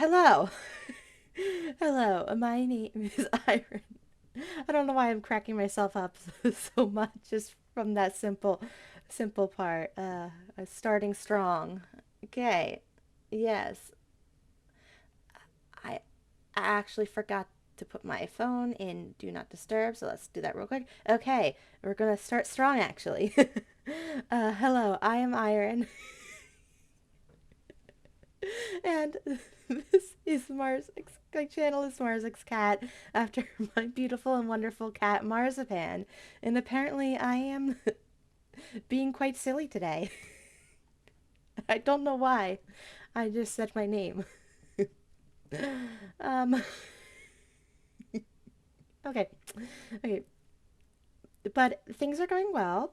Hello. Hello. My name is Iron. I don't know why I'm cracking myself up so much just from that simple part. Starting strong. Okay. Yes. I I actually forgot to put my phone in Do Not Disturb, so let's do that real quick. Okay, we're gonna start strong actually. Hello, I am Iron, and this is My channel is Marzik's cat, after my beautiful and wonderful cat Marzipan. And apparently, I am being quite silly today. I don't know why. I just said my name. um. Okay. Okay. But things are going well.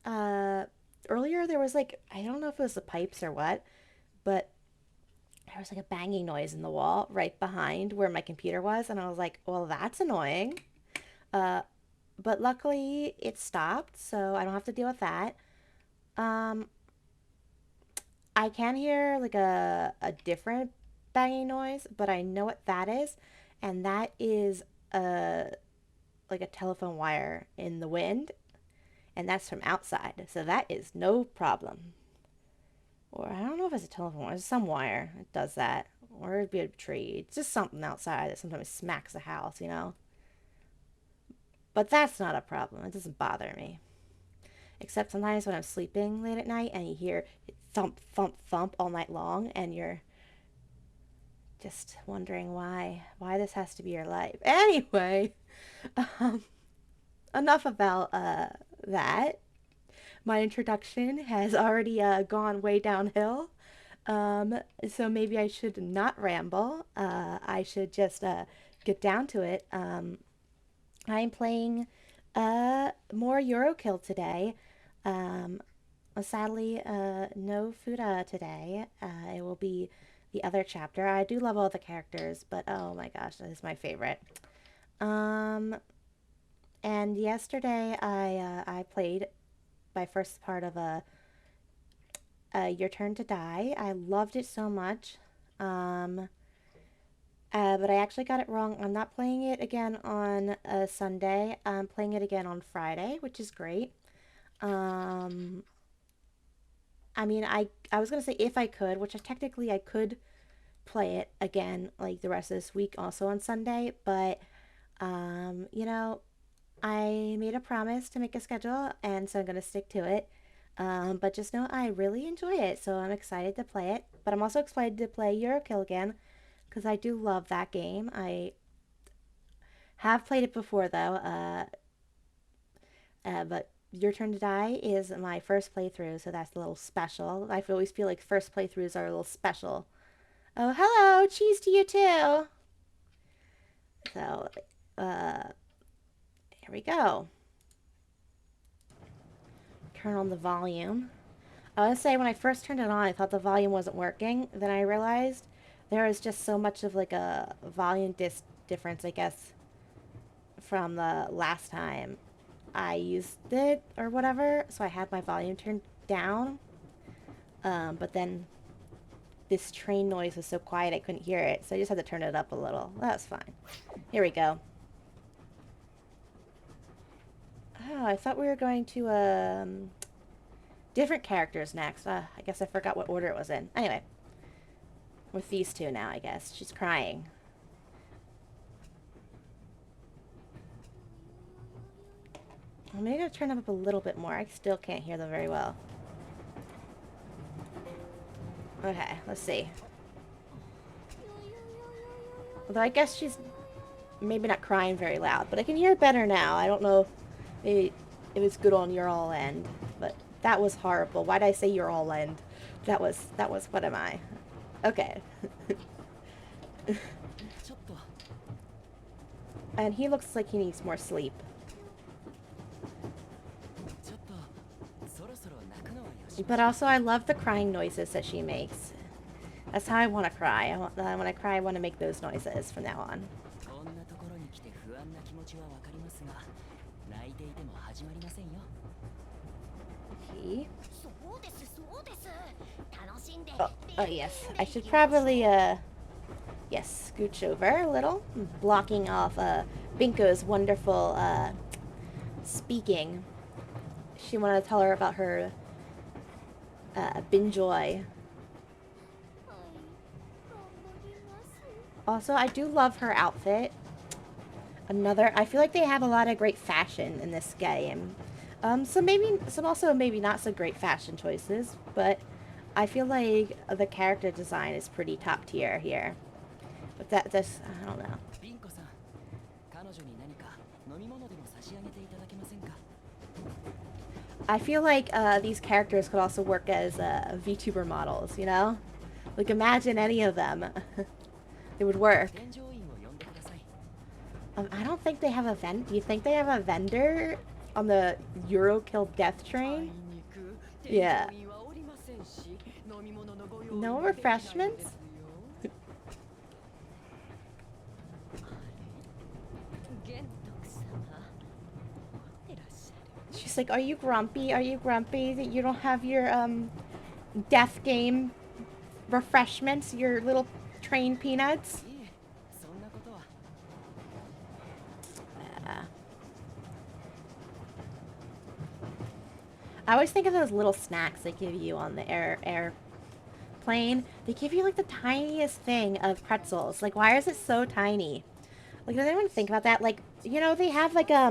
Uh. Earlier there was like, I don't know if it was the pipes or what, but there was like a banging noise in the wall right behind where my computer was, and I was like, well, that's annoying. Uh, but luckily it stopped, so I don't have to deal with that. Um, I can hear like a different banging noise, but I know what that is, and that is a like a telephone wire in the wind, and that's from outside, so that is no problem. Or I don't know if it's a telephone wire, it's some wire that does that, or it'd be a tree. It's just something outside that sometimes smacks the house. But that's not a problem. It doesn't bother me. Except sometimes when I'm sleeping late at night and you hear thump, thump, thump all night long, and you're just wondering why this has to be your life. Anyway, um, enough about that. My introduction has already gone way downhill. So maybe I should not ramble. I should just get down to it. I'm playing more Eurokill today. Um, Sadly, no Fuda today. It will be the other chapter. I do love all the characters, but oh my gosh, that is my favorite. Um, and yesterday I played my first part of Your Turn to Die. I loved it so much. Um, but I actually got it wrong. I'm not playing it again on a Sunday. I'm playing it again on Friday, which is great. Um, I mean, I was gonna say if I could, which technically I could play it again like the rest of this week, also on Sunday. But you know, I made a promise to make a schedule, and so I'm gonna stick to it. But just know I really enjoy it, so I'm excited to play it. But I'm also excited to play Eurokill again because I do love that game. I have played it before though, but Your Turn to Die is my first playthrough, so that's a little special. I always feel like first playthroughs are a little special. Oh, hello! Cheese to you too! So, here we go. Turn on the volume. I want to say when I first turned it on, I thought the volume wasn't working. Then I realized there is just so much of like a volume difference, I guess, from the last time I used it or whatever. So I had my volume turned down. But then this train noise was so quiet I couldn't hear it. So I just had to turn it up a little. That's fine. Here we go. Oh, I thought we were going to, different characters next. I guess I forgot what order it was in. Anyway, with these two now, I guess. She's crying. I'm maybe gonna turn them up a little bit more. I still can't hear them very well. Okay, let's see. Although I guess she's maybe not crying very loud, but I can hear better now. I don't know if maybe it was good on your all end, but that was horrible. Why did I say your all end? That was, what am I? Okay. And he looks like he needs more sleep. But also, I love the crying noises that she makes. That's how I want to cry. When I cry, I want to make those noises from now on. He? Oh, yes. I should probably, Yes, scooch over a little, blocking off Binko's wonderful speaking. She wanted to tell her about her Binjoy. Also, I do love her outfit. I feel like they have a lot of great fashion in this game. Some also maybe not so great fashion choices, but I feel like the character design is pretty top tier here. But that's, I don't know. I feel like these characters could also work as VTuber models, you know? Like, imagine any of them. It would work. I don't think they have a do you think they have a vendor on the Yurukill death train? Yeah. No refreshments? She's like, are you grumpy? Are you grumpy that you don't have your death game refreshments, your little train peanuts? I always think of those little snacks they give you on the airplane. They give you like the tiniest thing of pretzels. Like, why is it so tiny? Like, does anyone think about that? Like, you know, they have like I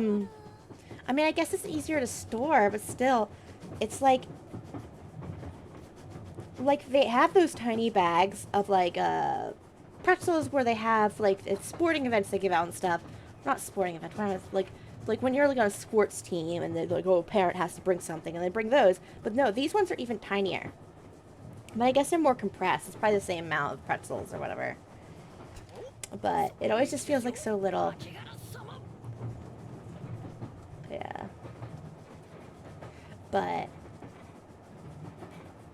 mean, I guess it's easier to store, but still, it's like they have those tiny bags of like pretzels where they have like it's sporting events they give out and stuff. Not sporting events, like when you're like on a sports team and they're like, oh, a parent has to bring something and they bring those. But no, these ones are even tinier. But I guess they're more compressed. It's probably the same amount of pretzels or whatever. But it always just feels like so little. Yeah. But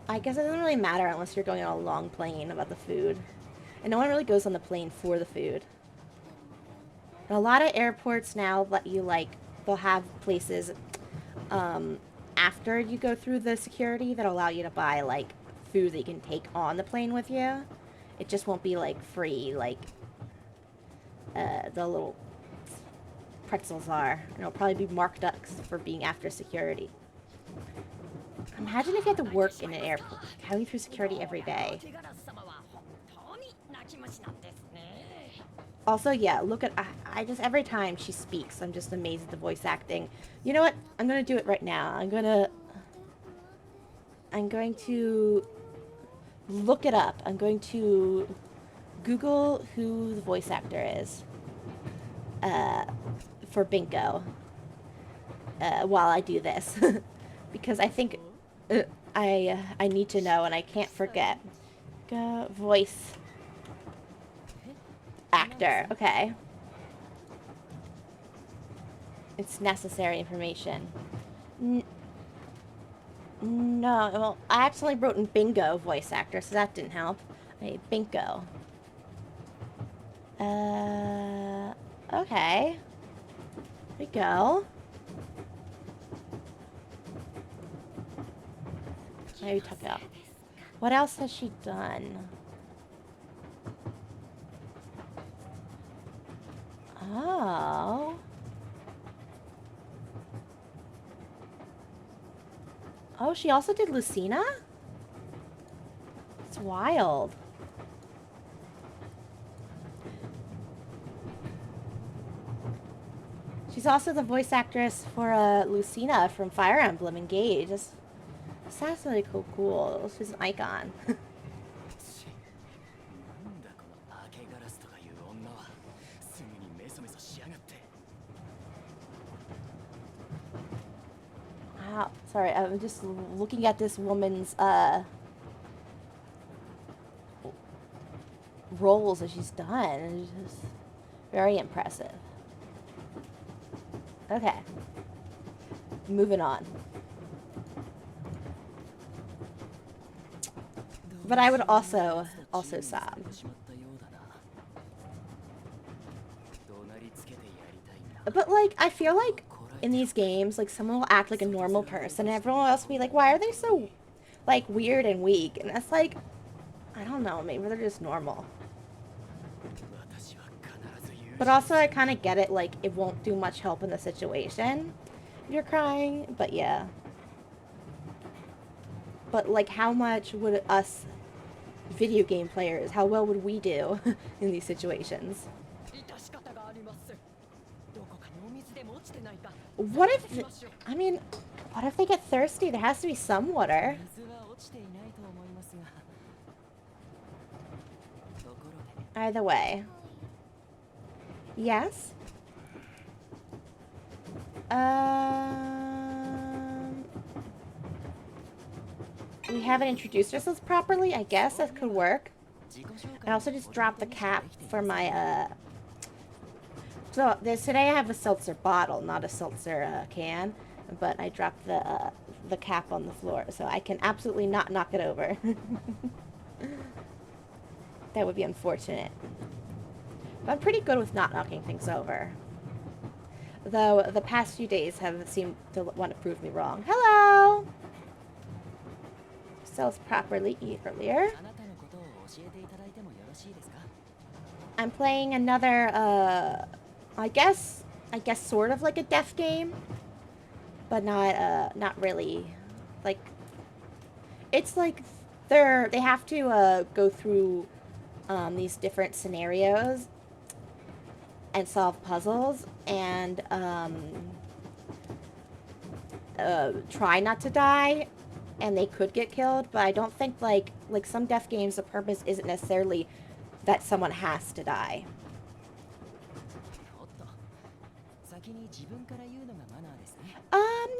I guess it doesn't really matter unless you're going on a long plane about the food. And no one really goes on the plane for the food. And a lot of airports now let you, like, they'll have places after you go through the security that allow you to buy, like, food that you can take on the plane with you. It just won't be, like, free, like, the little pretzels are. And it'll probably be marked up for being after security. Imagine if you had to work in an airport, going through security every day. Also, yeah, look at, I just, every time she speaks, I'm just amazed at the voice acting. You know what? I'm gonna do it right now. I'm going to look it up. I'm going to Google who the voice actor is, for Binko, while I do this. Because I think, I need to know and I can't forget. Voice actor. Okay. It's necessary information. No, well, I accidentally wrote in bingo voice actor, so that didn't help. Okay, bingo. Okay. There we go. Maybe tuck it up. What else has she done? Oh. Oh, she also did Lucina? It's wild. She's also the voice actress for Lucina from Fire Emblem Engage. That's really cool. She's an icon. Wow. Sorry, I'm just looking at this woman's roles that she's done. It's just very impressive. Okay. Moving on. But I would also sob. But, like, I feel like in these games, like, someone will act like a normal person, and everyone else will be like, why are they so, like, weird and weak? And that's like, I don't know, maybe they're just normal. But also, I kind of get it, like, it won't do much help in the situation if you're crying, but yeah. But, like, how much would us video game players, how well would we do in these situations? What if, I mean, what if they get thirsty? There has to be some water. Either way. Yes? We haven't introduced ourselves properly. I guess that could work. I also just dropped the cap for my, So, today I have a seltzer bottle, not a seltzer can. But I dropped the cap on the floor, so I can absolutely not knock it over. That would be unfortunate. But I'm pretty good with not knocking things over. Though the past few days have seemed to want to prove me wrong. Hello! Cells properly earlier. I'm playing another, I guess sort of like a death game. But not really. Like, it's like they have to, go through, these different scenarios and solve puzzles and, try not to die, and they could get killed, but I don't think, like some death games, the purpose isn't necessarily that someone has to die.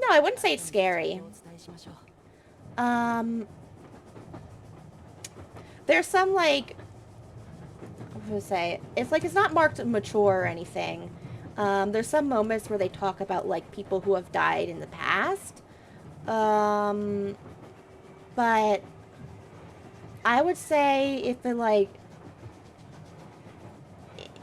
No, I wouldn't say it's scary. There's some, like, what to say, it's not marked mature or anything. There's some moments where they talk about, like, people who have died in the past. But I would say if it, like,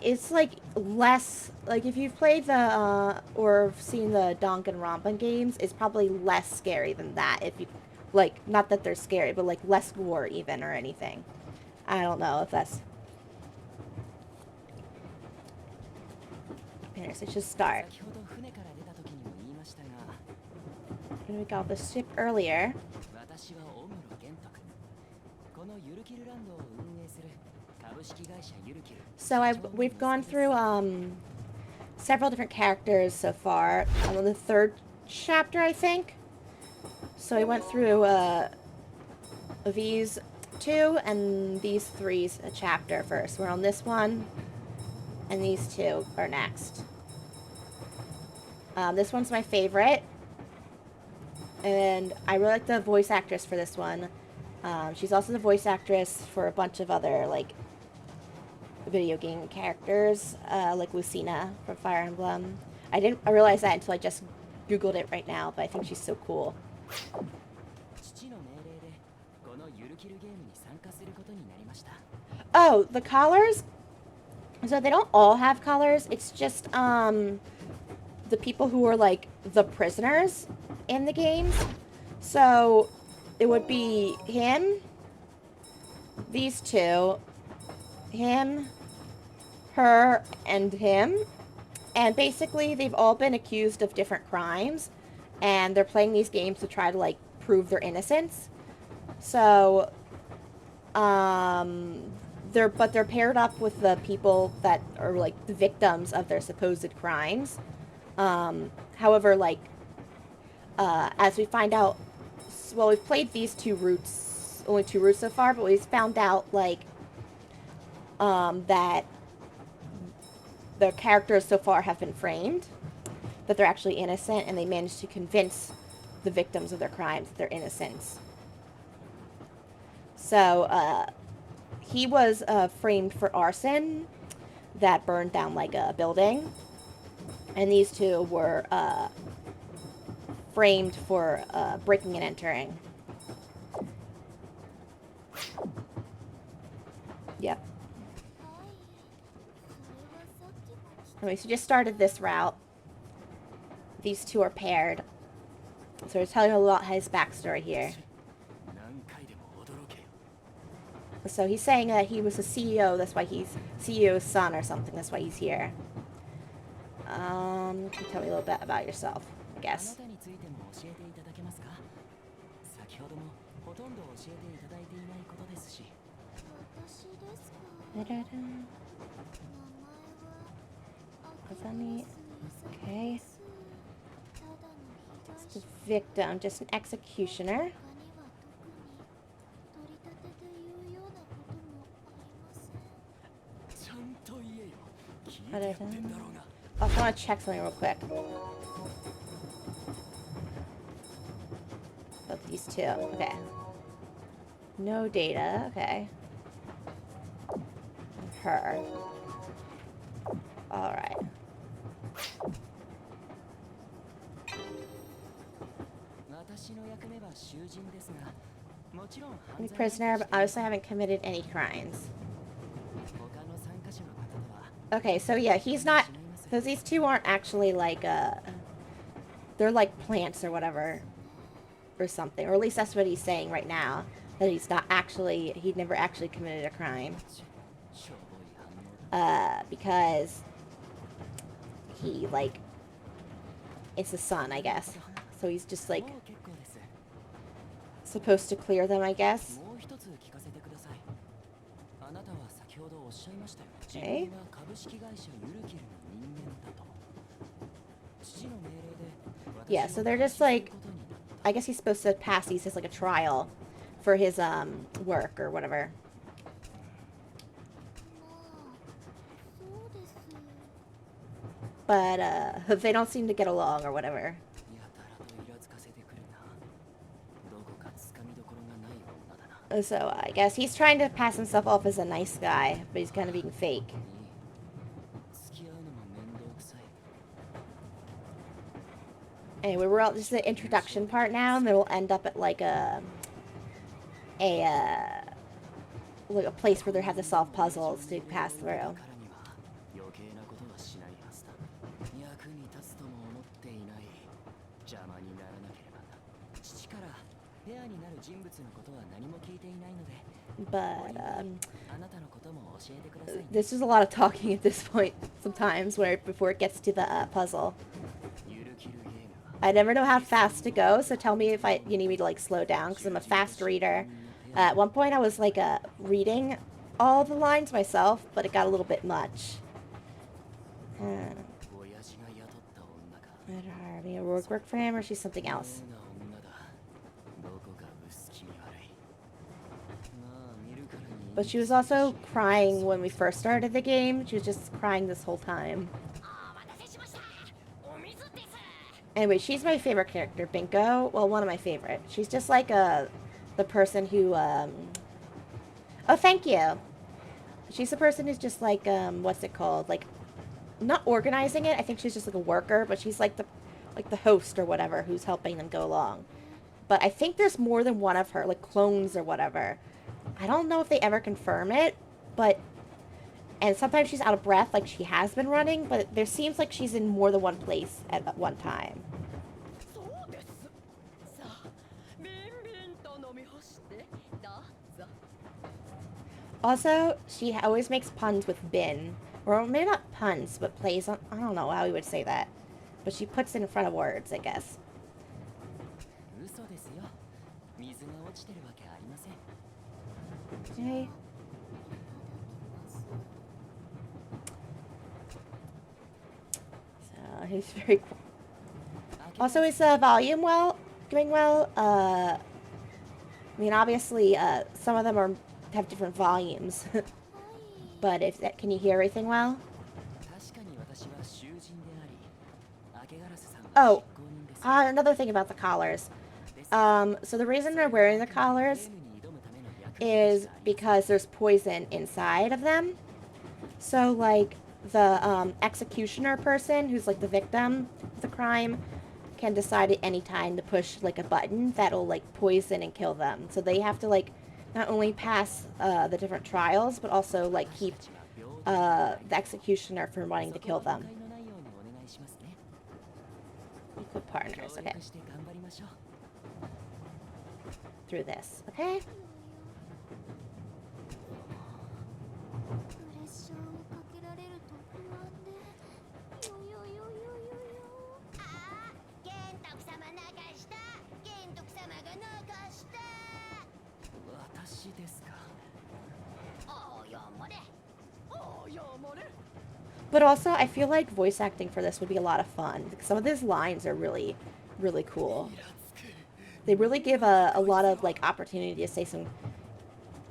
it's, like, less, like, if you've played the, or seen the Danganronpa games, it's probably less scary than that, if you, like, not that they're scary, but, like, less gore even, or anything. I don't know if that's... Okay, so just start. And we got the ship earlier. So we've gone through several different characters so far. I'm on the 3rd chapter, I think. So I went through these 2 and these 3's a chapter first. We're on this one, and these 2 are next. This one's my favorite, and I really like the voice actress for this one. She's also the voice actress for a bunch of other, like, video game characters, like Lucina from Fire Emblem. I didn't realize that until I just googled it right now, but I think she's so cool. Oh, the collars? So they don't all have collars. It's just the people who are, like, the prisoners in the games. So it would be him, these 2, him, her, and him. And basically they've all been accused of different crimes, and they're playing these games to try to, like, prove their innocence. So they're paired up with the people that are, like, the victims of their supposed crimes. However, like, as we find out, well, we've played these 2 routes, only 2 routes so far, but we've found out, like, that the characters so far have been framed, that they're actually innocent, and they managed to convince the victims of their crimes that they're innocent. So, he was framed for arson that burned down, like, a building, and these 2 were framed for breaking and entering. Yep. Anyway, so just started this route. These 2 are paired. So we're telling you a lot of his backstory here. So he's saying that he was a CEO, that's why he's CEO's son or something, that's why he's here. Can you tell me a little bit about yourself, I guess. Okay. Just a victim, just an executioner. Also, I want to check something real quick. About these two. Okay. No data. Okay. Her. Alright. I'm a prisoner, but honestly I haven't committed any crimes. Okay, so yeah, he's not... Because these two aren't actually like, they're like plants or whatever. Or something. Or at least that's what he's saying right now. That he's not actually... He never actually committed a crime. Because... He, like... It's his son, I guess. So he's just, like... Supposed to clear them, I guess. Okay. Yeah, so they're just like, I guess he's supposed to pass these as like a trial for his work or whatever. But they don't seem to get along or whatever. So I guess he's trying to pass himself off as a nice guy, but he's kind of being fake. Anyway, we're all just the introduction part now, and then we'll end up at like a place where they have to solve puzzles to pass through. But this is a lot of talking at this point sometimes, before it gets to the puzzle. I never know how fast to go, so tell me if you need me to like slow down, because I'm a fast reader. At one point I was like reading all the lines myself, but it got a little bit much. I mean, work for him, or she's something else. But she was also crying when we first started the game. She was just crying this whole time. Anyway, she's my favorite character, Binko. Well, one of my favorite. She's just like the person who, oh, thank you. She's the person who's just like, what's it called? Like, not organizing it. I think she's just like a worker, but she's like the host or whatever who's helping them go along. But I think there's more than one of her, like clones or whatever. I don't know if they ever confirm it, but... And sometimes she's out of breath, like she has been running, but there seems like she's in more than one place at one time. Also, she always makes puns with bin. Or maybe not puns, but plays on... I don't know how we would say that. But she puts it in front of words, I guess. Okay. So, he's very cool. Also, is the volume doing well? I mean, obviously, some of them have different volumes. But can you hear everything well? Oh, another thing about the collars. So the reason they're wearing the collars is because there's poison inside of them. So, like, the executioner person, who's, like, the victim of the crime, can decide at any time to push, like, a button that'll, like, poison and kill them. So they have to, like, not only pass the different trials, but also, like, keep the executioner from wanting to kill them. Equal partners, okay. Through this, okay? But also, I feel like voice acting for this would be a lot of fun. Some of these lines are really, really cool. They really give a lot of like opportunity to say some,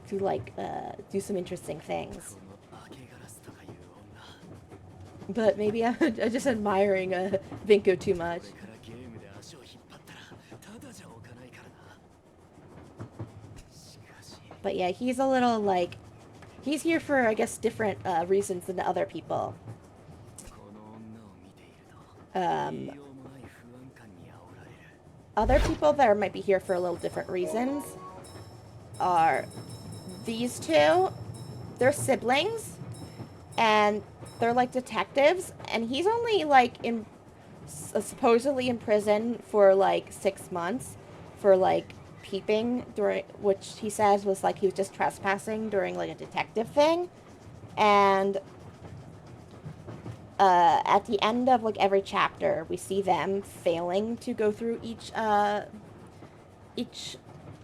to like do some interesting things. But maybe I'm just admiring Vinko too much. But yeah, he's a little like, he's here for, I guess, different reasons than the other people. Other people that might be here for a little different reasons are these two. They're siblings, and they're like detectives, and he's only like supposedly in prison for like 6 months for like peeping during, which he says was like he was just trespassing during like a detective thing. And at the end of like every chapter, we see them failing to go through each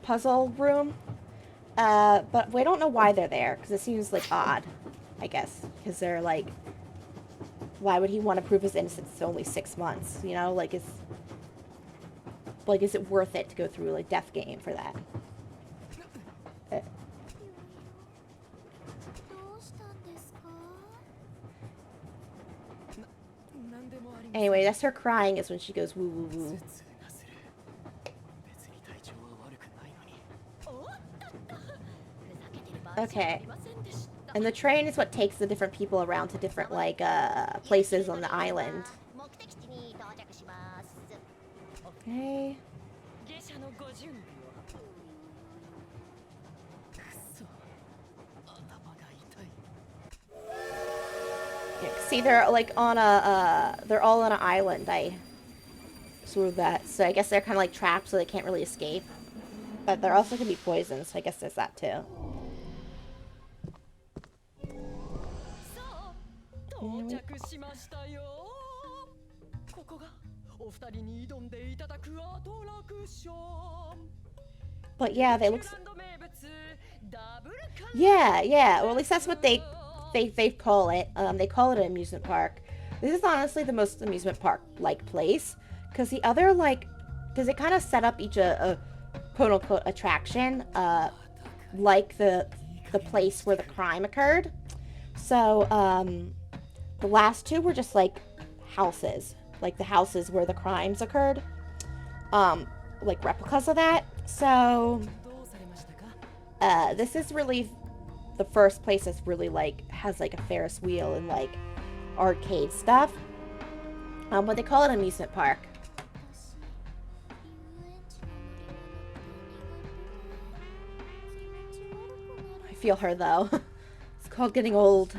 puzzle room. But we don't know why they're there, because it seems like odd, I guess, because they're like, why would he want to prove his innocence? It's only 6 months, you know, like is it worth it to go through like death game for that? Anyway, that's her crying is when she goes woo woo woo. Okay. And the train is what takes the different people around to different like places on the island. Okay. Yeah, see, they're like on they're all on an island. I saw that. So I guess they're kind of like trapped, so they can't really escape. But they're also gonna be poisoned, so I guess there's that too. But yeah, they look. Yeah, yeah. Well, at least that's what they call it. They call it an amusement park. This is honestly the most amusement park like place, because the other like, because it kind of set up each a quote unquote attraction, like the place where the crime occurred. So the last two were just like houses, like the houses where the crimes occurred, like replicas of that. So this is really the first place that's really like has like a Ferris wheel and like arcade stuff. But they call it an amusement park. I feel her though. It's called getting old.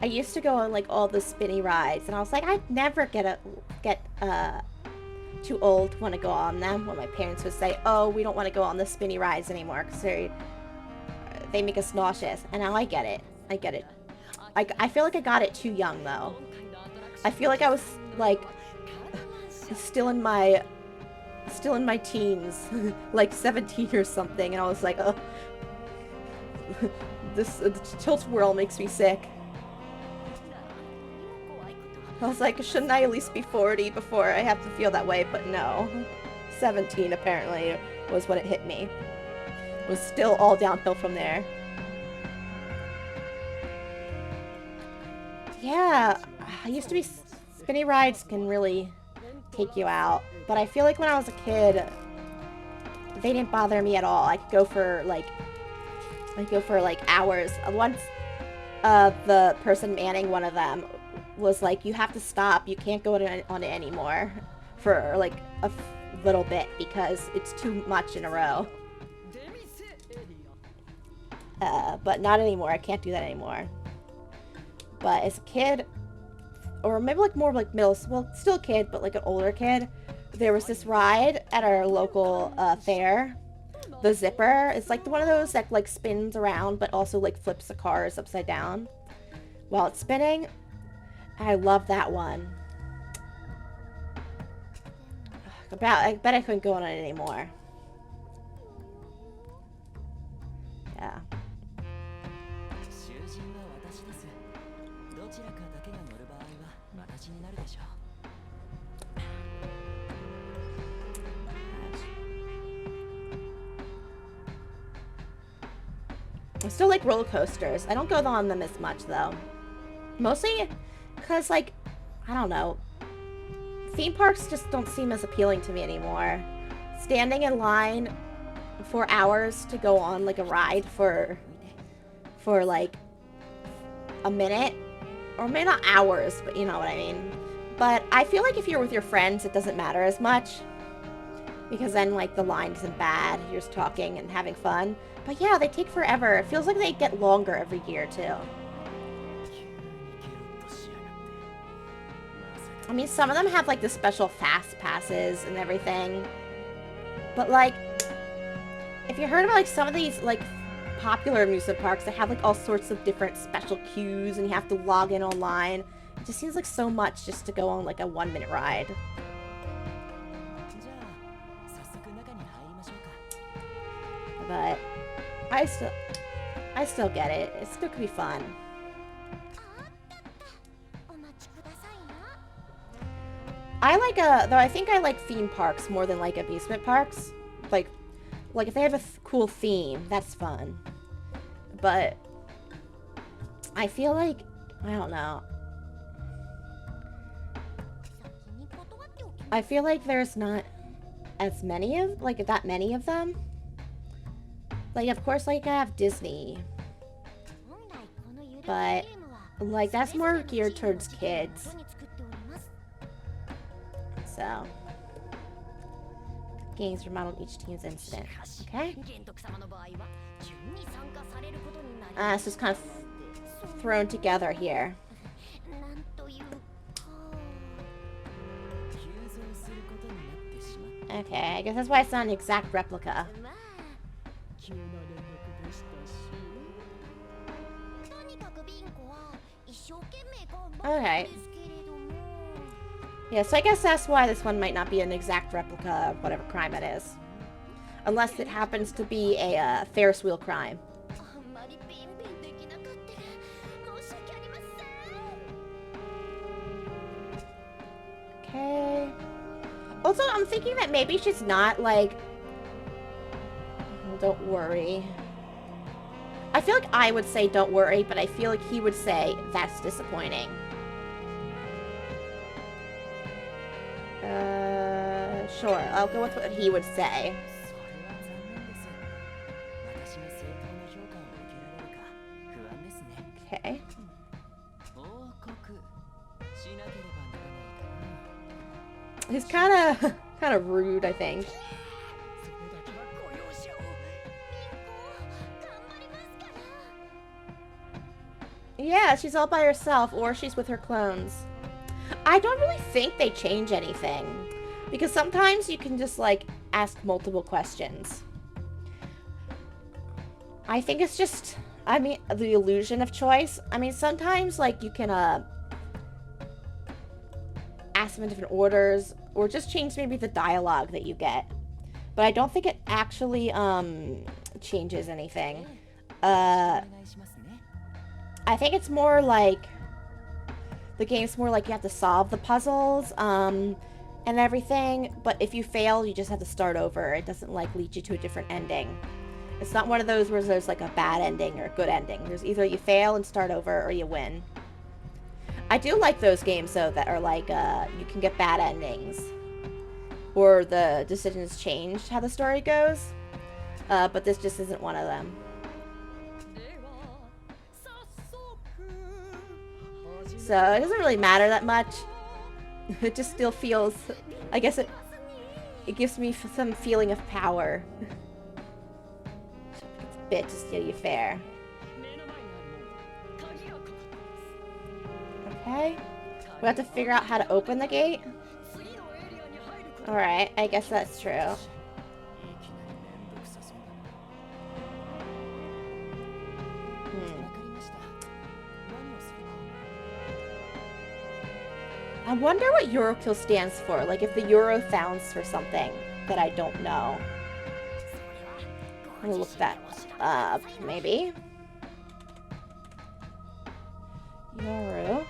I used to go on like all the spinny rides, and I was like, I'd never get too old to want to go on them. When my parents would say, "Oh, we don't want to go on the spinny rides anymore because they make us nauseous." And now I get it. I get it. I feel like I got it too young though. I feel like I was like still in my teens, like 17 or something, and I was like, oh, this tilt whirl makes me sick. I was like, shouldn't I at least be 40 before I have to feel that way? But no. 17 apparently was when it hit me. It was still all downhill from there. Yeah, I used to be... Spinny rides can really take you out. But I feel like when I was a kid, they didn't bother me at all. I could go for like hours. Once the person manning one of them was like, you have to stop, you can't go on it anymore for like a little bit because it's too much in a row. But not anymore. I can't do that anymore. But as a kid, or maybe like more like middle, well, still a kid, but like an older kid, there was this ride at our local fair. The zipper. It's like one of those that like spins around, but also like flips the cars upside down while it's spinning. I love that one. I bet I couldn't go on it anymore. Yeah. I still like roller coasters. I don't go on them as much, though. Mostly because, like, I don't know. Theme parks just don't seem as appealing to me anymore. Standing in line for hours to go on, like, a ride for like, a minute. Or maybe not hours, but you know what I mean. But I feel like if you're with your friends, it doesn't matter as much. Because then, like, the line isn't bad. You're just talking and having fun. But yeah, they take forever. It feels like they get longer every year, too. I mean, some of them have, like, the special fast passes and everything. But, like, if you heard about, like, some of these, like, popular amusement parks that have, like, all sorts of different special queues and you have to log in online, it just seems like so much just to go on, like, a 1-minute ride. But I still get it. It still could be fun. I like though I think I like theme parks more than like amusement parks. Like if they have a cool theme, that's fun. But I feel like, I don't know. I feel like there's not as many of, like, that many of them. Like, of course, like, I have Disney. But, like, that's more geared towards kids. So. Games remodeled each team's incident. Okay. It's just kind of thrown together here. Okay, I guess that's why it's not an exact replica. Okay. Yeah, so I guess that's why this one might not be an exact replica of whatever crime it is. Unless it happens to be a Ferris wheel crime. Okay. Also, I'm thinking that maybe she's not, like... Don't worry. I feel like I would say don't worry, but I feel like he would say that's disappointing. Sure, I'll go with what he would say. Okay. He's kind of rude, I think. Yeah, she's all by herself, or she's with her clones. I don't really think they change anything. Because sometimes you can just, like, ask multiple questions. I think it's just, I mean, the illusion of choice. I mean, sometimes, like, you can, ask them in different orders, or just change maybe the dialogue that you get. But I don't think it actually, changes anything. I think it's more like, the game's more like you have to solve the puzzles, and everything, but if you fail, you just have to start over. It doesn't, like, lead you to a different ending. It's not one of those where there's, like, a bad ending or a good ending. There's either you fail and start over, or you win. I do like those games, though, that are, like, you can get bad endings. Or the decisions change how the story goes. But this just isn't one of them. So, it doesn't really matter that much. It just still feels, I guess it gives me some feeling of power. It's a bit to steal you fair. Okay. We have to figure out how to open the gate. Alright, I guess that's true. I wonder what Yurukill stands for. Like, if the Euro stands for something that I don't know. I'm gonna look that up, maybe. Yoru.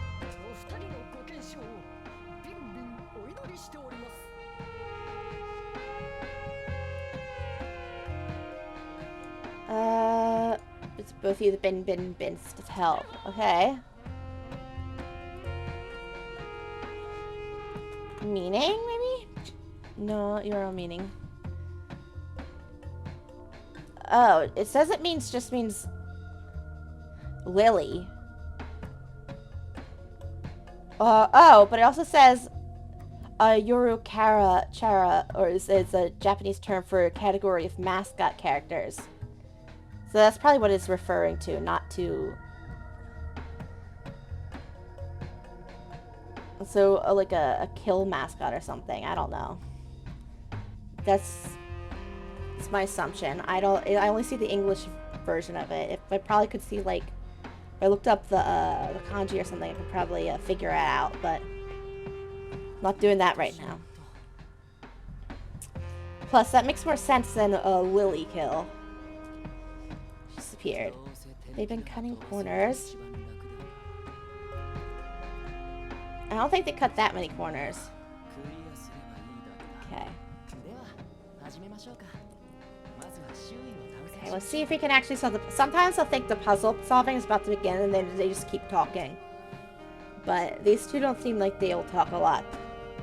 Both of you have been help. Okay. Meaning, maybe? No, your own meaning. Oh, it says it means, just means lily. Oh, but it also says Yurukill, or is a Japanese term for a category of mascot characters. So that's probably what it's referring to, not to... So, like a kill mascot or something. I don't know. That's my assumption. I only see the English version of it. If I probably could see, like, if I looked up the kanji or something, I could probably figure it out, but I'm not doing that right now. Plus, that makes more sense than Lily kill. She disappeared. They've been cutting corners. I don't think they cut that many corners. Okay. Okay, let's see if we can actually solve the... Sometimes I'll think the puzzle solving is about to begin and then they just keep talking. But these two don't seem like they'll talk a lot.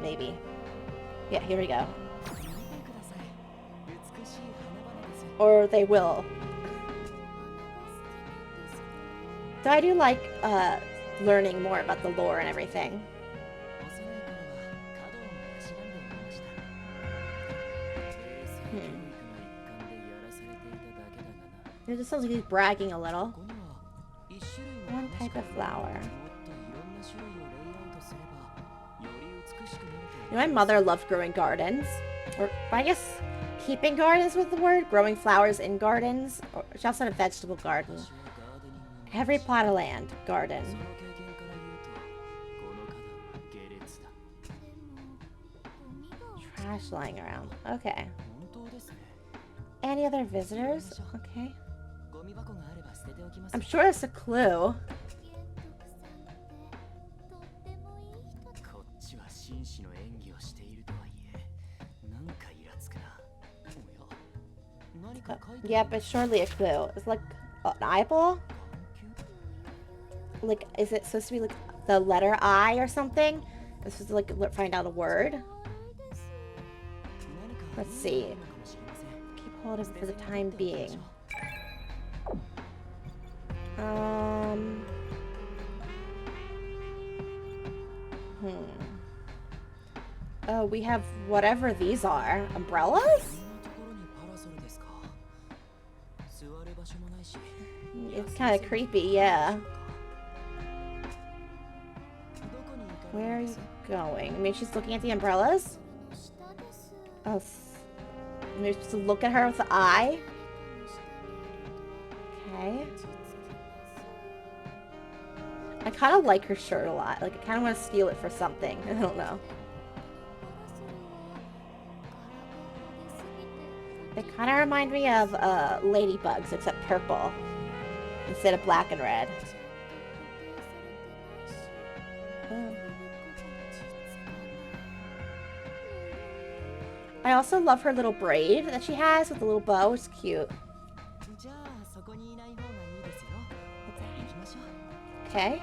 Maybe. Yeah, here we go. Or they will. So I do like learning more about the lore and everything. It just sounds like he's bragging a little. One type of flower. You know, my mother loved growing gardens. Or, I guess, keeping gardens was the word. Growing flowers in gardens. She also had a vegetable garden. Every plot of land. Garden. Trash lying around. Okay. Any other visitors? Okay. I'm sure it's a clue. Yeah, but surely a clue. It's like an eyeball? Like, is it supposed to be like the letter I or something? It's supposed to like find out a word? Let's see. Keep hold of it for the time being. Oh, we have whatever these are. Umbrellas? It's kind of creepy, yeah. Where are you going? Maybe she's looking at the umbrellas? Oh, maybe supposed to look at her with the eye? Okay. I kind of like her shirt a lot. Like, I kind of want to steal it for something. I don't know. They kind of remind me of ladybugs, except purple instead of black and red. Oh. I also love her little braid that she has with the little bow. It's cute. Okay.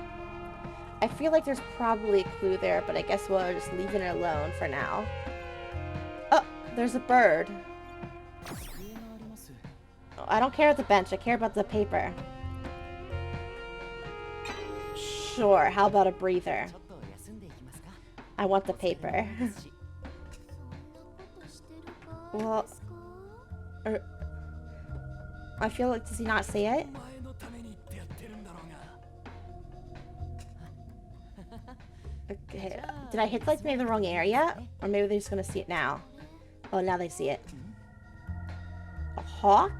I feel like there's probably a clue there, but I guess we're just leaving it alone for now. Oh, there's a bird. Oh, I don't care about the bench. I care about the paper. Sure, how about a breather? I want the paper. Well, I feel like, does he not see it? Okay, did I hit like maybe the wrong area? Or maybe they're just gonna see it now. Oh, now they see it. A hawk?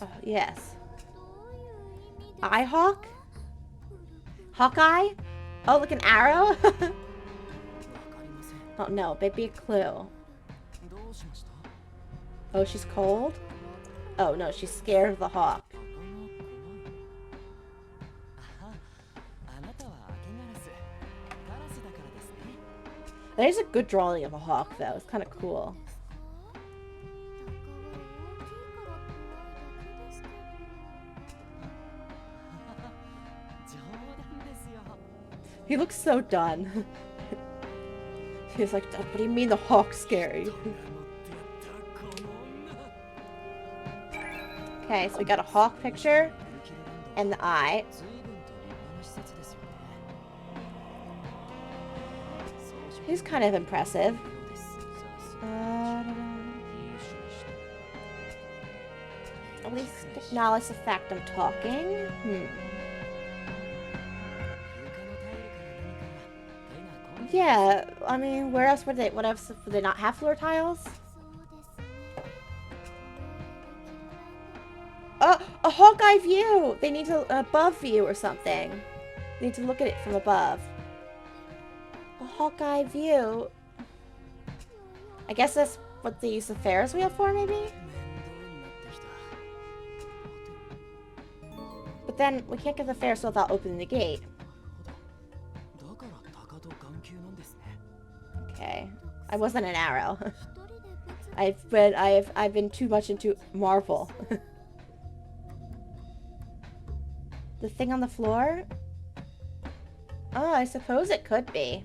Oh, yes. Eye hawk? Hawkeye? Oh, like an arrow? Oh no, maybe a clue. Oh, she's cold? Oh no, she's scared of the hawk. There's a good drawing of a hawk though, it's kind of cool. He looks so done. He's like, what do you mean the hawk's scary? Okay, so we got a hawk picture and the eye. He's kind of impressive. At least acknowledge the fact I'm talking. Yeah, I mean, where else would they? What else would they not have floor tiles? Oh, a Hawkeye view! They need to above view or something. They need to look at it from above. A Hawkeye view. I guess that's what they use the Ferris wheel for, maybe? But then we can't get the Ferris wheel without opening the gate. Okay, I wasn't an arrow. I've been too much into Marvel. The thing on the floor? Oh, I suppose it could be.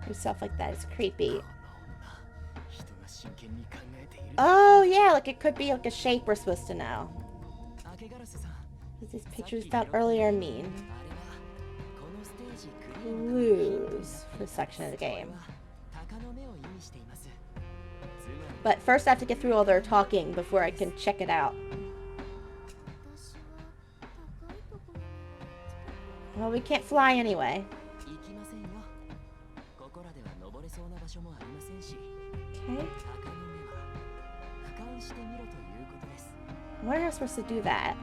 Do stuff like that. It's creepy. Oh yeah, like it could be like a shape we're supposed to know. What does these pictures found earlier mean? Clues for a section of the game. But first I have to get through all their talking before I can check it out. Well, we can't fly anyway. Okay. Where am I supposed to do that?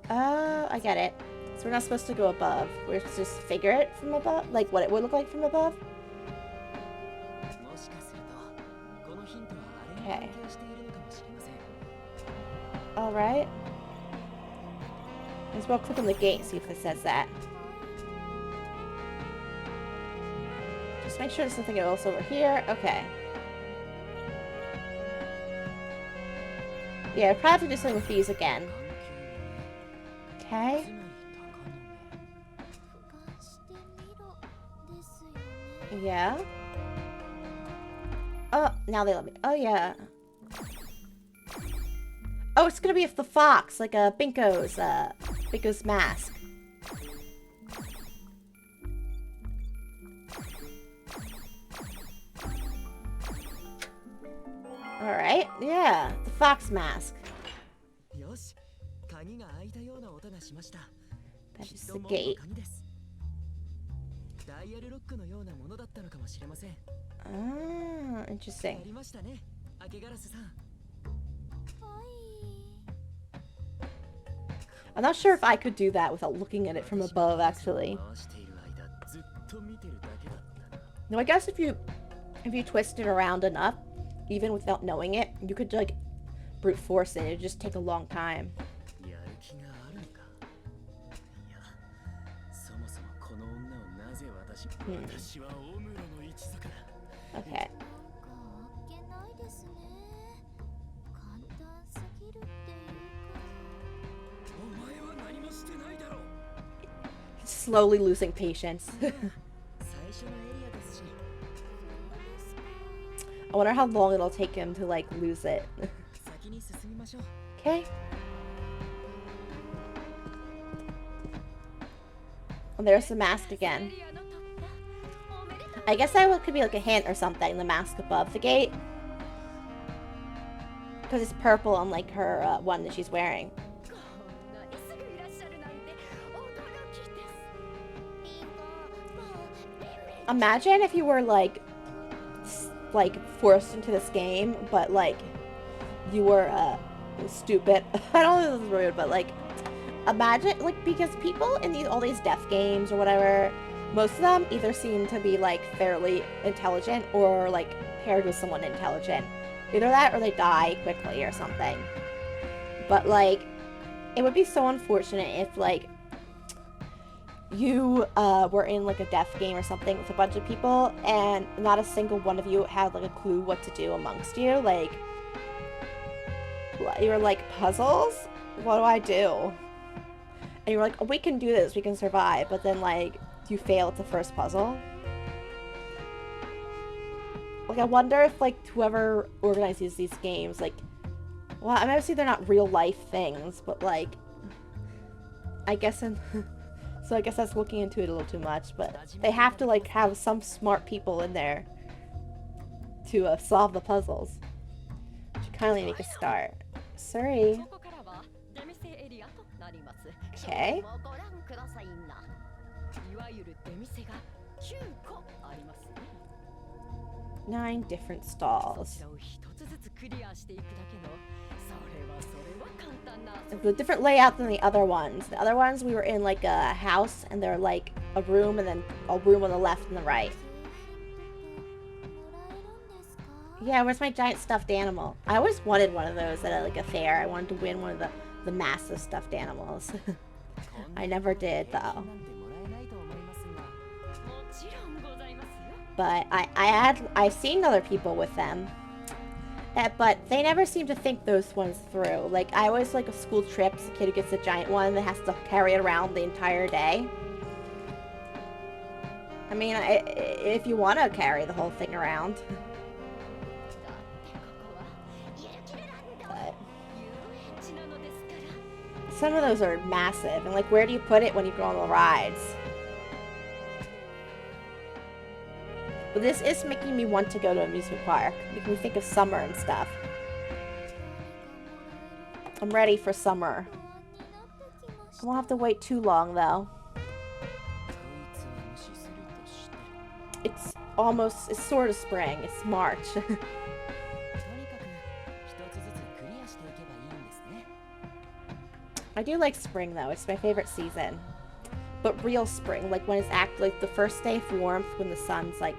Oh, I get it. So we're not supposed to go above. We're supposed to just figure it from above? Like what it would look like from above? Okay. Alright. As well click on the gate and see if it says that. Just make sure there's nothing else over here. Okay. Yeah, I probably have to do something with these again. Okay. Yeah. Oh, now they let me. Oh, yeah. Oh, it's gonna be the fox, like a Binko's mask. Alright, yeah, the fox mask. That is the gate. Ah, interesting. I'm not sure if I could do that without looking at it from above, actually. No, I guess if you twist it around enough, even without knowing it, you could, like, brute force it. It'd just take a long time. Okay. Slowly losing patience. I wonder how long it'll take him to, like, lose it. Okay. Well, there's the mask again. I guess that could be like a hint or something, the mask above the gate. Because it's purple on, like, her one that she's wearing. Imagine if you were, like forced into this game, but, like, you were, stupid. I don't know if this is rude, but, like, imagine, like, because people in all these death games or whatever, most of them either seem to be, like, fairly intelligent or, like, paired with someone intelligent. Either that or they die quickly or something. But, like, it would be so unfortunate if, like, you were in, like, a death game or something with a bunch of people and not a single one of you had, like, a clue what to do amongst you. Like, you're like, puzzles? What do I do? And you're like, oh, we can do this, we can survive, but then like you fail at the first puzzle. Like I wonder if like whoever organizes these games, like, well, I mean, obviously they're not real life things, but like, I guess so I guess that's looking into it a little too much, but they have to like have some smart people in there to solve the puzzles. Should kindly make a start. Sorry. Okay. 9 different stalls. It's a different layout than the other ones. The other ones we were in like a house and they're like a room and then a room on the left and the right. Yeah, where's my giant stuffed animal? I always wanted one of those at like a fair. I wanted to win one of the massive stuffed animals. I never did though. But I've seen other people with them. But they never seem to think those ones through. Like, I always like a school trip, a kid who gets a giant one that has to carry it around the entire day. I mean, if you want to carry the whole thing around. But some of those are massive. And, like, where do you put it when you go on the rides? But this is making me want to go to an amusement park. Making me think of summer and stuff. I'm ready for summer. I won't have to wait too long, though. It's sort of spring. It's March. I do like spring, though. It's my favorite season. But real spring, like when it's like the first day of warmth, when the sun's like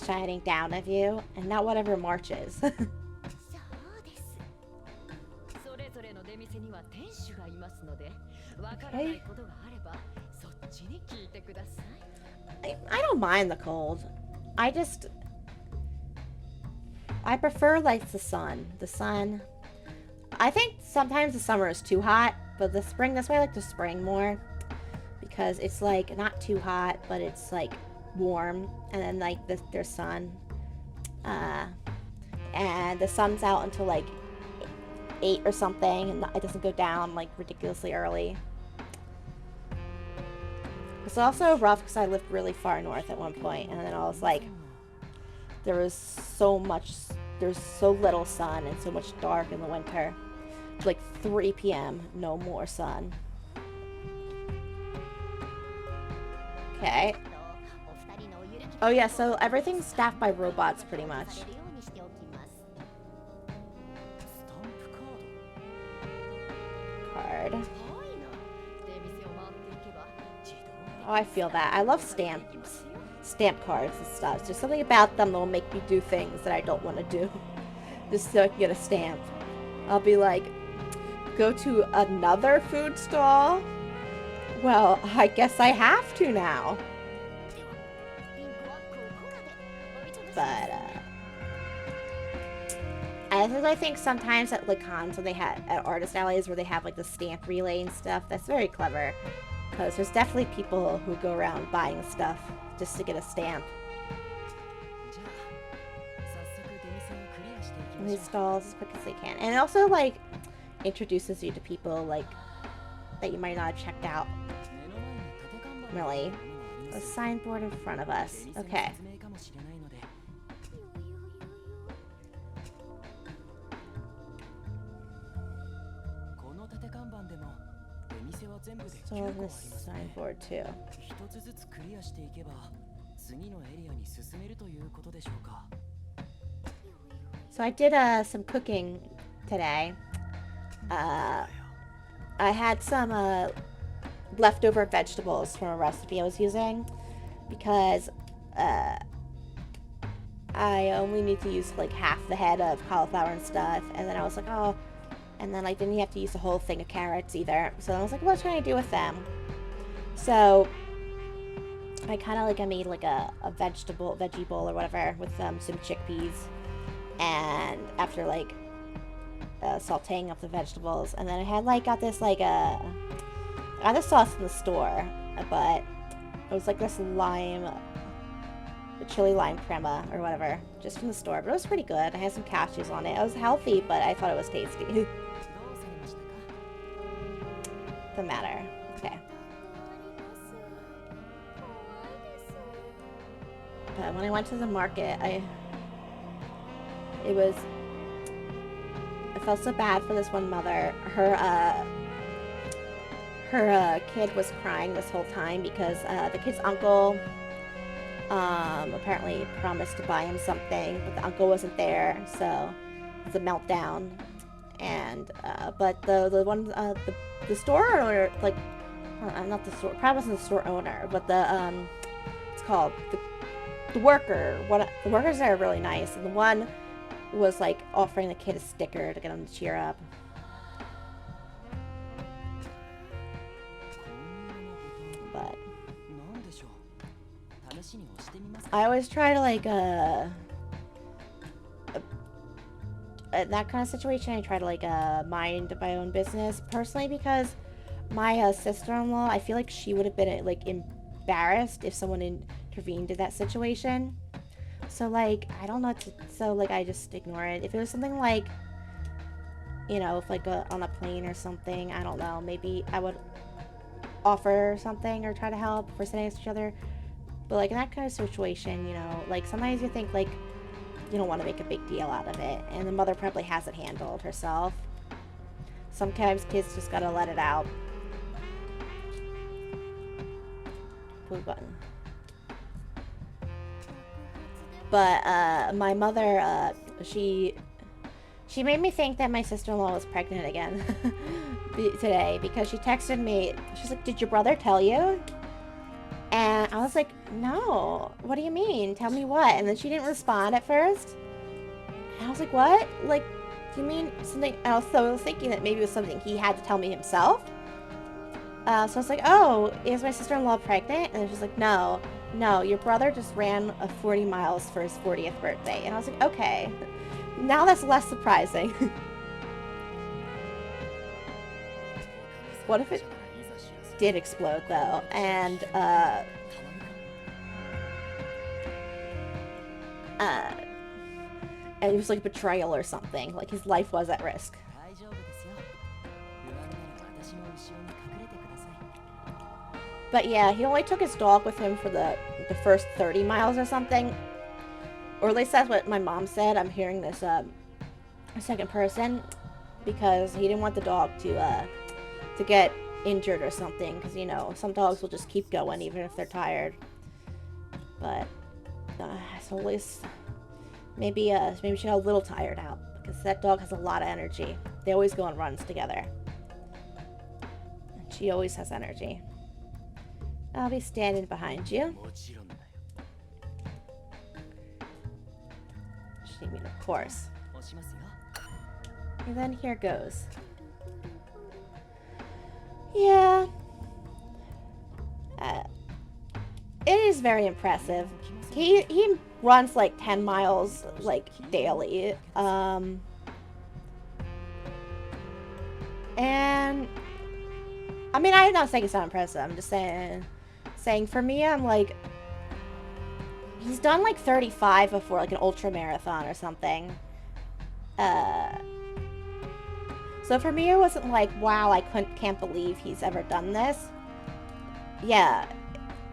shining down at you, and not whatever March is. Okay. I don't mind the cold. I prefer like the sun. The sun. I think sometimes the summer is too hot, but the spring, that's why I like the spring more. Because it's like not too hot, but it's like warm, and then like there's sun, and the sun's out until like 8 or something, and it doesn't go down like ridiculously early. It's also rough because I lived really far north at one point, and then I was like, there's so little sun and so much dark in the winter. Like 3 p.m. no more sun. Okay. Oh yeah, so everything's staffed by robots pretty much. Card. Oh, I feel that. I love stamps. Stamp cards and stuff. There's just something about them that will make me do things that I don't want to do. Just so I can get a stamp. I'll be like, go to another food stall? Well, I guess I have to now. But, I think sometimes at like cons when they had at artist alleys where they have like the stamp relay and stuff, that's very clever. Because there's definitely people who go around buying stuff just to get a stamp. These stalls as quick as they can. And it also like introduces you to people like that you might not have checked out. Really. A signboard in front of us. Okay. So this signboard too. So I did some cooking today. I had some leftover vegetables from a recipe I was using because I only need to use like half the head of cauliflower and stuff, and then I was like, oh, and then I didn't have to use the whole thing of carrots either, so I was like, what can I do with them? So I kind of like I made like a veggie bowl or whatever with some chickpeas, and after like sauteing up the vegetables, and then I had like got this like a I got the sauce in the store, but it was like this lime, chili lime crema or whatever, just from the store. But it was pretty good. I had some cashews on it. It was healthy, but I thought it was tasty. Doesn't matter. Okay. But when I went to the market, I felt so bad for this one mother. Her kid was crying this whole time because the kid's uncle apparently promised to buy him something, but the uncle wasn't there, so it's a meltdown. And but the store owner, like, not the store, probably wasn't the store owner, but the it's called the worker. The workers there are really nice, and the one was like offering the kid a sticker to get him to cheer up. But I always try to like in that kind of situation, I try to like mind my own business personally, because my sister-in-law, I feel like she would have been like embarrassed if someone intervened in that situation. So like I don't know what to, so like I just ignore it. If it was something like, you know, if like on a plane or something, I don't know, maybe I would offer something or try to help if we're sitting next to each other. But like in that kind of situation, you know, like sometimes you think like you don't want to make a big deal out of it, and the mother probably has it handled herself. Sometimes kids just gotta let it out. Blue button. But my mother, she made me think that my sister-in-law was pregnant again today, because she texted me. She's like, "Did your brother tell you?" And I was like, "No, what do you mean? Tell me what?" And then she didn't respond at first. And I was like, "What? Like, do you mean something else?" So I was thinking that maybe it was something he had to tell me himself. So I was like, "Oh, is my sister-in-law pregnant?" And she's like, "No, your brother just ran 40 miles for his 40th birthday." And I was like, "Okay, now that's less surprising." What if it did explode though, and it was like betrayal or something, like his life was at risk. But yeah, he only took his dog with him for the first 30 miles or something, or at least that's what my mom said. I'm hearing this second person, because he didn't want the dog to get injured or something, because you know some dogs will just keep going even if they're tired. But so at least maybe she got a little tired out, because that dog has a lot of energy. They always go on runs together, and she always has energy. I'll be standing behind you. I mean, of course. And then here goes. Yeah. It is very impressive. He runs like 10 miles like daily. And I mean, I'm not saying it's not impressive. I'm just saying for me, I'm like, he's done like 35 before, like an ultra marathon or something. So for me, it wasn't like, wow, I can't believe he's ever done this. Yeah,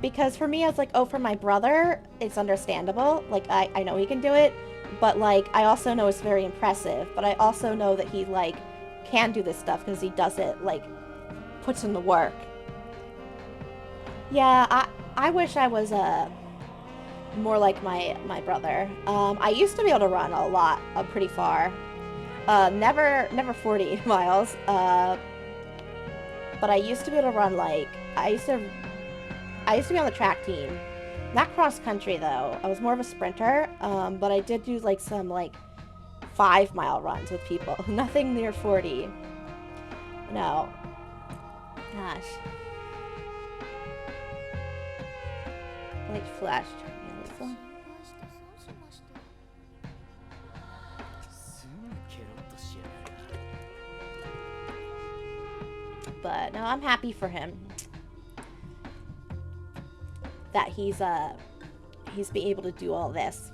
because for me, I was like, oh, for my brother, it's understandable. Like, I know he can do it, but like, I also know it's very impressive. But I also know that he like can do this stuff because he does it, like, puts in the work. Yeah, I wish I was more like my brother. I used to be able to run a lot, pretty far. Never 40 miles. But I used to be able to run like I used to be on the track team. Not cross country though. I was more of a sprinter. But I did do like some like 5-mile runs with people. Nothing near 40. No. Gosh. Like flash journalism. But no, I'm happy for him that he's being able to do all this.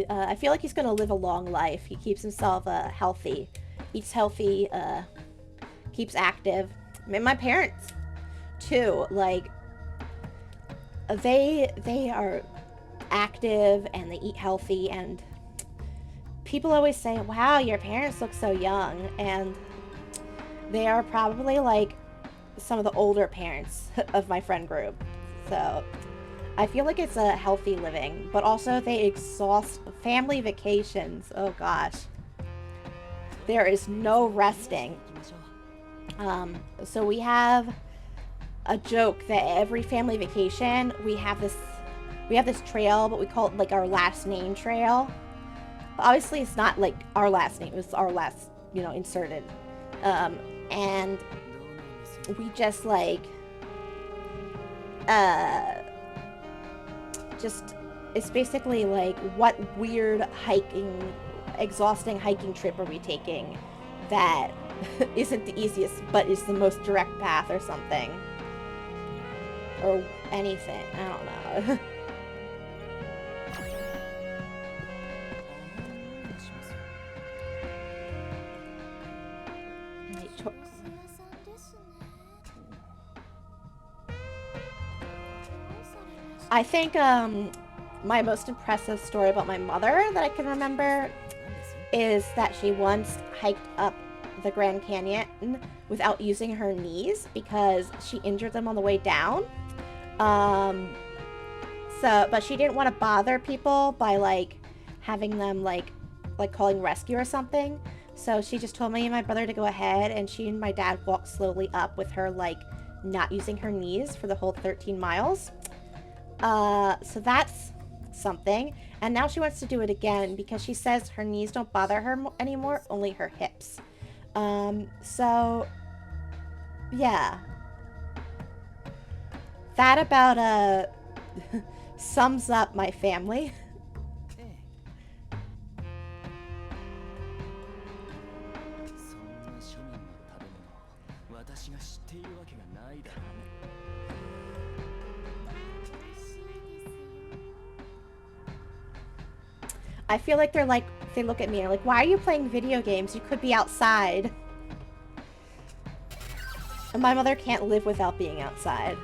I feel like he's gonna live a long life. He keeps himself healthy, eats healthy, keeps active. I mean, my parents too, like they are active and they eat healthy, and people always say, wow, your parents look so young, and they are probably like some of the older parents of my friend group. So I feel like it's a healthy living, but also they exhaust. Family vacations, oh gosh, there is no resting. So we have a joke that every family vacation we have this trail, but we call it like our last name trail. But obviously it's not like our last name, it's our last, inserted. And we just like it's basically like, what weird exhausting hiking trip are we taking that isn't the easiest but is the most direct path or something, or anything, I don't know. I think my most impressive story about my mother that I can remember is that she once hiked up the Grand Canyon without using her knees because she injured them on the way down. But she didn't want to bother people by like having them like calling rescue or something. So she just told me and my brother to go ahead, and she and my dad walked slowly up with her like not using her knees for the whole 13 miles. So that's something. And now she wants to do it again because she says her knees don't bother her anymore, only her hips. So yeah. That about sums up my family. I feel like they're like, they look at me and are like, why are you playing video games? You could be outside. And my mother can't live without being outside.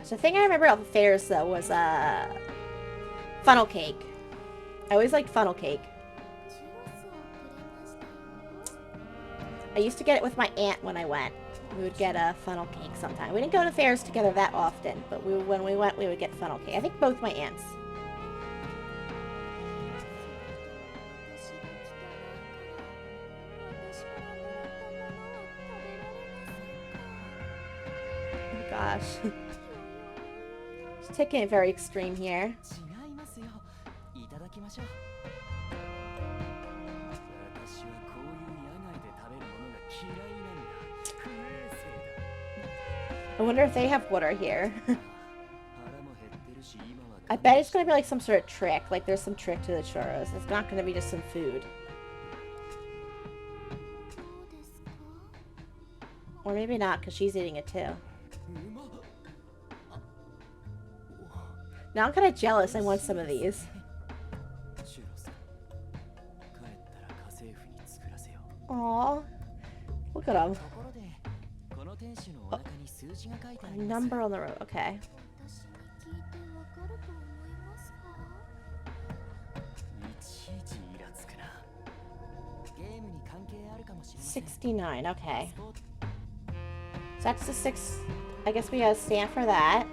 The thing I remember about the fairs, though, was funnel cake. I always liked funnel cake. I used to get it with my aunt when I went. We would get a funnel cake sometime. We didn't go to fairs together that often, but when we went, we would get funnel cake. I think both my aunts. Oh gosh. She's taking it very extreme here. I wonder if they have water here. I bet it's going to be like some sort of trick. Like there's some trick to the churros. It's not going to be just some food. Or maybe not, because she's eating it too. Now I'm kind of jealous. I want some of these. Aww. Look at them. Oh. A number on the road. Okay. 69. Okay. So that's the 6. I guess we gotta stand for that.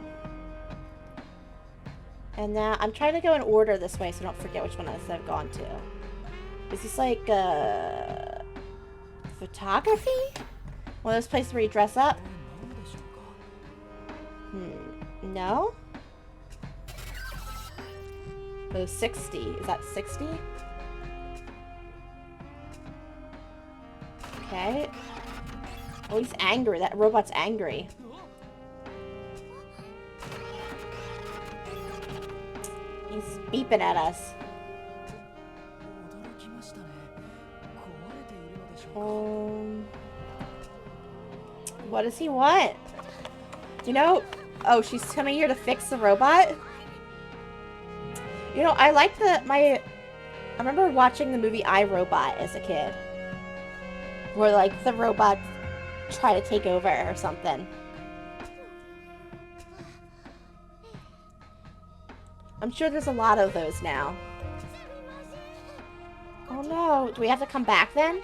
And now I'm trying to go in order this way so I don't forget which one I've gone to. Is this like photography? One of those places where you dress up? No? Oh, 60. Is that 60? Okay. Oh, he's angry. That robot's angry. He's beeping at us. What does he want? You know, oh, she's coming here to fix the robot? You know, I like I remember watching the movie I, Robot as a kid. Where, like, the robots try to take over or something. I'm sure there's a lot of those now. Oh no, do we have to come back then?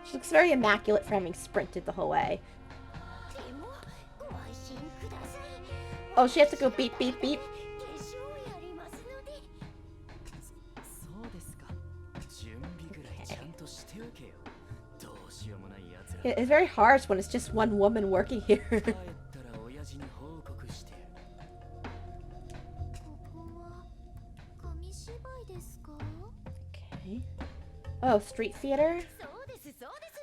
She looks very immaculate for having sprinted the whole way. Oh, she has to go beep, beep, beep. Okay. It's very harsh when it's just one woman working here. Okay. Oh, street theater?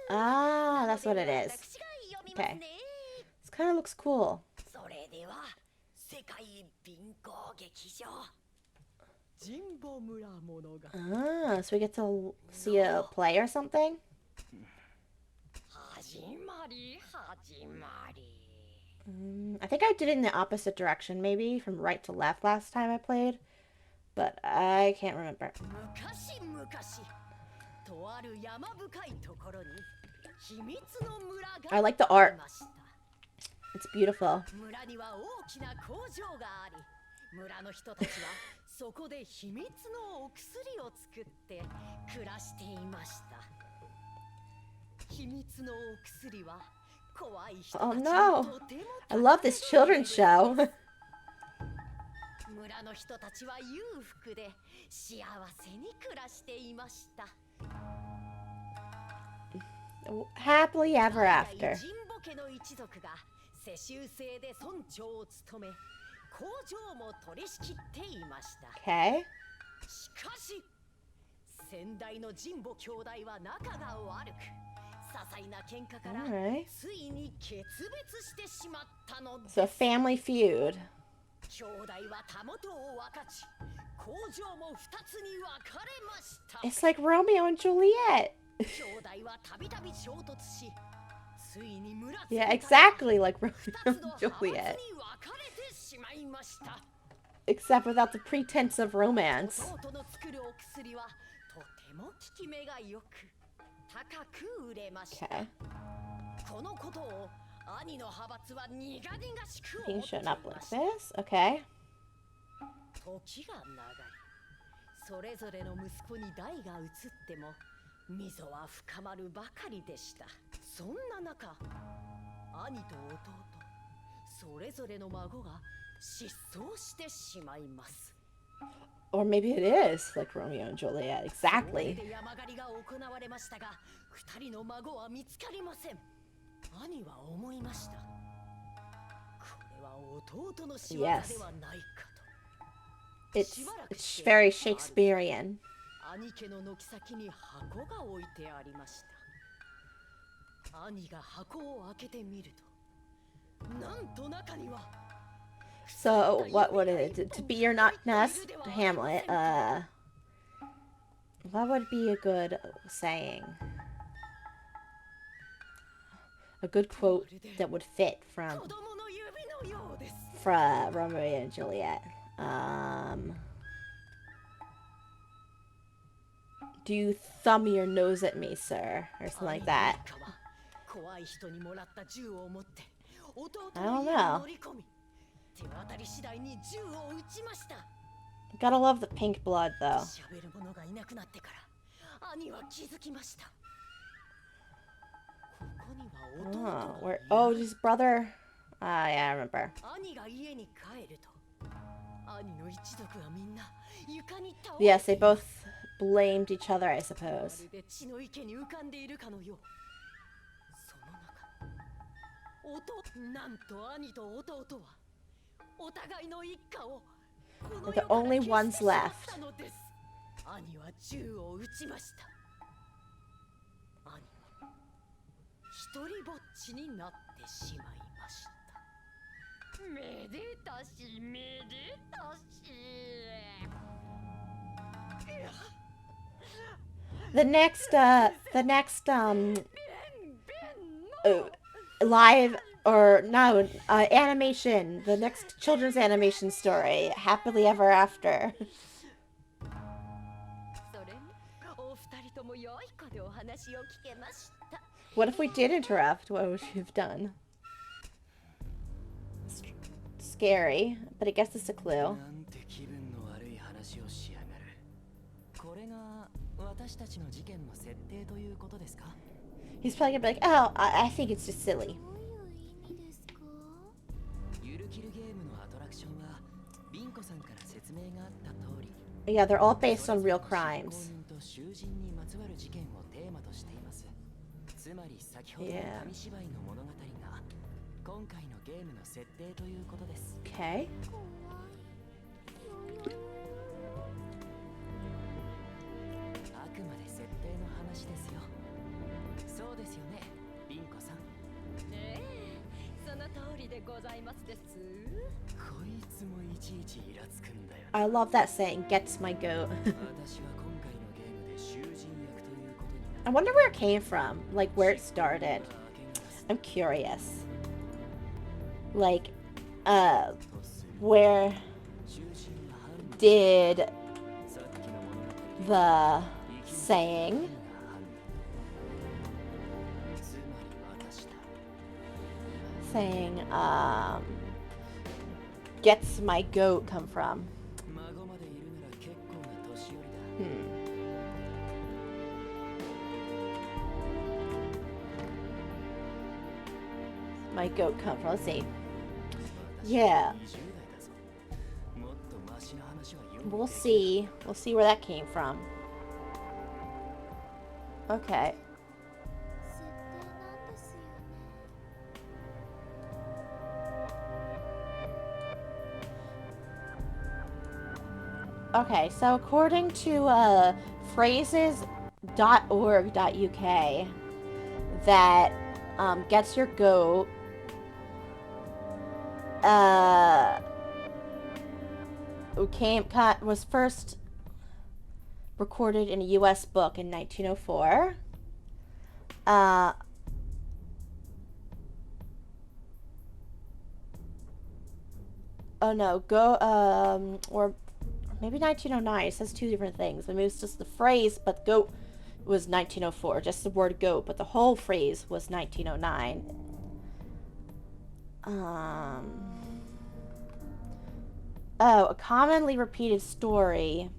Ah, that's what it is. Okay. This kind of looks cool. Ah, so we get to see a play or something? I think I did it in the opposite direction, maybe, from right to left last time I played. But I can't remember. I like the art. It's beautiful. Oh no! I love this children's show. Happily ever after. Okay. Alright. So a family feud. It's like Romeo and Juliet. Yeah, exactly like Romeo and Juliet. Except without the pretense of romance. Okay. Being shown up like this. Okay. Or maybe it is like Romeo and Juliet. Exactly. Yes. It's very Shakespearean. So, what would it to be or not nest, Hamlet? What would be a good saying? A good quote that would fit from Romeo and Juliet. Do you thumb your nose at me, sir? Or something like that. I don't know. Gotta love the pink blood, though. Oh, his brother. Yeah, I remember. Yes, they both blamed each other, I suppose. They're the only ones left. 兄は銃を撃ちました。兄は一人ぼっちになってしまいました。めでたしめでたし。The next live or no animation, the next children's animation story, Happily Ever After. What if we did interrupt? What would you have done? Scary, but I guess it's a clue. He's probably gonna be like, oh, I think it's just silly. Yeah, they're all based on real crimes. Yeah. Okay. I love that saying, gets my goat. I wonder where it came from, like where it started. I'm curious. Like, where did the saying gets my goat come from? My goat come from? Let's see. Yeah. We'll see. We'll see where that came from. Okay. Okay, so according to phrases.org.uk, that gets your goat was first recorded in a U.S. book in 1904. Oh no, or maybe 1909. It says two different things. Maybe it's just the phrase, but goat was 1904. Just the word goat, but the whole phrase was 1909. Oh, a commonly repeated story.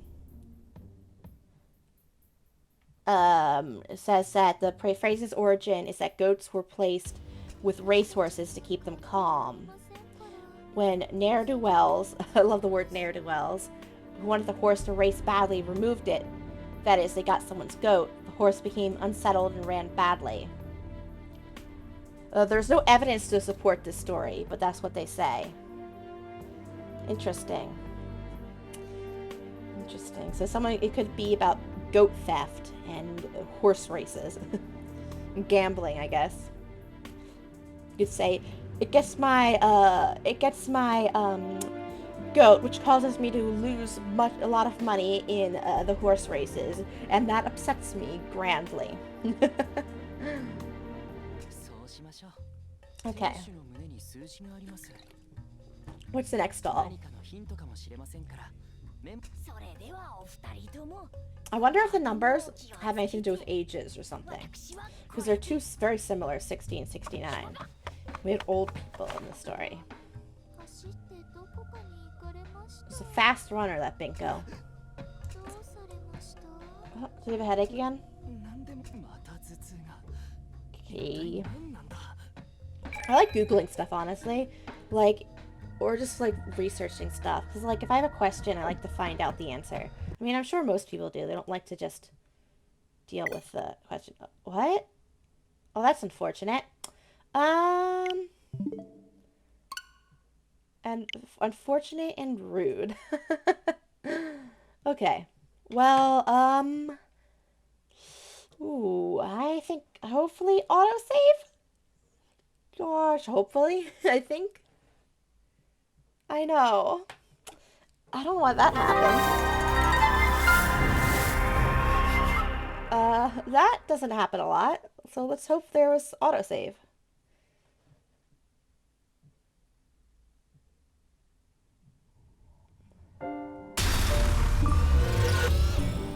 It says that the phrase's origin is that goats were placed with racehorses to keep them calm. When ne'er-do-wells, I love the word ne'er-do-wells, who wanted the horse to race badly, removed it. That is, they got someone's goat. The horse became unsettled and ran badly. There's no evidence to support this story, but that's what they say. Interesting. Interesting. So it could be about goat theft and horse races. Gambling, I guess. You could say, it gets my goat, which causes me to lose a lot of money in the horse races, and that upsets me grandly. Okay. What's the next doll? I wonder if the numbers have anything to do with ages or something. Because they're two very similar, 60 and 69. We had old people in the story. It's a fast runner, that Binko. Oh, do you have a headache again? Okay. I like Googling stuff, honestly. Like, or just, like, researching stuff. Because, like, if I have a question, I like to find out the answer. I mean, I'm sure most people do. They don't like to just deal with the question. What? Oh, that's unfortunate. And unfortunate and rude. Okay. Well, ooh, I think hopefully autosave? Gosh, hopefully. I think. I know. I don't want that happens. That doesn't happen a lot. So let's hope there was autosave.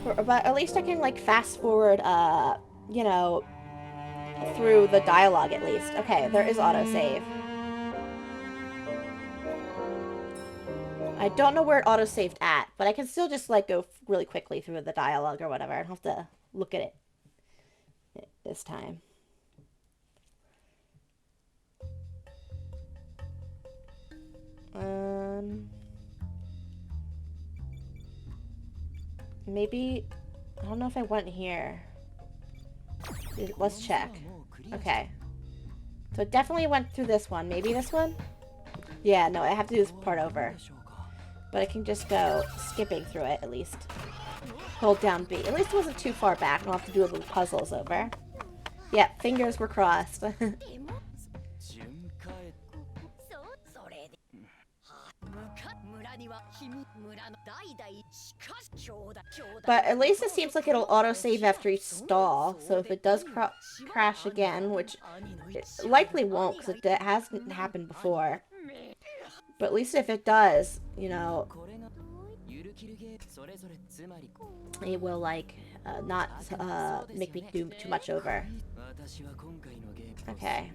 But at least I can, like, fast forward, you know, through the dialogue at least. Okay, there is autosave. I don't know where it autosaved at, but I can still just, like, go really quickly through the dialogue or whatever. I don't have to look at it this time. Um, maybe, I don't know if I went here. Let's check. Okay. So it definitely went through this one. Maybe this one? Yeah, no, I have to do this part over. But I can just go skipping through it, at least. Hold down B. At least it wasn't too far back. I don't have to do the puzzles over. Yeah, fingers were crossed. But at least it seems like it'll autosave after each stall. So if it does crash again, which it likely won't because it hasn't happened before. But at least if it does, you know, it will, like, not make me do too much over. Okay.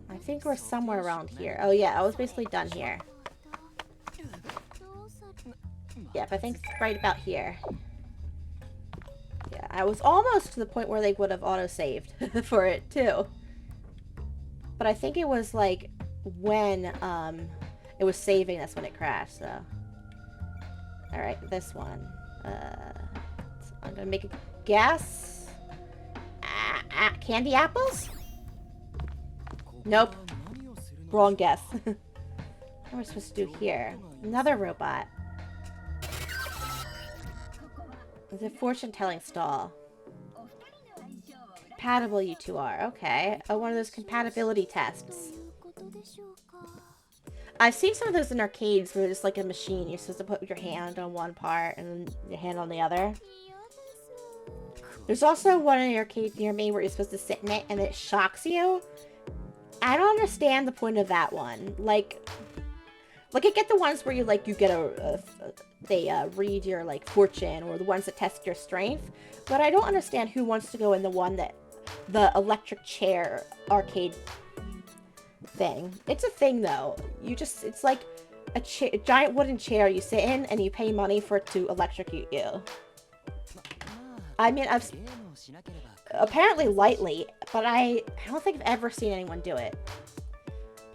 I think we're somewhere around here. Oh yeah, I was basically done here. Yep, I think it's right about here. Yeah, I was almost to the point where they would have auto-saved for it too. But I think it was like when it was saving, that's when it crashed, so. Alright, this one. I'm gonna make a guess. Candy apples? Nope. Wrong guess. What am I supposed to do here? Another robot. It's a fortune-telling stall. Compatible you two are. Okay. Oh, one of those compatibility tests. I've seen some of those in arcades where it's like a machine. You're supposed to put your hand on one part and your hand on the other. There's also one in the arcade near me where you're supposed to sit in it and it shocks you. I don't understand the point of that one. Like I get the ones where you, like, you get they read your, like, fortune, or the ones that test your strength. But I don't understand who wants to go in the one that, the electric chair arcade thing. It's a thing, though. It's like a giant wooden chair you sit in, and you pay money for it to electrocute you. I mean, apparently lightly, but I don't think I've ever seen anyone do it.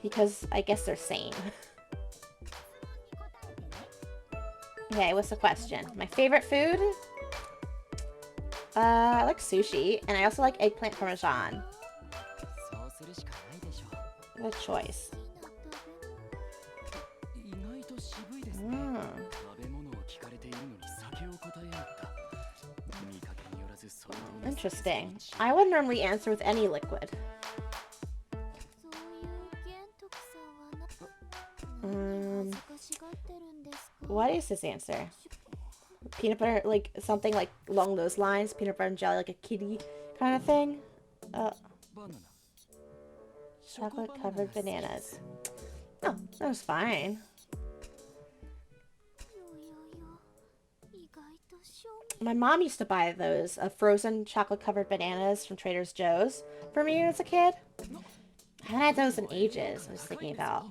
Because I guess they're sane. Okay, what's the question? My favorite food? I like sushi, and I also like eggplant parmesan. Good choice. Interesting. I would normally answer with any liquid. What is this answer? Peanut butter, like, something like along those lines. Peanut butter and jelly, like a kitty kind of thing. Chocolate-covered bananas. Oh, that was fine. My mom used to buy those frozen chocolate-covered bananas from Trader Joe's for me as a kid. I haven't had those in ages, I was thinking about.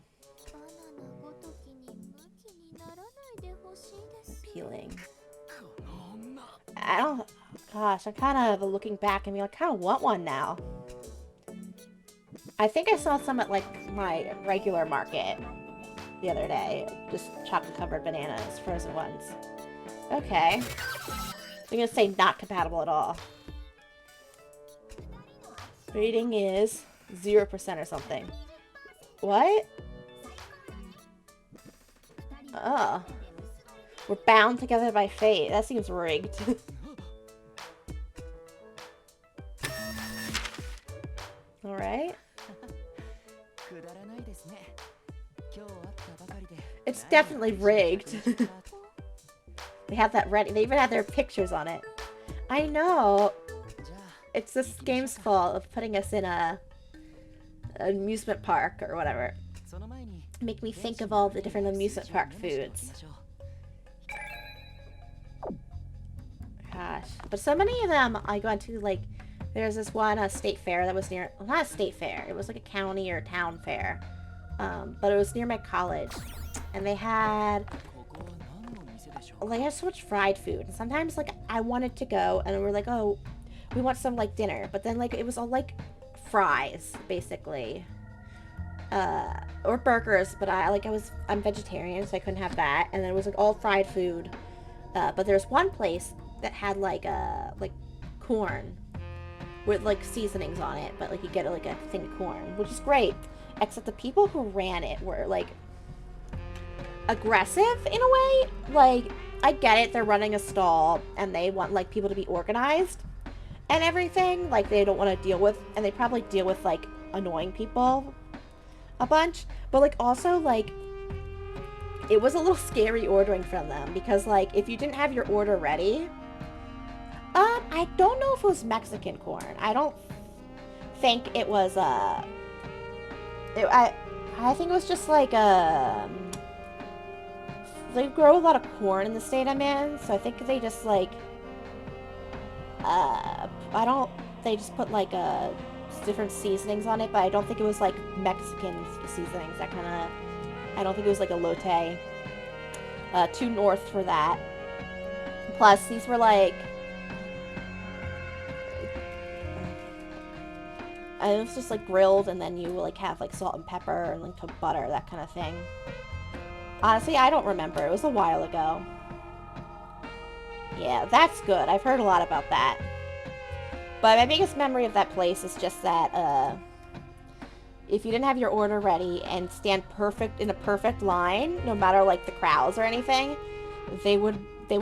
Peeling. I don't... Gosh, I'm kind of looking back and being like, I kind of want one now. I think I saw some at, like, my regular market the other day. Just chocolate-covered bananas, frozen ones. Okay. I'm gonna say not compatible at all. Rating is 0% or something. What? Oh. We're bound together by fate. That seems rigged. Alright. It's definitely rigged. They have that ready. They even have their pictures on it. I know. It's this game's fault of putting us in a amusement park or whatever. Make me think of all the different amusement park foods. Gosh. But so many of them I go to, like, there's this one state fair that was near, well, not a state fair, it was like a county or town fair. But it was near my college. And they had, like, I had so much fried food. And sometimes, like, I wanted to go and we were like, oh, we want some, like, dinner. But then, like, it was all, like, fries, basically. Or burgers, but I'm vegetarian, so I couldn't have that. And then it was, like, all fried food. But there's one place that had, like, corn with, like, seasonings on it. But, like, you get, like, a thing of corn, which is great. Except the people who ran it were, like, aggressive in a way. Like, I get it, they're running a stall, and they want, like, people to be organized and everything. Like, they don't want to deal with, and they probably deal with, like, annoying people a bunch. But, like, also, like, it was a little scary ordering from them, because, like, if you didn't have your order ready, I don't know if it was Mexican corn. I don't think it was, I think it was just, like, they grow a lot of corn in the state I'm in, so I think they just, like, they just put, like, different seasonings on it, but I don't think it was, like, Mexican seasonings, that kind of, I don't think it was, like, elote. Too north for that. Plus, these were, like, it was just, like, grilled, and then you, like, have, like, salt and pepper and, like, butter, that kind of thing. Honestly, I don't remember. It was a while ago. Yeah, that's good. I've heard a lot about that. But my biggest memory of that place is just that, if you didn't have your order ready and stand in a perfect line, no matter, like, the crowds or anything, they would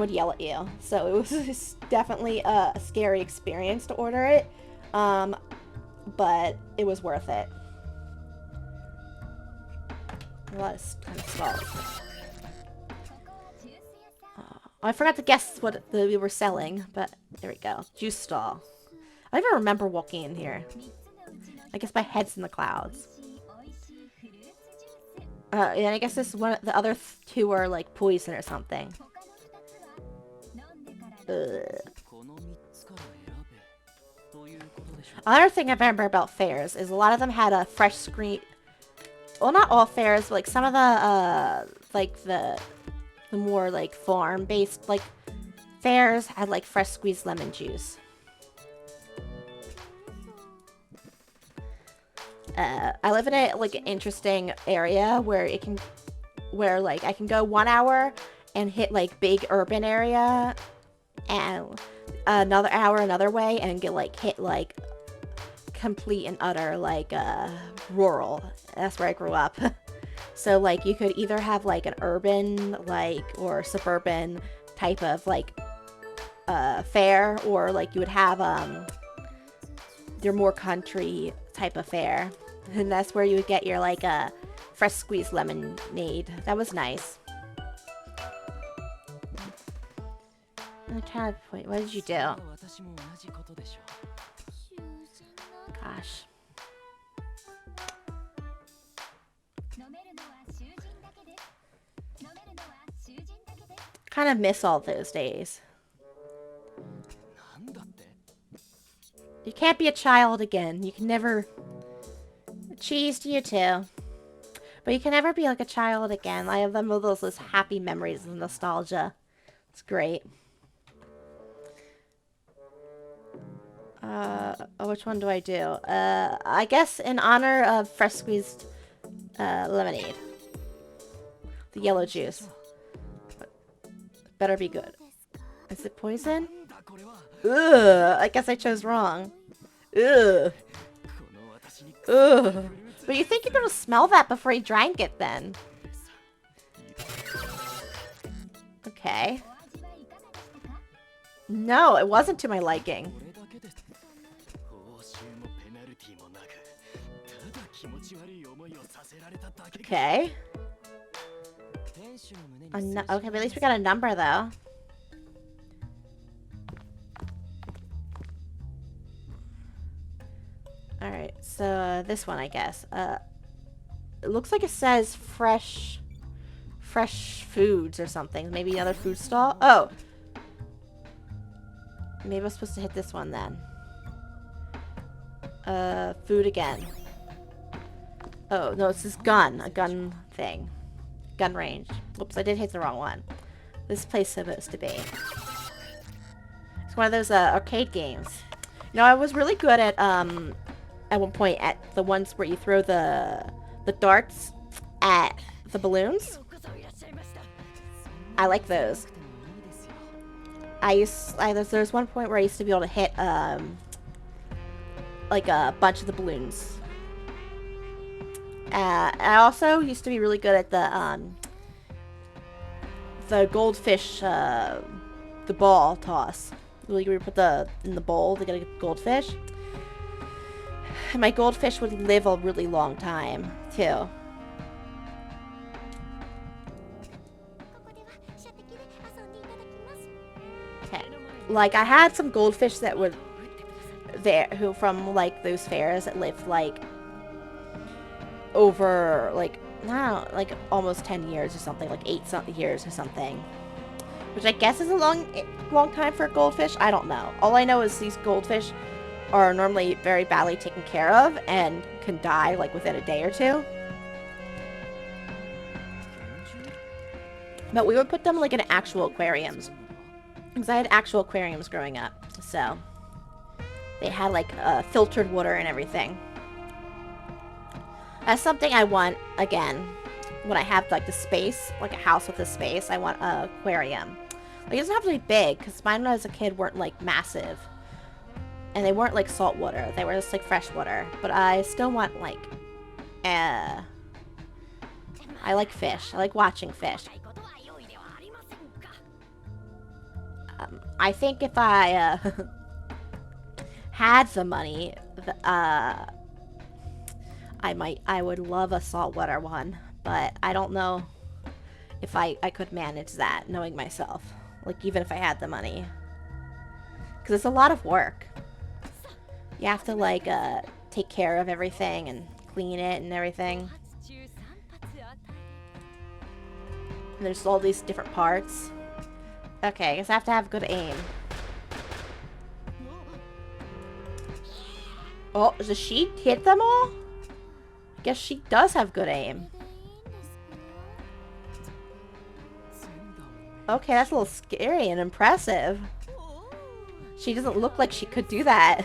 yell at you. So it was just definitely a scary experience to order it. But it was worth it. A lot of kind of stalls. I forgot to guess what we were selling, but there we go. Juice stall. I don't even remember walking in here. I guess my head's in the clouds. And I guess this one, the other two are like poison or something. Another thing I remember about fairs is a lot of them had a fresh squeeze. Well, not all fairs, but like some of the like the more like farm-based like fairs had like fresh squeezed lemon juice. I live in a like an interesting area where I can go 1 hour and hit like big urban area, and another hour another way and get like hit like complete and utter like rural. That's where I grew up. So like you could either have like an urban like or suburban type of like fair, or like you would have your more country type of fair, and that's where you would get your like fresh squeezed lemonade. That was nice. I'm trying to point. What did you do? Gosh. Kind of miss all those days. You can't be a child again. You can never... Cheese to you too. But you can never be like a child again. I have them of those happy memories of nostalgia. It's great. Which one do I do? I guess in honor of fresh squeezed lemonade. The yellow juice. Better be good. Is it poison? Ugh, I guess I chose wrong. Ugh. Ugh. But you think you're gonna smell that before you drank it then? Okay. No, it wasn't to my liking. Okay. Okay, but at least we got a number, though. Alright, so this one, I guess. It looks like it says fresh foods or something. Maybe another food stall? Oh! Maybe I'm supposed to hit this one, then. Food again. Oh, no, it's this gun. A gun thing. Gun range. Oops, I did hit the wrong one. This place is supposed to be. It's one of those, arcade games. You know, I was really good at one point at the ones where you throw the darts at the balloons. I like those. There's one point where I used to be able to hit, like a bunch of the balloons. I also used to be really good at the goldfish, the ball toss. Like we put in the bowl to get a goldfish. And my goldfish would live a really long time, too. Okay. Like, I had some goldfish that were there, who from, like, those fairs that lived, like, over, like, I don't know, like, almost 10 years or something, like 8-something years or something. Which I guess is a long time for a goldfish. I don't know. All I know is these goldfish are normally very badly taken care of and can die, like, within a day or two. But we would put them, like, in actual aquariums. Because I had actual aquariums growing up. So, they had, like, filtered water and everything. That's something I want, again, when I have, like, the space, like a house with a space, I want an aquarium. Like, it doesn't have to be big, because mine when I was a kid weren't, like, massive. And they weren't, like, salt water. They were just, like, fresh water. But I still want, like, I like fish. I like watching fish. I think if I, had the money, I would love a saltwater one. But I don't know if I could manage that, knowing myself. Like, even if I had the money. Because it's a lot of work. You have to, like, take care of everything and clean it and everything. And there's all these different parts. Okay, I guess I have to have good aim. Oh, does she hit them all? I guess she does have good aim. Okay, that's a little scary and impressive. She doesn't look like she could do that.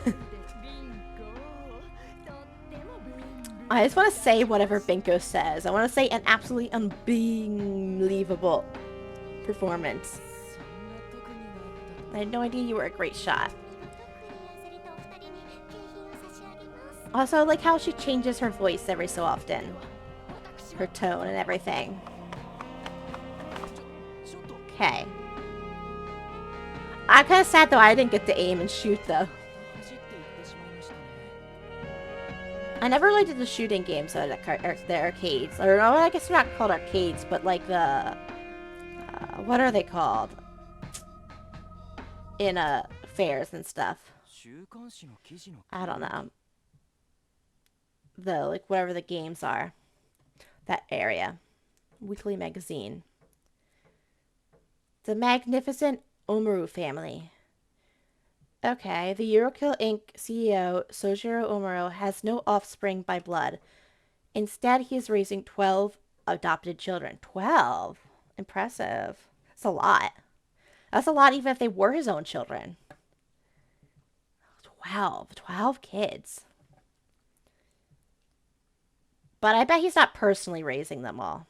I just want to say whatever Binko says. I want to say an absolutely unbelievable performance. I had no idea you were a great shot. Also, I like how she changes her voice every so often. Her tone and everything. Okay. I'm kind of sad though I didn't get to aim and shoot though. I never really did the shooting games at the arcades. Or no, I guess they're not called arcades, but like the... what are they called? In fairs and stuff. I don't know. Like, whatever the games are. That area. Weekly magazine. The Magnificent Omaru family. Okay, the Yurukill Inc. CEO, Sojiro Omaru, has no offspring by blood. Instead, he is raising 12 adopted children. 12? Impressive. That's a lot. That's a lot even if they were his own children. 12 kids. But I bet he's not personally raising them all.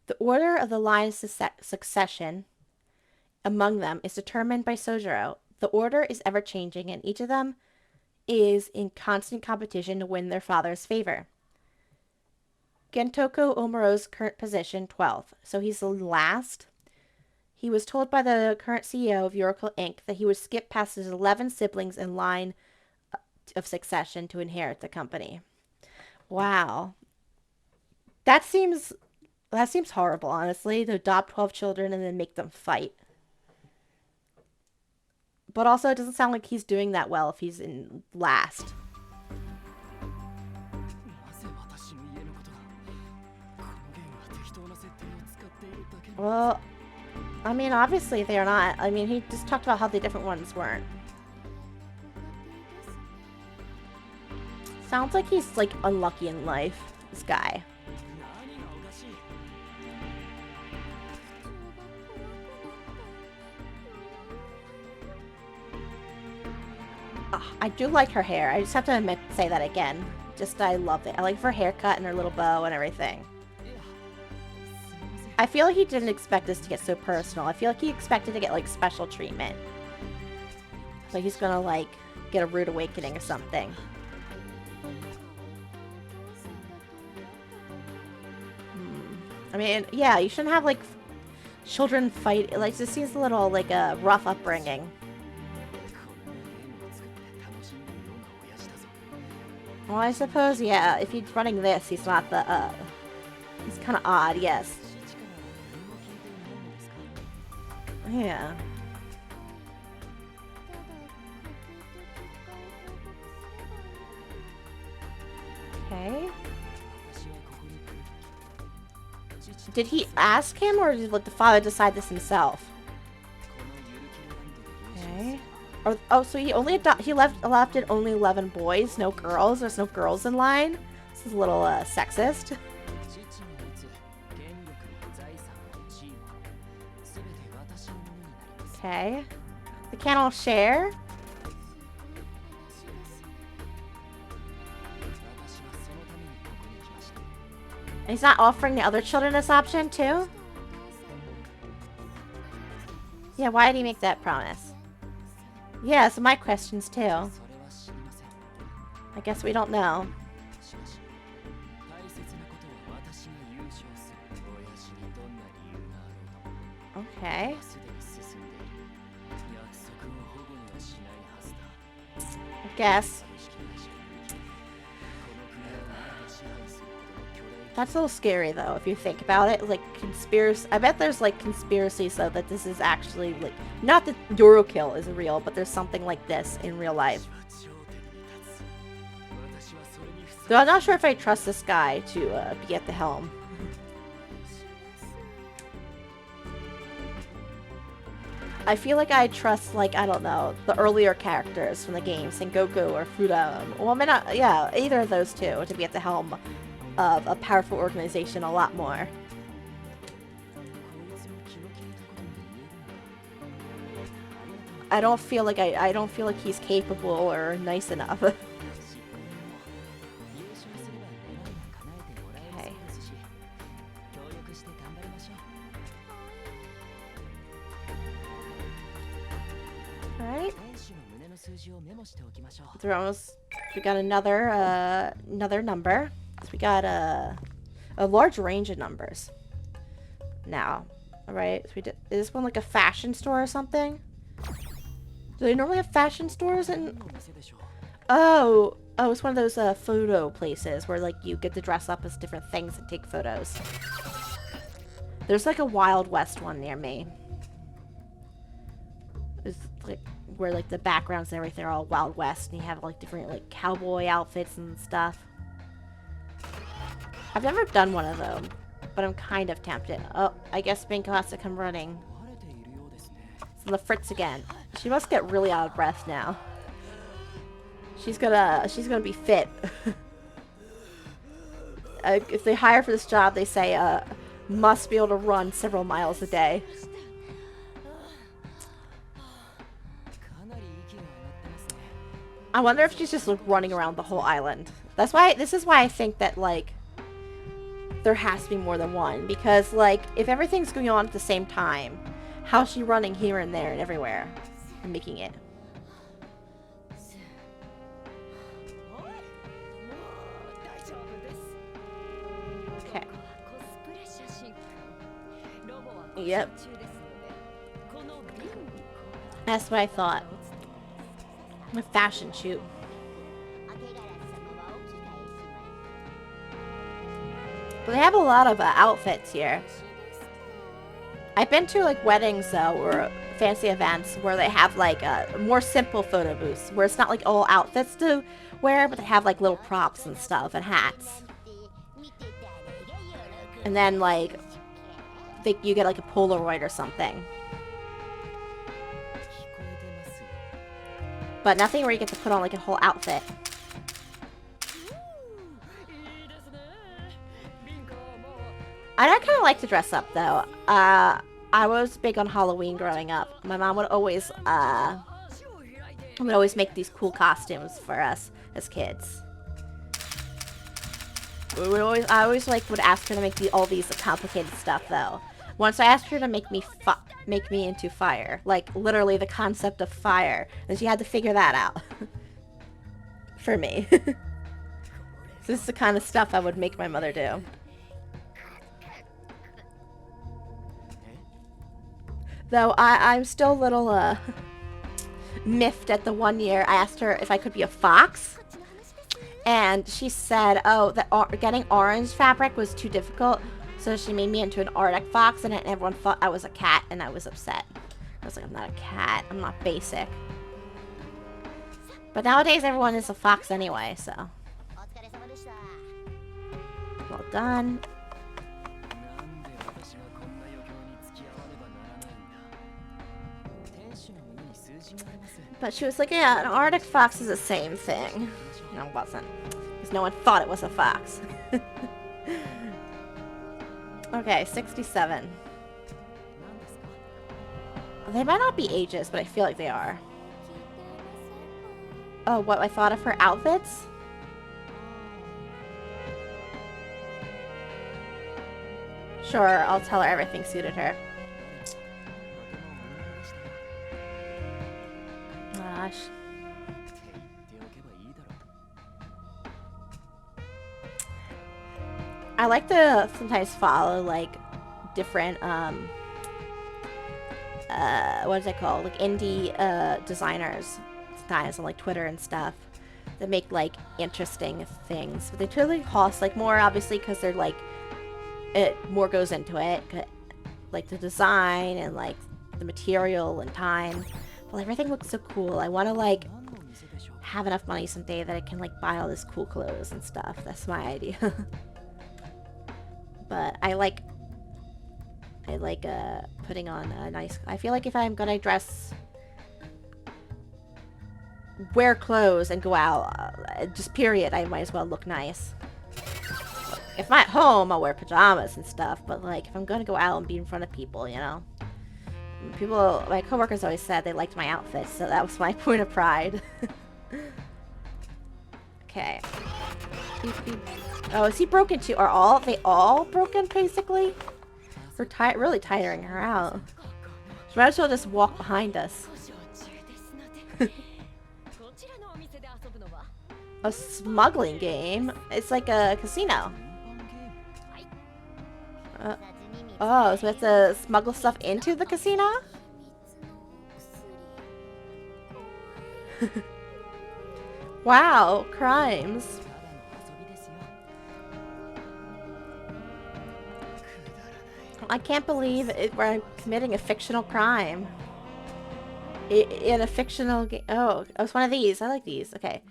The order of the line of succession among them is determined by Sojiro. The order is ever-changing, and each of them is in constant competition to win their father's favor. Gentoko Omaro's current position, 12th. So he's the last. he was told by the current CEO of Yurukill Inc. that he would skip past his 11 siblings in line of succession to inherit the company. Wow. That seems that seems horrible, honestly, to adopt 12 children and then make them fight. But also, it doesn't sound like he's doing that well if he's in last. Well, I mean, obviously they're not. I mean, he just talked about how the different ones weren't. Sounds like he's, like, unlucky in life, this guy. I do like her hair. I just have to say that again. Just, I love it. I like her haircut and her little bow and everything. I feel like he didn't expect this to get so personal. I feel like he expected to get, like, special treatment. Like he's gonna, like, get a rude awakening or something. I mean, yeah, you shouldn't have, like, children fight. Like, this seems a little, like, a rough upbringing. Well, I suppose, yeah, if he's running this, he's not the, he's kind of odd, yes. Yeah. Okay. Did he ask him, or did the father decide this himself? Okay. Oh, so he only adopted only 11 boys, no girls. There's no girls in line. This is a little sexist. Okay. They can't all share. And he's not offering the other children this option too? Yeah, why did he make that promise? Yeah, so my questions too. I guess we don't know. Okay. I guess. That's a little scary, though, if you think about it. Like, conspiracy... I bet there's, like, conspiracies, though, that this is actually, like... Not that Yurukill is real, but there's something like this in real life. Though I'm not sure if I trust this guy to be at the helm. I feel like I trust, like, I don't know, the earlier characters from the game, Sengoku or Fuda. Well, I mean, yeah, either of those two to be at the helm of a powerful organization a lot more. I don't feel like I don't feel like he's capable or nice enough. Okay. Alright. We got another number. So we got a large range of numbers. Now, alright. So is this one like a fashion store or something? Do they normally have fashion stores in? Oh, it's one of those photo places where like you get to dress up as different things and take photos. There's like a Wild West one near me. It's like where like the backgrounds and everything are all Wild West, and you have like different like cowboy outfits and stuff. I've never done one of them, but I'm kind of tempted. Oh, I guess Binko has to come running. It's on the fritz again. She must get really out of breath now. She's gonna be fit. If they hire for this job, they say must be able to run several miles a day. I wonder if she's just like, running around the whole island. This is why I think that like there has to be more than one, because like if everything's going on at the same time, how's she running here and there and everywhere and making it? Okay. Yep. That's what I thought. A fashion shoot. But they have a lot of outfits here. I've been to like weddings though, or fancy events where they have like more simple photo booths, where it's not like all outfits to wear, but they have like little props and stuff and hats. And then like, you get like a Polaroid or something. But nothing where you get to put on like a whole outfit. I kind of like to dress up though. I was big on Halloween growing up. My mom would always make these cool costumes for us as kids. I always like would ask her to make all these complicated stuff though. Once I asked her to make me into fire, like literally the concept of fire, and she had to figure that out for me. So this is the kind of stuff I would make my mother do. Though I'm still a little miffed at the one year I asked her if I could be a fox. And she said, oh, that getting orange fabric was too difficult. So she made me into an Arctic fox, and everyone thought I was a cat, and I was upset. I was like, I'm not a cat. I'm not basic. But nowadays, everyone is a fox anyway, so. Well done. But she was like, yeah, an Arctic fox is the same thing. No, it wasn't. Because no one thought it was a fox. Okay, 67. They might not be ages, but I feel like they are. Oh, what I thought of her outfits? Sure, I'll tell her everything suited her. Gosh. I like to sometimes follow like different what is it called? Like indie designers sometimes on like Twitter and stuff that make like interesting things. But they truly cost like more obviously because they're like more goes into it, like the design and like the material and time. Well, everything looks so cool. I want to like have enough money someday that I can like buy all this cool clothes and stuff. That's my idea. But I like putting on a nice. I feel like if I'm gonna wear clothes and go out, just period, I might as well look nice. If I'm at home, I'll wear pajamas and stuff. But like, if I'm gonna go out and be in front of people, you know, my coworkers always said they liked my outfits, so that was my point of pride. Okay. Beep, beep. Oh, is he broken too? Are they all broken, basically? We're really tiring her out. She might as well just walk behind us. A smuggling game? It's like a casino. Oh, so we have to smuggle stuff into the casino? Wow, crimes. I can't believe we're committing a fictional crime. In a fictional game. Oh, it's one of these. I like these. Okay.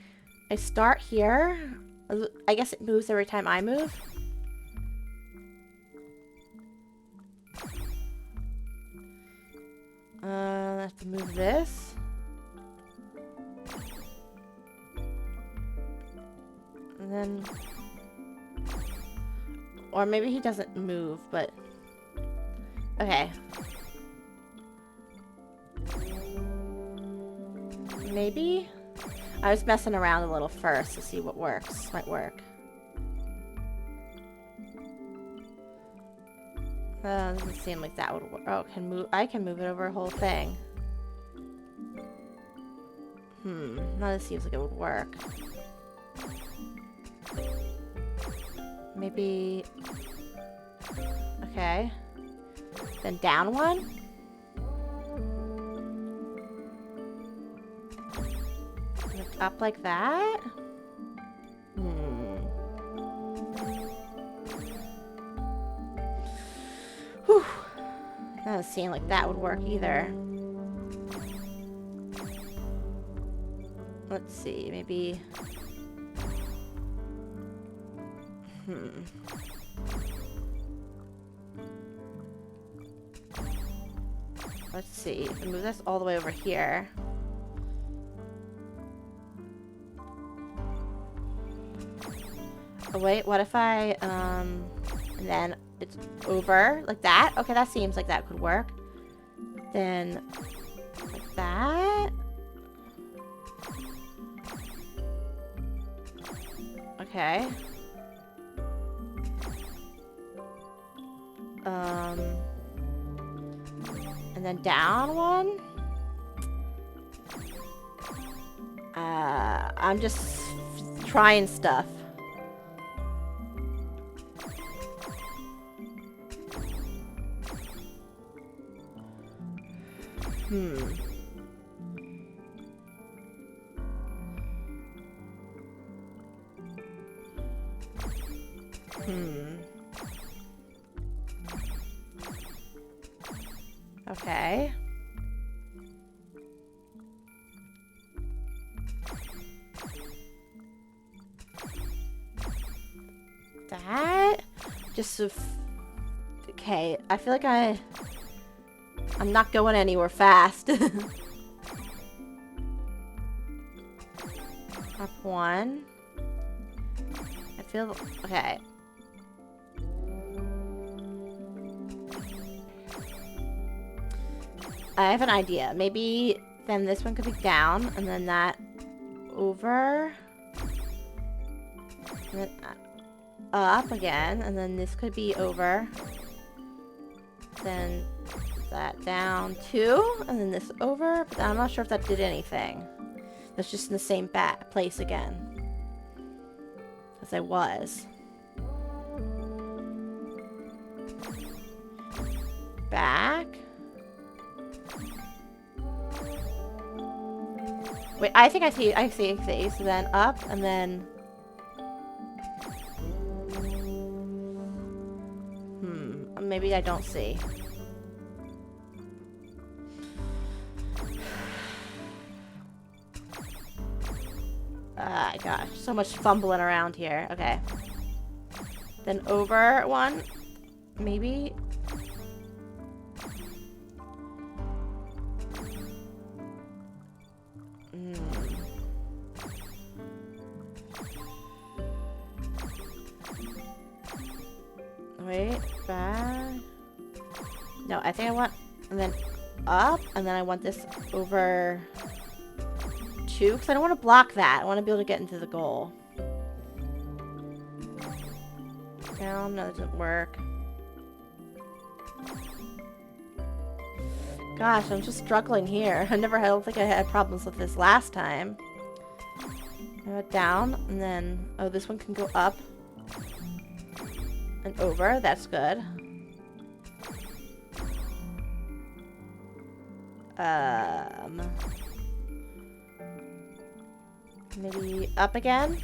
I start here. I guess it moves every time I move. I have to move this. And then... Or maybe he doesn't move, but... Okay. Maybe? I was messing around a little first to see what works. Might work. Doesn't seem like that would work. Oh, I can move it over a whole thing. Now this seems like it would work. Maybe... Okay. Then down one? Up like that? Whew. Doesn't seem like that would work either. Let's see, maybe... Let's see. Move this all the way over here. Oh, wait, what if I, and then it's over like that? Okay, that seems like that could work. Then, like that. Okay. And then down one. I'm just trying stuff. Okay. That just okay. I feel like I'm not going anywhere fast. Up one. I feel okay. I have an idea. Maybe then this one could be down, and then that over, and then up again, and then this could be over. Then that down two, and then this over, but I'm not sure if that did anything. That's just in the same place again as I was. Back. Wait, I think I see. So then up, and then... Maybe I don't see. Ah, gosh. So much fumbling around here. Okay. Then over one. Maybe... Wait, back. No, I think I want, and then up, and then I want this over two, because I don't want to block that. I want to be able to get into the goal. Down, no, that doesn't work. Gosh, I'm just struggling here. I don't think I had problems with this last time. Down, and then, oh, this one can go up. And over, that's good. Maybe up again?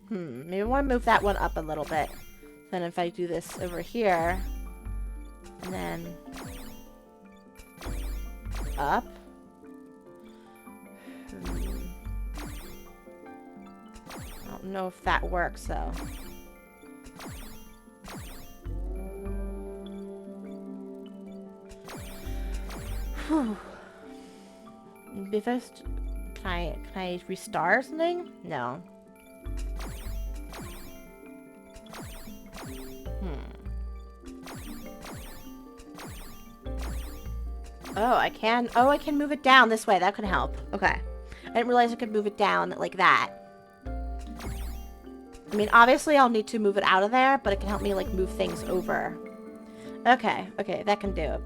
Maybe I want to move that one up a little bit. Then if I do this over here, and then up. I don't know if that works, though. Whew. If I can I restart or something? No. Oh, I can. Oh, I can move it down this way. That could help. Okay. I didn't realize I could move it down like that. I mean, obviously I'll need to move it out of there, but it can help me, like, move things over. Okay. Okay, that can do it.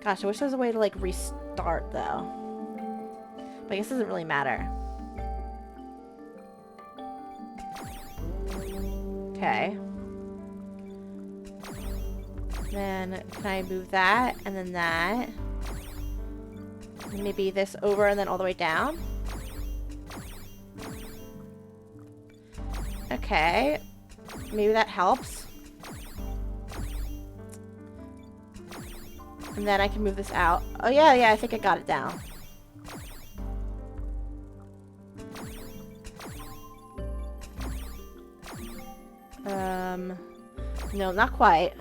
Gosh, I wish there was a way to, like, restart, though. But I guess it doesn't really matter. Okay. Then can I move that and then that? Maybe this over and then all the way down? Okay. Maybe that helps. And then I can move this out. Oh yeah, I think I got it down. No, not quite.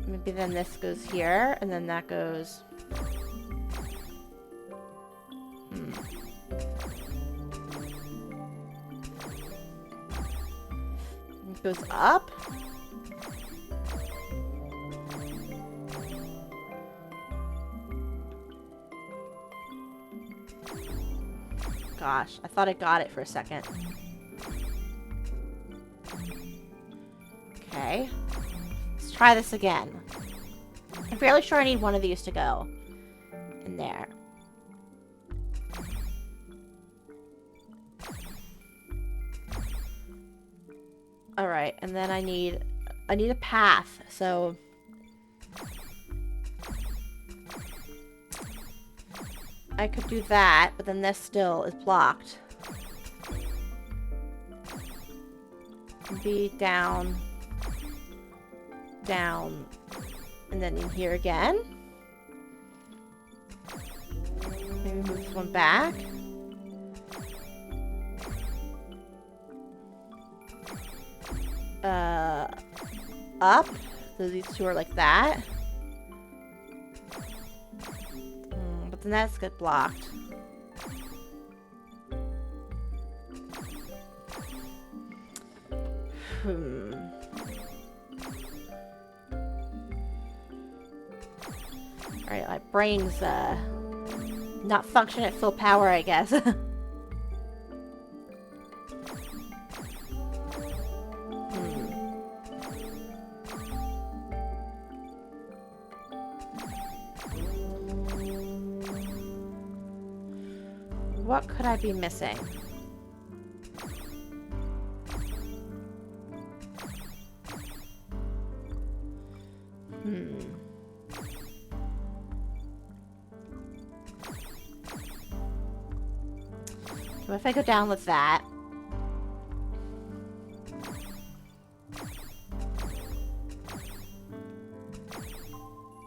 Maybe then this goes here, and then that goes... It goes up? Gosh, I thought I got it for a second. Okay. Let's try this again. I'm fairly sure I need one of these to go in there. Alright, and then I need a path, so... I could do that, but then this still is blocked. Be down, down, and then in here again. Maybe move this one back. Up. So these two are like that. But then that's get blocked. Alright, my brain's not functioning at full power, I guess. What could I be missing? What if I go down with that?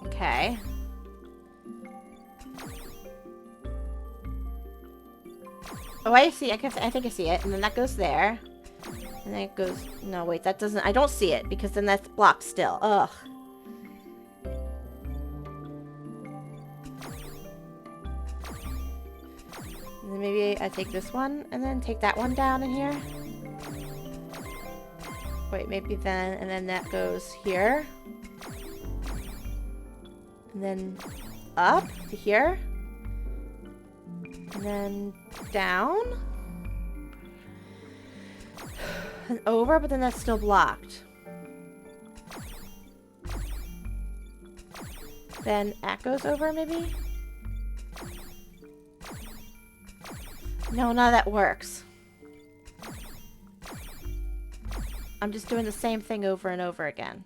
Okay. Oh, I see. I think I see it. And then that goes there. And then it goes... No, wait. That doesn't... I don't see it because then that's blocked still. Ugh. And then maybe I take this one and then take that one down in here. Wait, maybe then... And then that goes here. And then up to here. And then down. And over, but then that's still blocked. Then that goes over, maybe? No, none of that works. I'm just doing the same thing over and over again.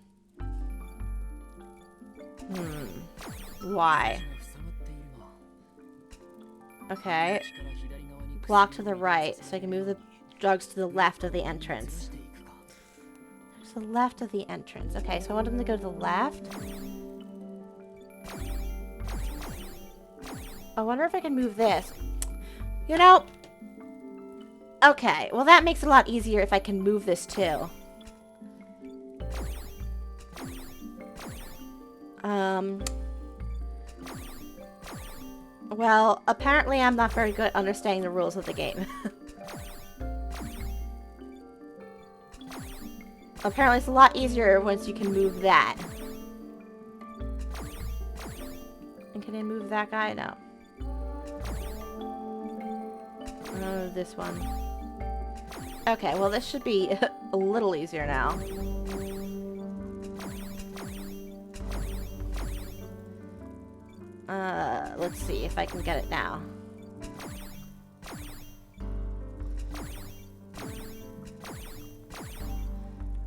Why? Okay. Block to the right, so I can move the drugs to the left of the entrance. To the left of the entrance. Okay, so I want them to go to the left. I wonder if I can move this. You know... Okay, well that makes it a lot easier if I can move this too. Well, apparently I'm not very good at understanding the rules of the game. Apparently it's a lot easier once you can move that. And can I move that guy? No. Oh, this one. Okay, well this should be a little easier now. Let's see if I can get it now.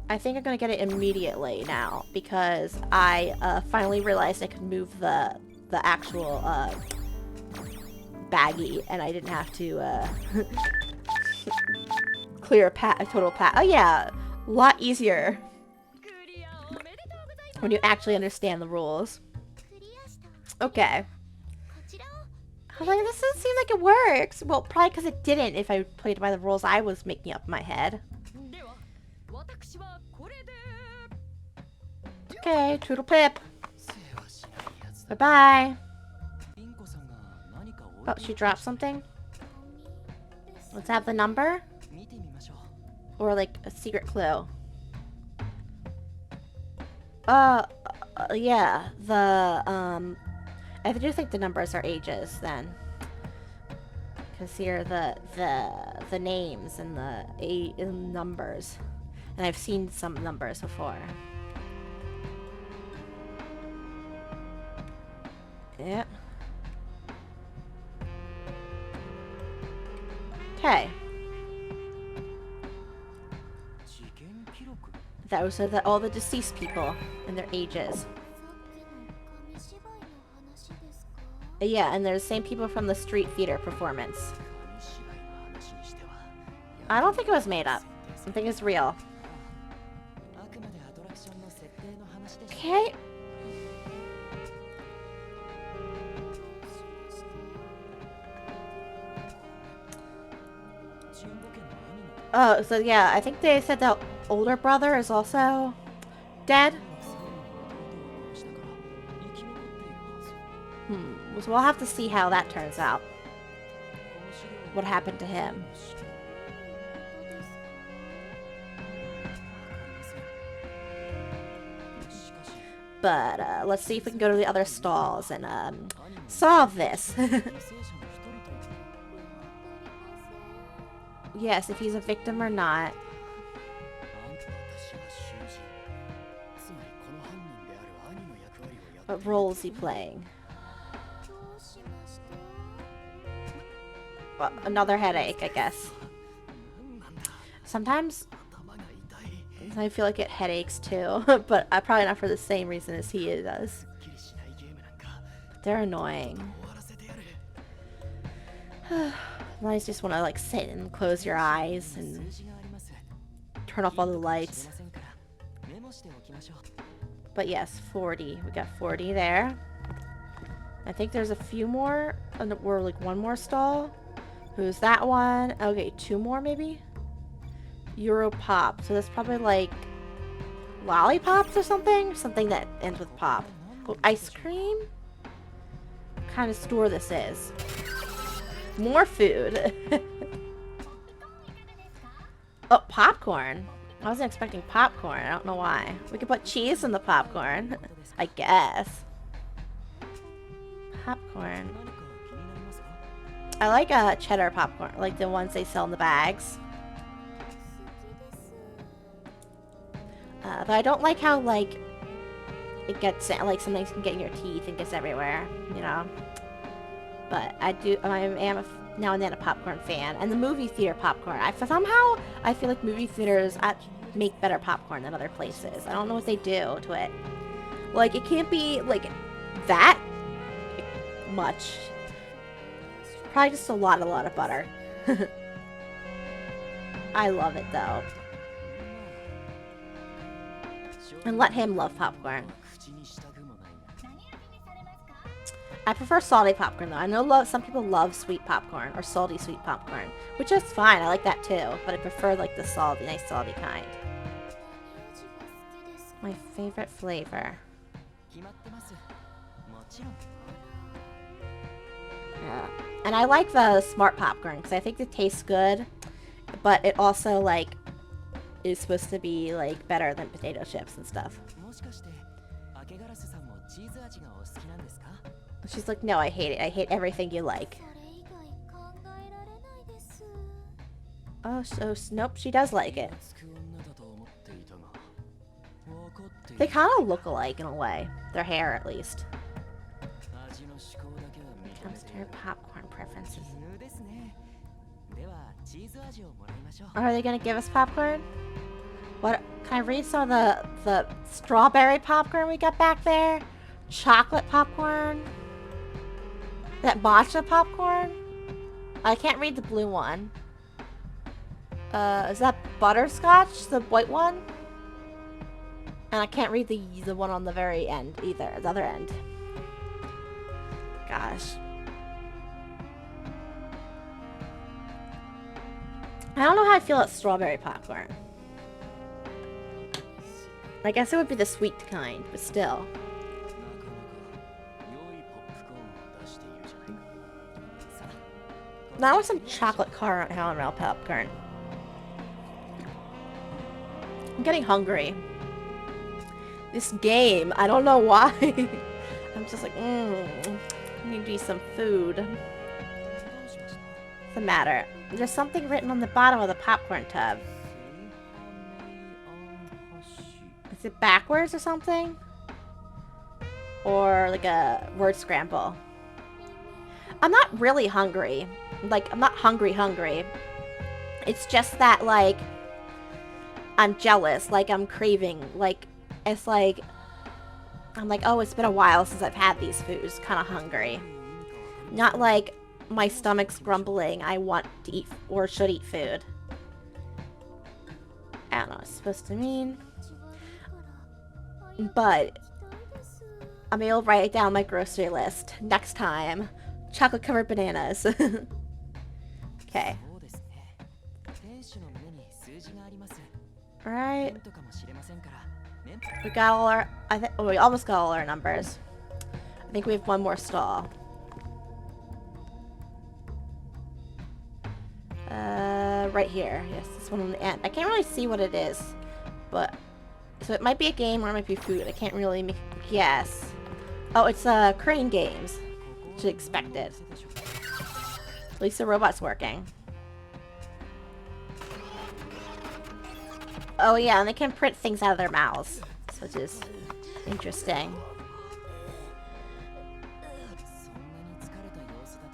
I think I'm gonna get it immediately now because I finally realized I could move the actual baggie and I didn't have to clear a total path. Oh yeah, a lot easier when you actually understand the rules. Okay. I was like, this doesn't seem like it works. Well, probably because it didn't if I played by the rules I was making up in my head. Okay, Toodle Pip. Bye-bye. Oh, she dropped something? Let's have the number? Or like a secret clue. Yeah, I do think the numbers are ages then. Because here are the names and the numbers. And I've seen some numbers before. Yep. Okay. Those are all the deceased people and their ages. Yeah, and they're the same people from the street theater performance. I don't think it was made up. I think it's real. Okay. Oh, so yeah, I think they said the older brother is also dead. So we'll have to see how that turns out. What happened to him. But let's see if we can go to the other stalls and solve this. Yes, if he's a victim or not. What role is he playing? Well, another headache, I guess. Sometimes I feel like I get headaches too, but probably not for the same reason as he does. But they're annoying. I just want to like sit and close your eyes and turn off all the lights. But yes, 40. We got 40 there. I think there's a few more. Or like one more stall. Who's that one? Okay, 2 more maybe? Europop. So that's probably like lollipops or something? Something that ends with pop. Oh, ice cream? What kind of store this is? More food. Oh, popcorn. I wasn't expecting popcorn. I don't know why. We could put cheese in the popcorn. I guess. Popcorn. I like cheddar popcorn. Like the ones they sell in the bags. Though I don't like how, like, it gets, like, sometimes you can get in your teeth and gets everywhere, you know? But I am now and then a popcorn fan. And the movie theater popcorn. Somehow, I feel like movie theaters make better popcorn than other places. I don't know what they do to it. Like, it can't be, like, that much. Probably just a lot of butter. I love it, though. And let him love popcorn. I prefer salty popcorn, though. I know some people love sweet popcorn, or salty sweet popcorn, which is fine. I like that, too. But I prefer, like, the salty, nice salty kind. My favorite flavor. Yeah. And I like the smart popcorn, because I think it tastes good, but it also, like, is supposed to be, like, better than potato chips and stuff. She's like, no, I hate it. I hate everything you like. Oh, so, nope, she does like it. They kind of look alike in a way. Their hair, at least. Comes to her popcorn preferences. Are they gonna give us popcorn? What can I read some of the strawberry popcorn we got back there? Chocolate popcorn? That matcha popcorn? I can't read the blue one. Is that butterscotch? The white one? And I can't read the one on the very end either. The other end. Gosh. I don't know how I feel about strawberry popcorn. I guess it would be the sweet kind, but still. Now with some chocolate caramel popcorn. I'm getting hungry. This game, I don't know why. I'm just like, I need to eat some food. What's the matter? There's something written on the bottom of the popcorn tub. Is it backwards or something? Or like a word scramble? I'm not really hungry. Like, I'm not hungry. It's just that, like, I'm jealous. Like, I'm craving. Like, it's like, I'm like, oh, it's been a while since I've had these foods. Kind of hungry. Not like my stomach's grumbling. I want to eat or should eat food. I don't know what it's supposed to mean. But I'm able to write down my grocery list next time. Chocolate covered bananas. Okay. Alright. We got all our... we almost got all our numbers. I think we have one more stall. Right here. Yes, this one on the end. I can't really see what it is. But... so it might be a game or it might be food. I can't really guess. Oh, it's Crane Games. Should expect it. At least the robot's working. Oh yeah, and they can print things out of their mouths, which is interesting.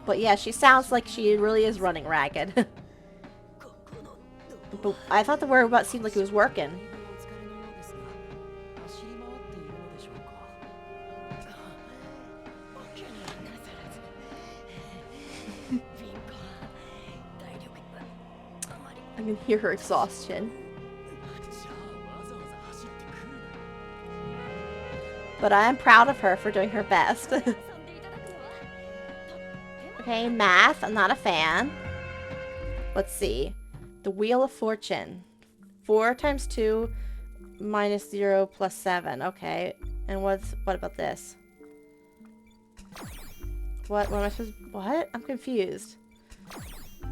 But yeah, she sounds like she really is running ragged. But I thought the robot seemed like it was working. I can hear her exhaustion. But I am proud of her for doing her best. Okay, math. I'm not a fan. Let's see. The Wheel of Fortune. 4 times 2 minus 0 plus 7. Okay. And what about this? What am I supposed to... what? I'm confused.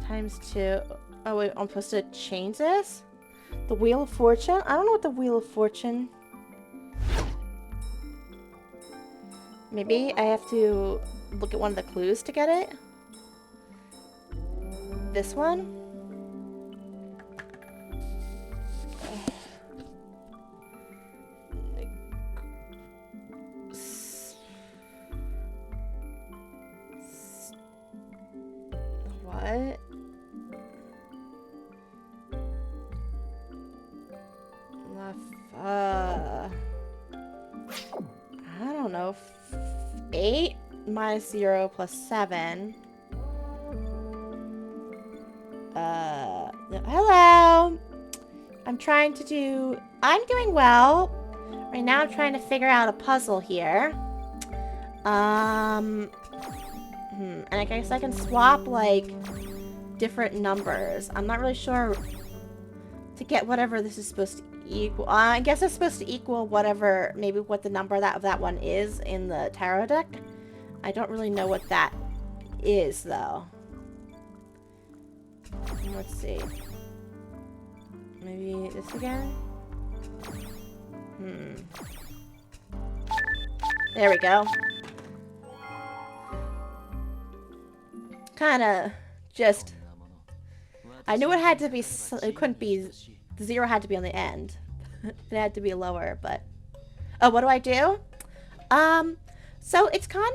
Times 2... oh wait, I'm supposed to change this? The Wheel of Fortune? I don't know what the Wheel of Fortune... maybe I have to look at one of the clues to get it? This one? What? I don't know. 8 minus 0 plus 7. Hello! I'm doing well. Right now I'm trying to figure out a puzzle here. And I guess I can swap, like, different numbers. I'm not really sure to get whatever this is supposed to equal. I guess it's supposed to equal whatever, maybe what the number of that one is in the tarot deck. I don't really know what that is, though. Let's see. Maybe this again? There we go. Kinda just... I knew it had to be... it couldn't be... the 0 had to be on the end. It had to be lower, but... oh, what do I do? So it's kind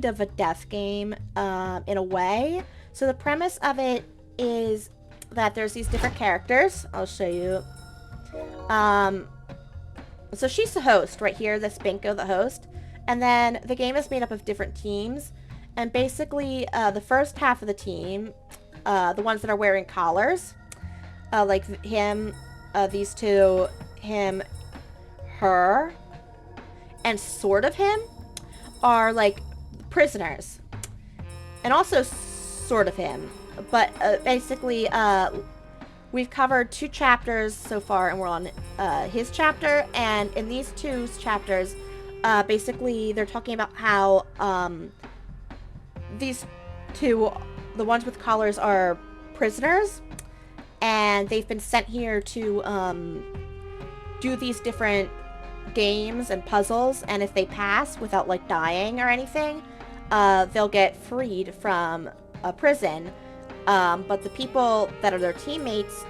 of a death game, in a way. So the premise of it is that there's these different characters. I'll show you. So she's the host right here, this Binko, the host. And then the game is made up of different teams. And basically, the first half of the team, the ones that are wearing collars, like him, these two, him, her, and sort of him, are like prisoners. And also sort of him. But basically, we've covered 2 chapters so far, and we're on his chapter. And in these 2 chapters, basically, they're talking about how these 2, the ones with collars, are prisoners, and they've been sent here to do these different games and puzzles. And if they pass without like dying or anything, they'll get freed from a prison. But the people that are their teammates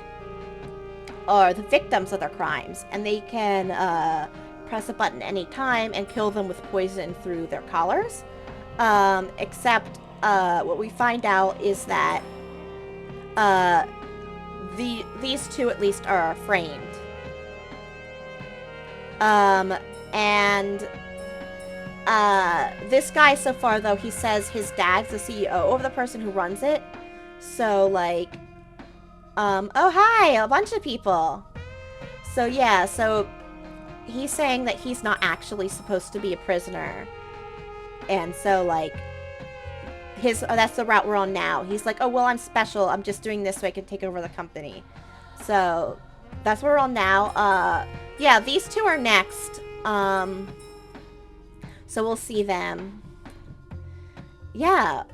are the victims of their crimes, and they can press a button anytime and kill them with poison through their collars. Except what we find out is that these 2 at least are framed. And this guy so far, though, he says his dad's the CEO of the person who runs it. So, like, oh, hi, a bunch of people. So, yeah, so he's saying that he's not actually supposed to be a prisoner. And so, like, that's the route we're on now. He's like, oh, well, I'm special. I'm just doing this so I can take over the company. So, that's where we're on now. Yeah, these 2 are next. So we'll see them. Yeah.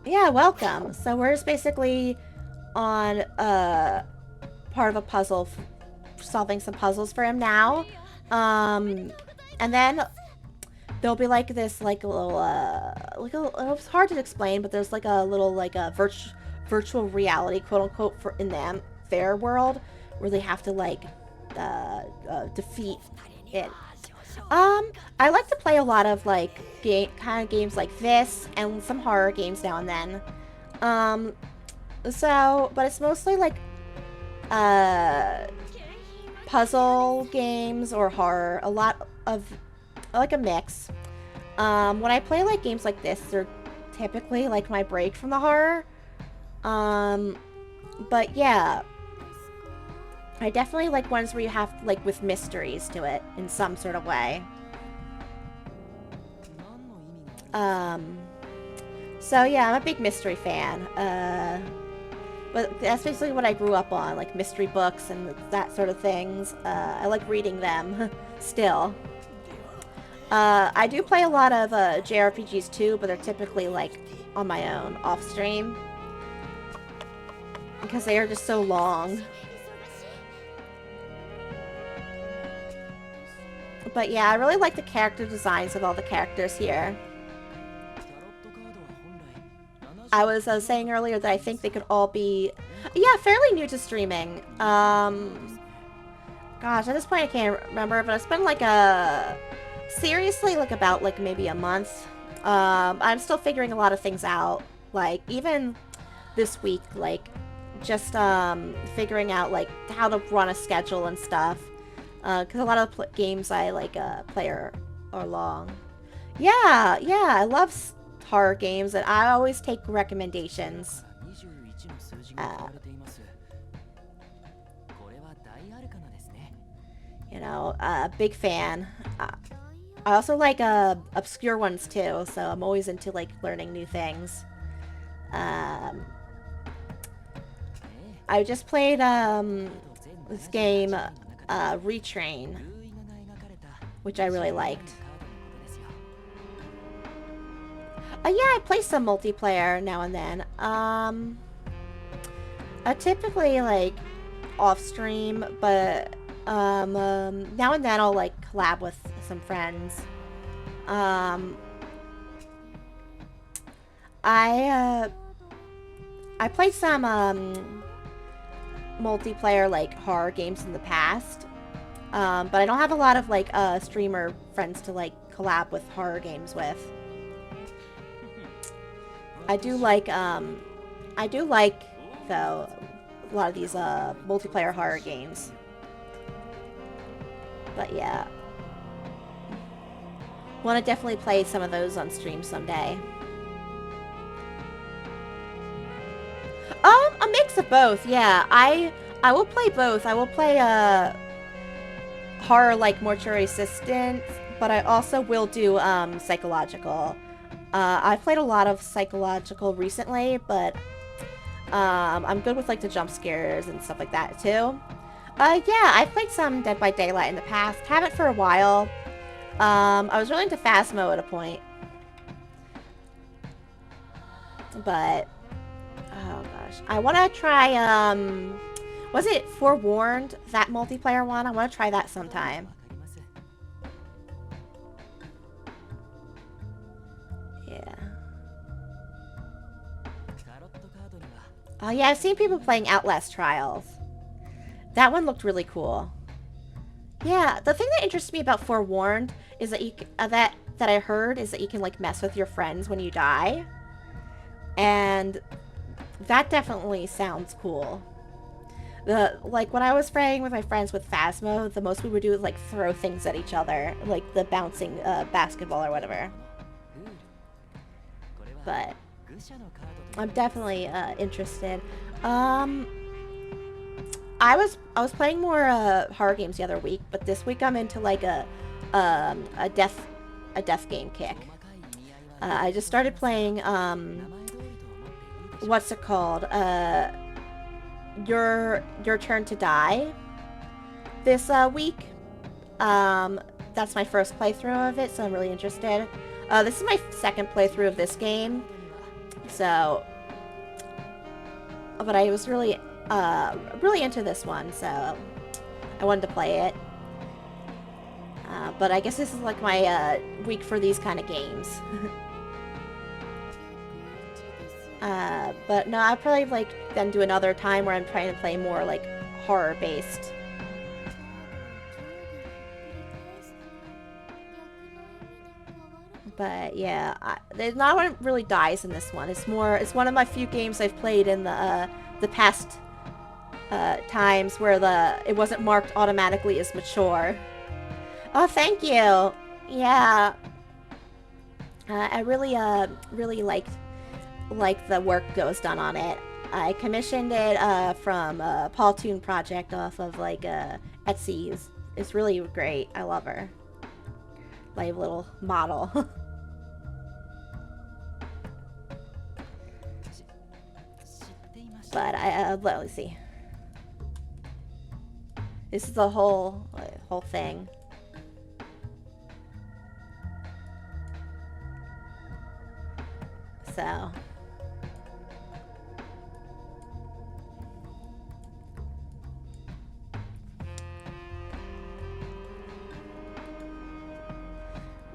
Yeah, welcome. So we're just basically on part of a puzzle, solving some puzzles for him now. And then there'll be like this like a little it's hard to explain, but there's like a little like a virtual reality, quote unquote, for in their world, where they have to like defeat it. I like to play a lot of like kind of games like this and some horror games now and then. But it's mostly like puzzle games or horror. A lot of like a mix. When I play like games like this, they're typically like my break from the horror. But yeah, I definitely like ones where you have like with mysteries to it in some sort of way. So yeah, I'm a big mystery fan. But that's basically what I grew up on, like mystery books and that sort of things. I like reading them still. I do play a lot of JRPGs too, but they're typically like on my own, off stream. Because they are just so long. But yeah, I really like the character designs of all the characters here. I was saying earlier that I think they could all be, yeah, fairly new to streaming. Gosh, at this point I can't remember, but it's been like seriously, like about like maybe a month. I'm still figuring a lot of things out. Like even this week, like just figuring out like how to run a schedule and stuff. Because a lot of the games I like play are long. Yeah, I love horror games, and I always take recommendations. You know, big fan. I also like obscure ones too, so I'm always into like learning new things. I just played this game, Retrain, which I really liked. Yeah, I play some multiplayer now and then. I typically like off stream, but now and then I'll like collab with some friends. I played some multiplayer like horror games in the past, but I don't have a lot of like streamer friends to like collab with horror games with. I do like though. A lot of these multiplayer horror games. But yeah. Want to definitely play some of those on stream someday. A mix of both, yeah. I will play both. I will play horror like Mortuary Assistant, but I also will do psychological. I've played a lot of psychological recently, but I'm good with like the jump scares and stuff like that too. Yeah, I've played some Dead by Daylight in the past. Haven't for a while. I was really into Phasmo at a point. But, oh gosh. I want to try, was it Forewarned? That multiplayer one? I want to try that sometime. Yeah. Oh yeah, I've seen people playing Outlast Trials. That one looked really cool. Yeah, the thing that interests me about Forewarned is that you that I heard is that you can like mess with your friends when you die, and that definitely sounds cool. Like when I was playing with my friends with Phasmo, the most we would do is like throw things at each other, like the bouncing basketball or whatever. But I'm definitely interested. I was playing more horror games the other week, but this week I'm into like a death game kick. I just started playing what's it called? Your Turn to Die this week. That's my first playthrough of it, so I'm really interested. This is my second playthrough of this game, so but I was really into this one, so I wanted to play it. But I guess this is like my week for these kind of games. But no, I'll probably like then do another time where I'm trying to play more like horror based. But yeah, there's not one really dies in this one. It's one of my few games I've played in the past times where it wasn't marked automatically as mature. Oh, thank you. Yeah, I really liked the work that was done on it. I commissioned it from Paul Toon Project off of like Etsy. It's really great. I love her. My little model. But let me see. This is the whole thing. So.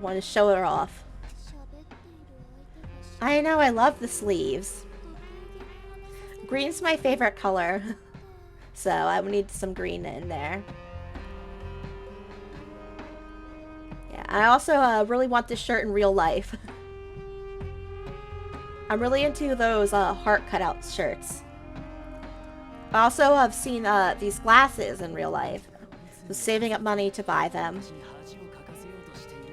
Want to show her off. I know, I love the sleeves. Green's my favorite color. So I would need some green in there. Yeah, I also really want this shirt in real life. I'm really into those heart cutout shirts. I also have seen these glasses in real life. Was saving up money to buy them.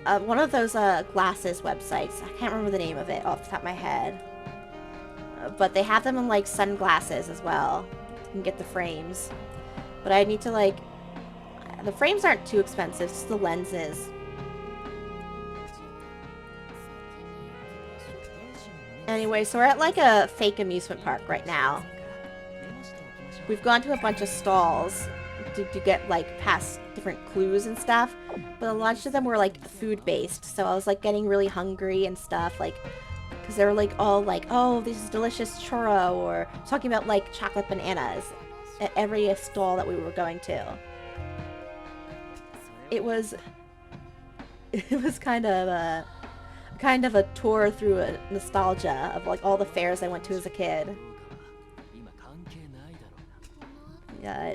One of those glasses websites, I can't remember the name of it off the top of my head. But they have them in like sunglasses as well. You can get the frames. But I need to like... The frames aren't too expensive, just the lenses. Anyway, so we're at like a fake amusement park right now. We've gone to a bunch of stalls to get like past different clues and stuff. But a bunch of them were like food based. So I was like getting really hungry and stuff. Like... Because they were like all like, oh, this is delicious churro, or talking about like chocolate bananas at every stall that we were going to. It was kind of a tour through a nostalgia of like all the fairs I went to as a kid. Yeah.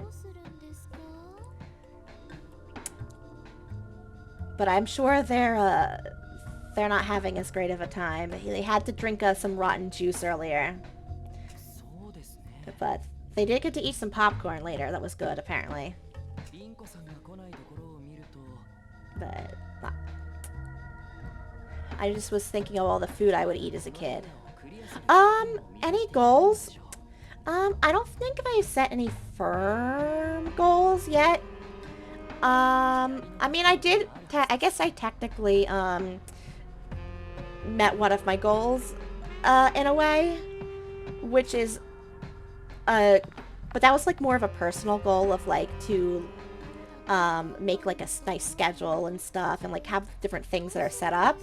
But I'm sure they're not having as great of a time. They had to drink some rotten juice earlier. But they did get to eat some popcorn later. That was good, apparently. But I just was thinking of all the food I would eat as a kid. Any goals? I don't think I've set any firm goals yet. I mean, I did, I guess I technically, met one of my goals, in a way, which is, but that was, like, more of a personal goal of, like, to, make, like, a nice schedule and stuff, and, like, have different things that are set up,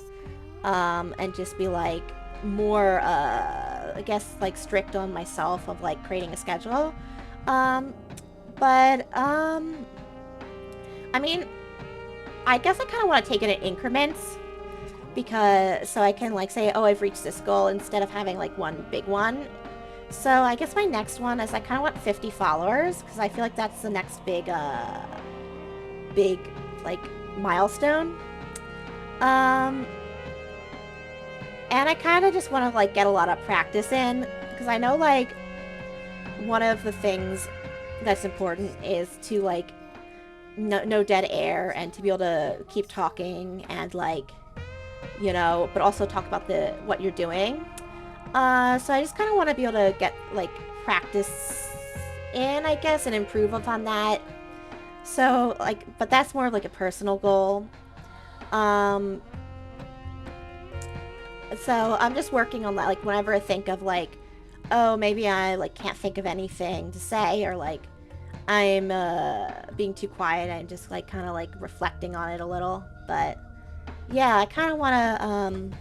and just be, like, more, I guess, like, strict on myself of, like, creating a schedule, but, I mean, I guess I kind of want to take it in increments, because, so I can, like, say, oh, I've reached this goal, instead of having, like, one big one. So I guess my next one is I kind of want 50 followers, because I feel like that's the next big, like, milestone. And I kind of just want to, like, get a lot of practice in, because I know, like, one of the things that's important is to, like, no dead air, and to be able to keep talking, and, like, you know, but also talk about what you're doing. So I just kind of want to be able to get, like, practice in, I guess, and improve upon that. So, like, but that's more of, like, a personal goal. So I'm just working on that, like, whenever I think of, like, oh, maybe I, like, can't think of anything to say, or, like, I'm, being too quiet, I'm just, like, kind of, like, reflecting on it a little, but, yeah, I kind of want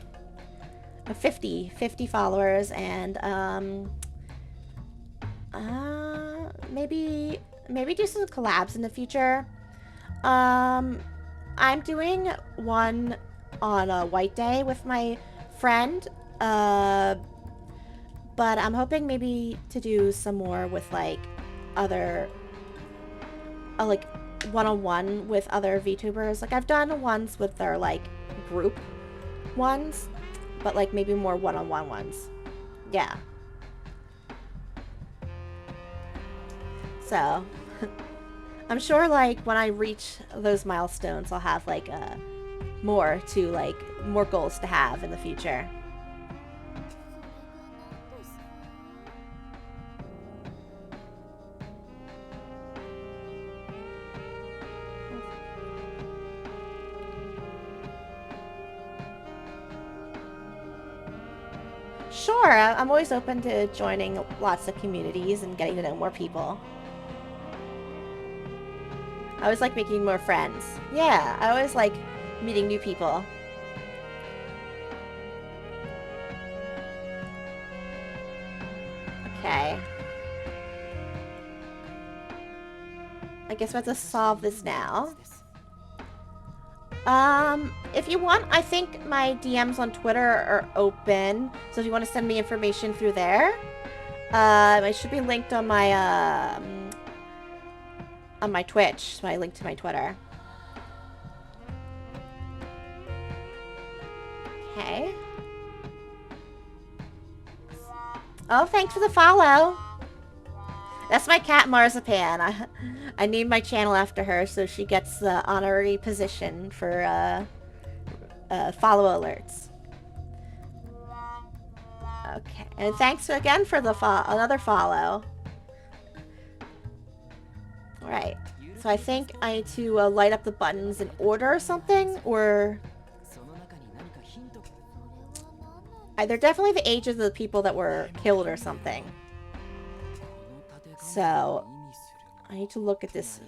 to, 50 followers, and, maybe do some collabs in the future. I'm doing one on a White Day with my friend, but I'm hoping maybe to do some more with, like, other, like, one-on-one with other VTubers. Like, I've done ones with their, like, group ones, but, like, maybe more one-on-one ones. Yeah. So, I'm sure, like, when I reach those milestones, I'll have, like, more goals to have in the future. Sure, I'm always open to joining lots of communities and getting to know more people. I always like making more friends. Yeah, I always like meeting new people. Okay. I guess we have to solve this now. If you want, I think my DMs on Twitter are open, so if you want to send me information through there, it should be linked on my Twitch, so I link to my Twitter. Okay. Oh, thanks for the follow. That's my cat, Marzipan. I named my channel after her, so she gets the honorary position for, follow alerts. Okay, and thanks again for the another follow. Alright, so I think I need to light up the buttons in order or something, or... they're definitely the ages of the people that were killed or something. So, I need to look at this.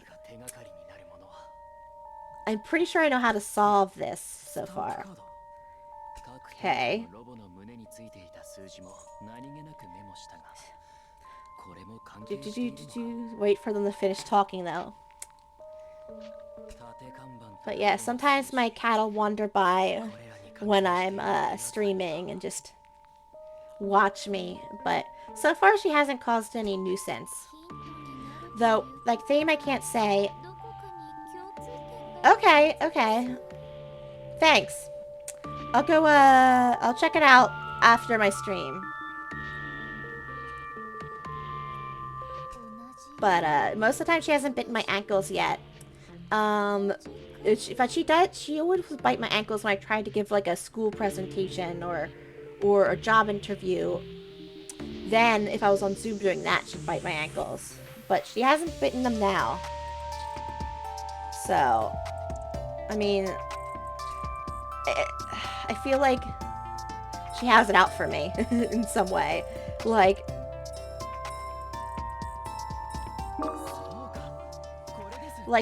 I'm pretty sure I know how to solve this so far. Okay. Wait for them to finish talking, though. But yeah, sometimes my cat will wander by when I'm streaming and just watch me. But so far she hasn't caused any nuisance. Though, like, theme I can't say. Okay, okay. Thanks. I'll go, I'll check it out after my stream. But most of the time she hasn't bitten my ankles yet. If she does, she always would bite my ankles when I tried to give like a school presentation or a job interview. Then if I was on Zoom doing that, she'd bite my ankles. But she hasn't bitten them now. So, I mean, I feel like she has it out for me in some way. Like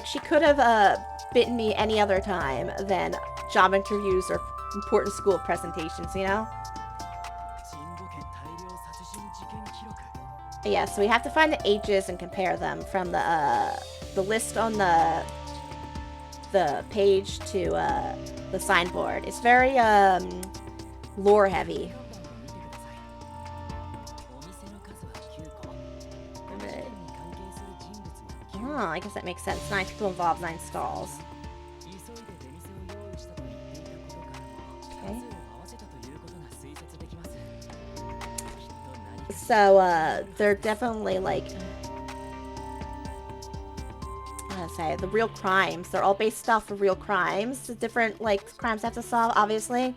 she could have bitten me any other time than job interviews or important school presentations, you know? Yeah, so we have to find the ages and compare them from the list on the page to the signboard. It's very lore heavy. Oh, I guess that makes sense. 9 people involved, 9 stalls. Okay. So, they're definitely, like, I gotta say, the real crimes. They're all based off of real crimes. The different, like, crimes they have to solve, obviously.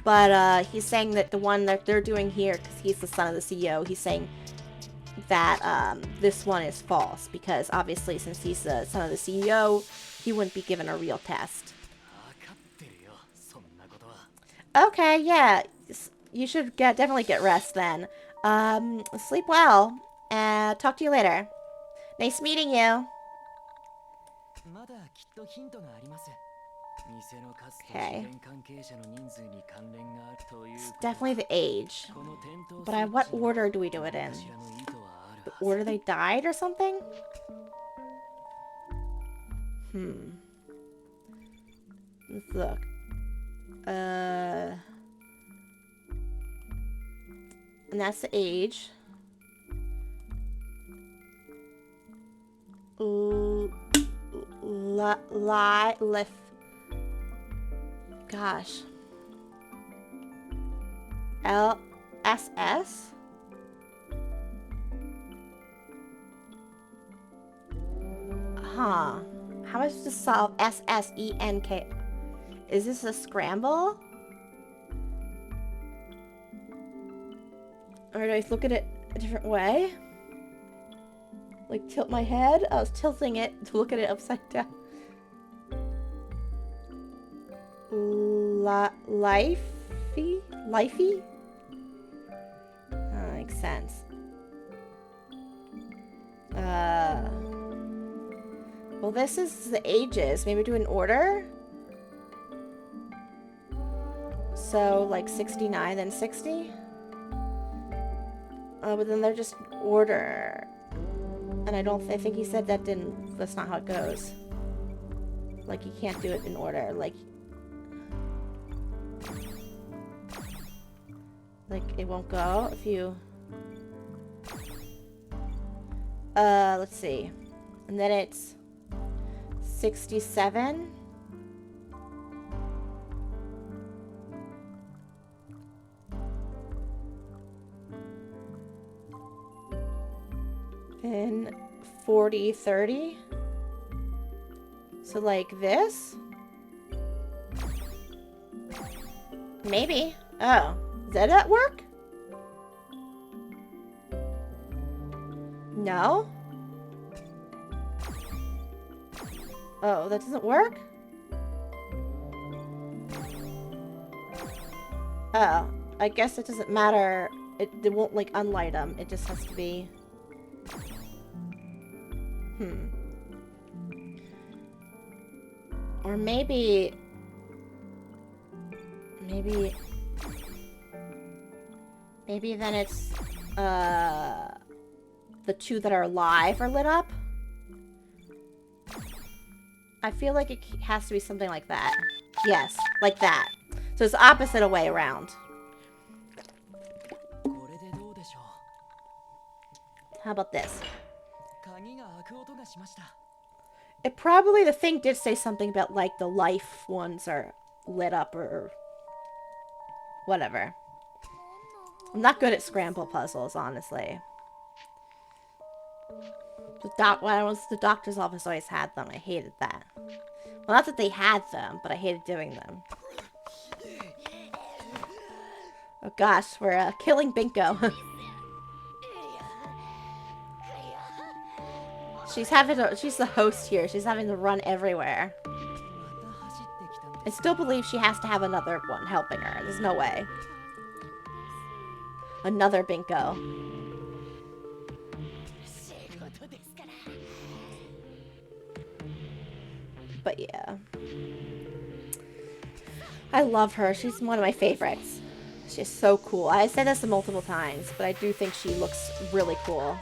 But, he's saying that the one that they're doing here, because he's the son of the CEO, he's saying that, this one is false. Because, obviously, since he's the son of the CEO, he wouldn't be given a real test. Okay, yeah. You should definitely get rest then. Sleep well. Talk to you later. Nice meeting you. Okay. It's definitely the age. But what order do we do it in? The order they died or something? Let's look. And that's the age. Gosh. LSS? Huh. How am I supposed to solve SSENK? Is this a scramble? Or do I look at it a different way? Like tilt my head? I was tilting it to look at it upside down. Lifey? Lifey? That makes sense. Well, this is the ages. Maybe do an order? So, like 69, then 60? But then they're just order. And I think he said that's not how it goes. Like, you can't do it in order. Like, it won't go if you... let's see. And then it's 67. Then 40, 30. So like this? Maybe. Oh. Does that work? No? Oh, that doesn't work? Oh. I guess it doesn't matter. It won't like unlight them. It just has to be... Or maybe then it's, the two that are alive are lit up? I feel like it has to be something like that. Yes, like that. So it's the opposite way around. How about this? It probably, the thing did say something about, like, the life ones are lit up or whatever. I'm not good at scramble puzzles, honestly. When I was the doctor's office always had them. I hated that. Well, not that they had them, but I hated doing them. Oh gosh, we're killing Binko. She's the host here. She's having to run everywhere. I still believe she has to have another one helping her. There's no way. Another Binko. But yeah. I love her. She's one of my favorites. She's so cool. I said this multiple times, but I do think she looks really cool.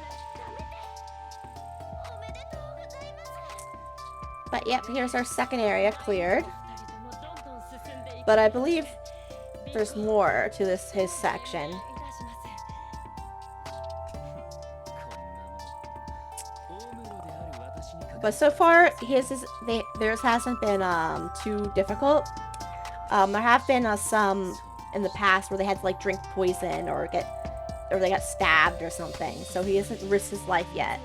But yep, here's our second area cleared. But I believe there's more to his section. But so far, theirs hasn't been too difficult. There have been some in the past where they had to like drink poison or they got stabbed or something. So he hasn't risked his life yet.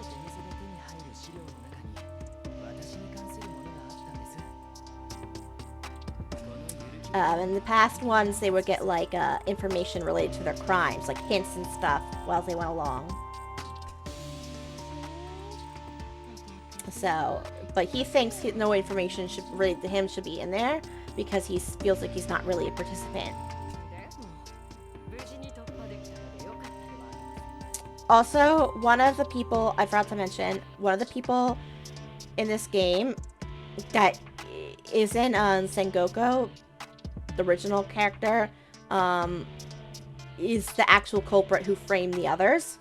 In the past ones, they would get like information related to their crimes, like hints and stuff, while they went along. So, but he thinks no information related to him should be in there because he feels like he's not really a participant. Also, one of the people, I forgot to mention, one of the people in this game that is in Sengoku, the original character, is the actual culprit who framed the others.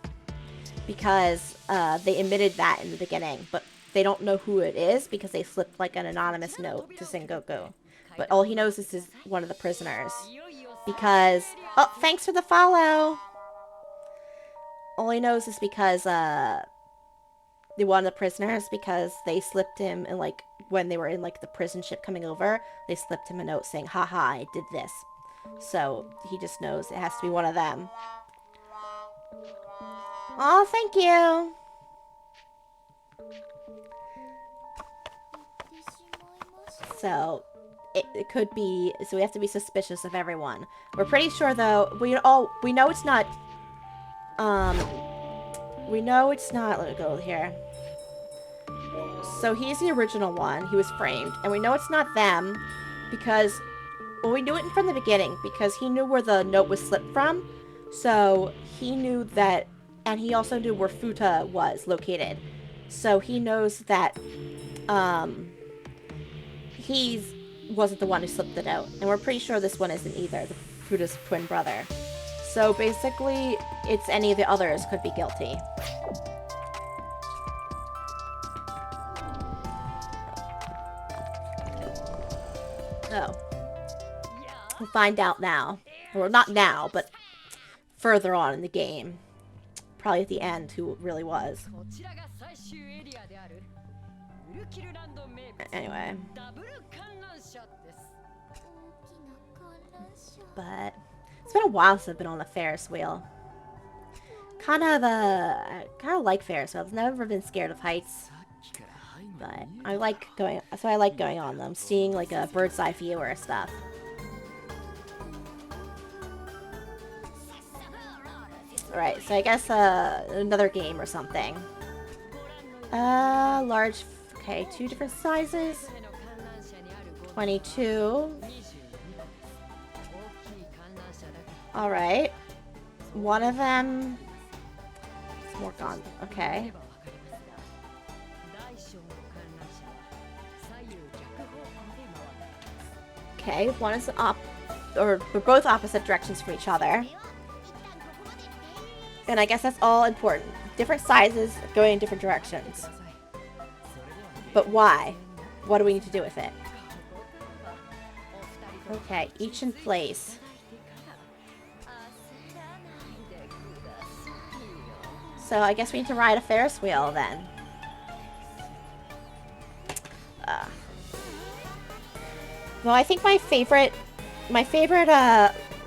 Because they admitted that in the beginning, but they don't know who it is because they slipped like an anonymous note to Sengoku. But all he knows is one of the prisoners. Because, oh, thanks for the follow! All he knows is because they one of the prisoners, because they slipped him in like when they were in like the prison ship coming over, they slipped him a note saying, haha, I did this. So he just knows it has to be one of them. Oh, thank you. So it could be, so we have to be suspicious of everyone. We're pretty sure though, we know it's not, let me go here. So he's the original one, he was framed, and we know it's not them because, well, we knew it from the beginning because he knew where the note was slipped from. So he knew that, and he also knew where Futa was located. So he knows that he wasn't the one who slipped the note. And we're pretty sure this one isn't either, Futa's twin brother. So basically, it's any of the others could be guilty. Oh. We'll find out now. Well, not now, but further on in the game. Probably at the end who it really was. Anyway. But it's been a while since I've been on a Ferris wheel. I kind of like Ferris wheels. I've never been scared of heights. But I like going on them, seeing like a bird's eye view or stuff. Alright, so I guess another game or something. Large, okay, 2 different sizes. 22. Alright. One of them is more gone. Okay. Okay, one is we're both opposite directions from each other. And I guess that's all important. Different sizes going in different directions. But why? What do we need to do with it? Okay, each in place. So I guess we need to ride a Ferris wheel then. Well, I think my favorite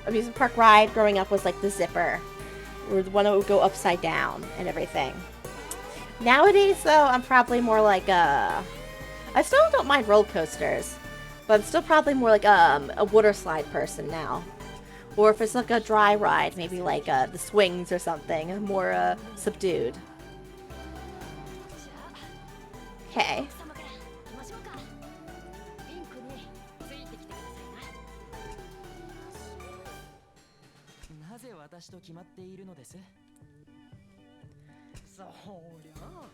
amusement park ride growing up was like the Zipper. Or the one that would go upside down and everything. Nowadays, though, I'm probably more like I still don't mind roller coasters, but I'm still probably more like a water slide person now. Or if it's like a dry ride, maybe like the swings or something, more subdued. じゃあお Okay. 客様から行きましょうか。ピンクについてきてくださいな。なぜ私と決まっているのです？そりゃあ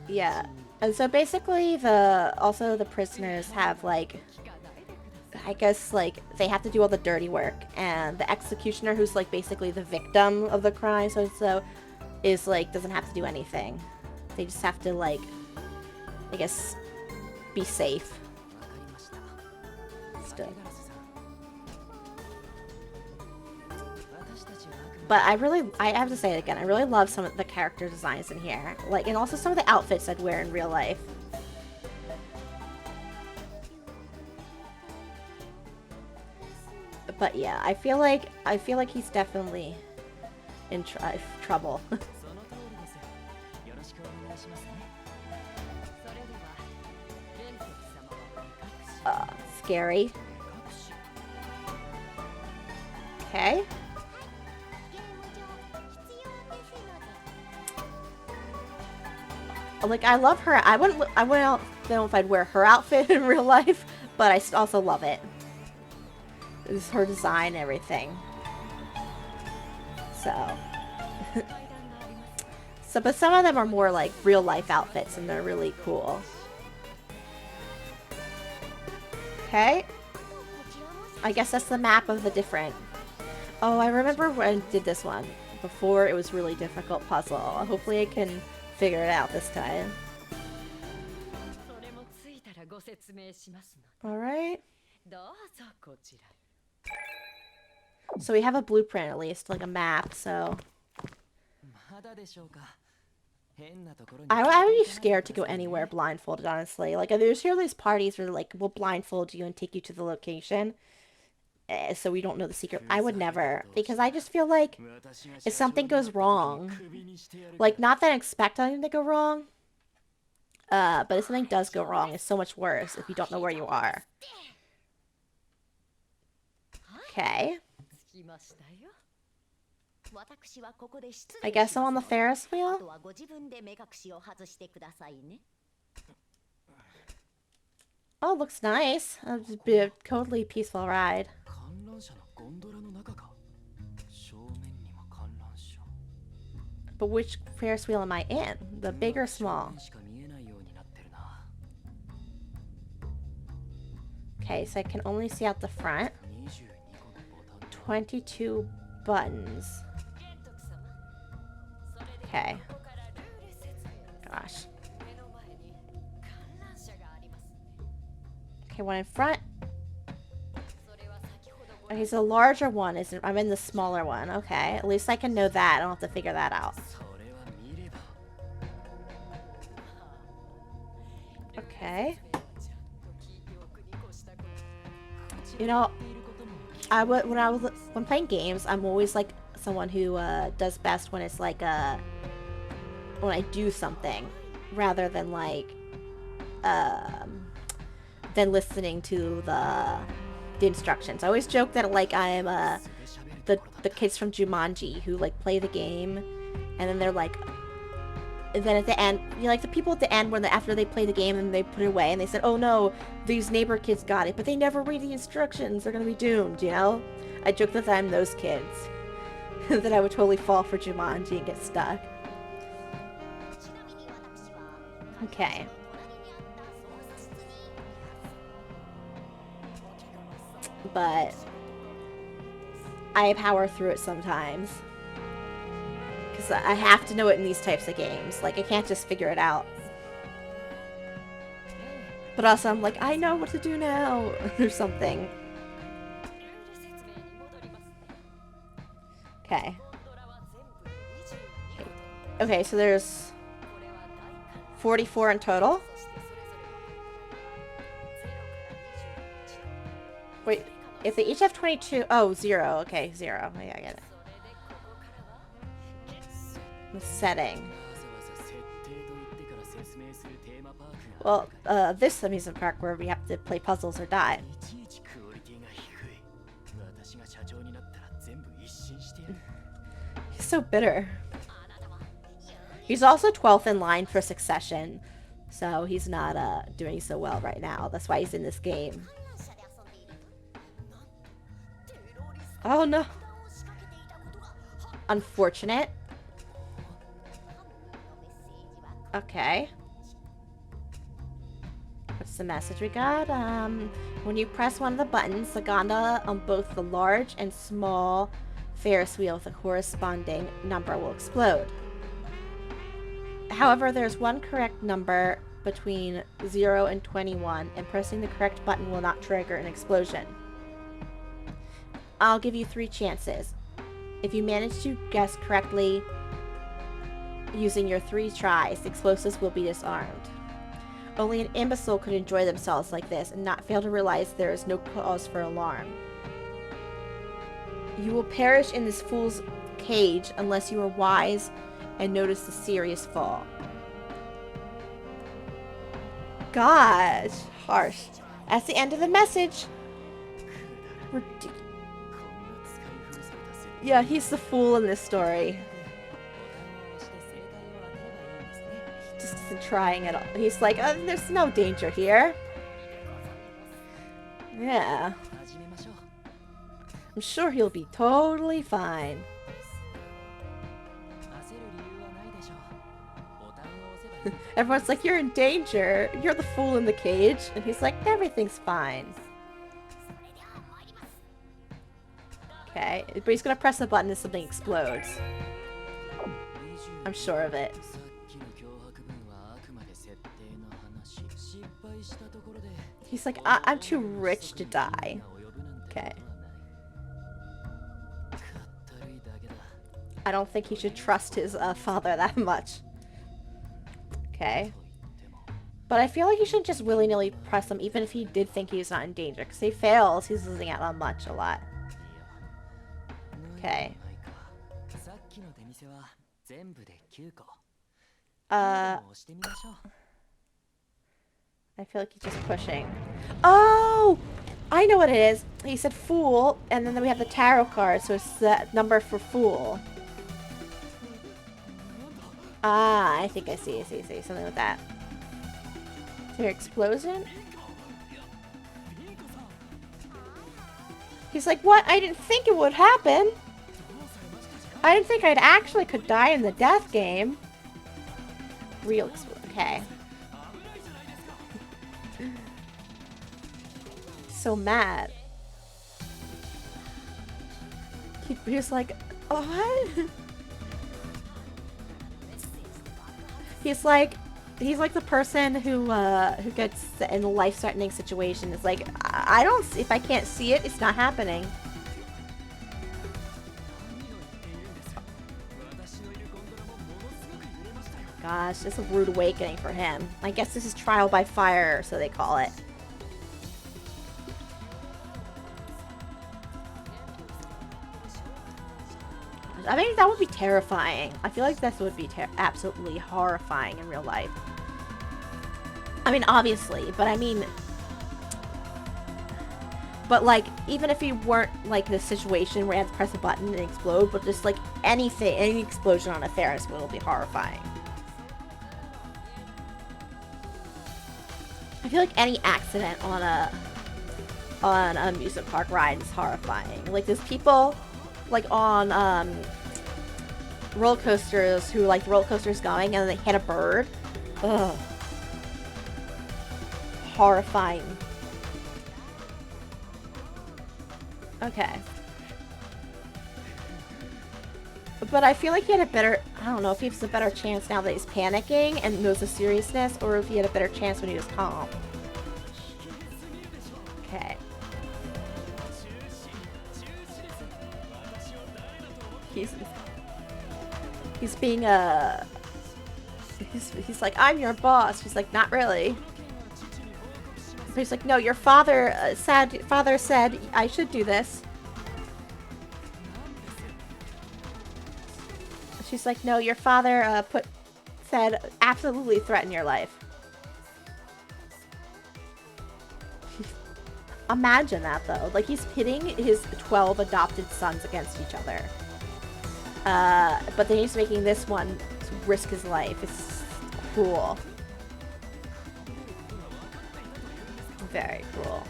Yeah. And so basically the prisoners have like, I guess like they have to do all the dirty work, and the executioner, who's like basically the victim of the crime, so is like doesn't have to do anything. They just have to like, I guess, be safe. わかりました。 Still. ガラスさん。私たちはあくまで But I have to say it again, I really love some of the character designs in here. Like, and also some of the outfits I'd wear in real life. But yeah, I feel like he's definitely in trouble. その通りです。よろしくお願いしますね。それでは玄徳様は目隠し Scary. 隠し Okay. Like, I love her. I wouldn't know if I'd wear her outfit in real life, but I also love it. It's her design and everything. So. 階段があります。 So, but some of them are more like real life outfits and they're really cool. Okay. I guess that's the map of the different. Oh, I remember when I did this one. Before, it was really difficult puzzle. Hopefully I can figure it out this time. それもついたらご説明しますの。 Alright. どうぞこちらへ。 So we have a blueprint at least, like a map, so. まだでしょうか。変なところに I would be scared to go anywhere blindfolded, honestly. Like, there's here these parties where, like, we'll blindfold you and take you to the location. So we don't know the secret. I would never. Because I just feel like if something goes wrong, like, not that I expect anything to go wrong, but if something does go wrong, it's so much worse if you don't know where you are. Okay. 着きましたよ。私はここで失 I 礼 guess し I'm ま on す the ので Ferris あ wheel? とはご自分で目隠しを外してくださいね。 Oh, looks nice. It'll be a totally peaceful ride. 観覧車のゴンドラの中か。正面にも観覧車。 But which Ferris wheel am I in? The big or 正 small? 面しか見えないようになってるな。 Okay, so I can only see out the front. 22個のボタンと 22 buttons. 玄徳様。それで Okay. はここからルール説明を。 Gosh. 目の前に観覧車がありますね。 Okay, one in front. それは先ほどご Okay, so the larger one is. I'm in the smaller one. Okay, at least I can know that. I don't have to figure that out. それは見れば。 Okay. ちゃんと聞いておくに越したこと You know, 言っていることも when playing games, I'm always like someone who does best when it's like when I do something rather than like than listening to the instructions. I always joke that like I'm 素で喋るところだ the kids from Jumanji who like play the game and then they're like, and then at the end, you know, like the people at the end when after they play the game and they put it away and they said, oh no, these neighbor kids got it, but they never read the instructions, they're gonna be doomed, you know? I joke that I'm those kids. That I would totally fall for Jumanji and get stuck. Okay. But I power through it sometimes. Because I have to know it in these types of games. Like, I can't just figure it out. But also, I'm like, I know what to do now. Or something. ルール説明に戻りますね。 Okay. ゴンドラは全部で22個。 Okay, so there's これは大観覧車 44 in total. そしてそれぞれの0から21 Wait, if they each have 22... Oh, 0. Okay, 0. Yeah, I get it. それでここからは The setting. わざわざ設定 Well, this amusement park where we have to play puzzles or die. いちいちクオリティが低い。私が社長になったら全部一新してやる。 He's so bitter. He's also 12th in line for succession, so he's not doing so well right now. That's why he's in this game. Oh no. Unfortunate. Okay. What's the message we got? When you press one of the buttons, the gondola on both the large and small Ferris wheel with a corresponding number will explode. However, there's one correct number between 0 and 21, and pressing the correct button will not trigger an explosion. I'll give you 3 chances. If you manage to guess correctly using your 3 tries, the explosives will be disarmed. Only an imbecile could enjoy themselves like this and not fail to realize there is no cause for alarm. You will perish in this fool's cage unless you are wise and notice the serious fall. Gosh, harsh. That's the end of the message. Yeah, he's the fool in this story. He just isn't trying at all. He's like, there's no danger here. Yeah. I'm sure he'll be totally fine. Everyone's like, you're in danger. You're the fool in the cage. And he's like, everything's fine. Okay, but he's gonna press a button and something explodes. I'm sure of it. He's like, I'm too rich to die. Okay. I don't think he should trust his father that much. Okay. But I feel like he shouldn't just willy-nilly press him, even if he did think he's not in danger. Because if he fails, he's losing out on a lot. Okay. I feel like he's just pushing. Oh! I know what it is. He said fool, and then we have the tarot card, so it's the number for fool. Ah, I think I see. Something like that. Is there an explosion? He's like, what? I didn't think it would happen. I didn't think I'd actually could die in the death game. Real explosion. Okay. So mad. He was like, what? He's like the person who gets in a life-threatening situation. It's like, I don't. If I can't see it, it's not happening. Gosh, it's a rude awakening for him. I guess this is trial by fire, so they call it. I mean, that would be terrifying. I feel like this would be absolutely horrifying in real life. I mean, obviously, but I mean... But, like, even if you weren't, like, in a situation where you have to press a button and explode, but just, like, anything, any explosion on a Ferris wheel will be horrifying. I feel like any accident on an amusement park ride is horrifying. Like, there's people... like on roller coasters who like the roller coaster's going and they hit a bird. Ugh. Horrifying. Okay. But I feel like he had a better, I don't know if he has a better chance now that he's panicking and knows the seriousness, or if he had a better chance when he was calm. Okay. He's being he's like, I'm your boss. He's like, not really. But he's like, no, your father said I should do this. She's like, no, your father said absolutely threaten your life. Imagine that though. Like he's pitting his 12 adopted sons against each other. But then he's making this one to risk his life. It's cruel. Very cruel.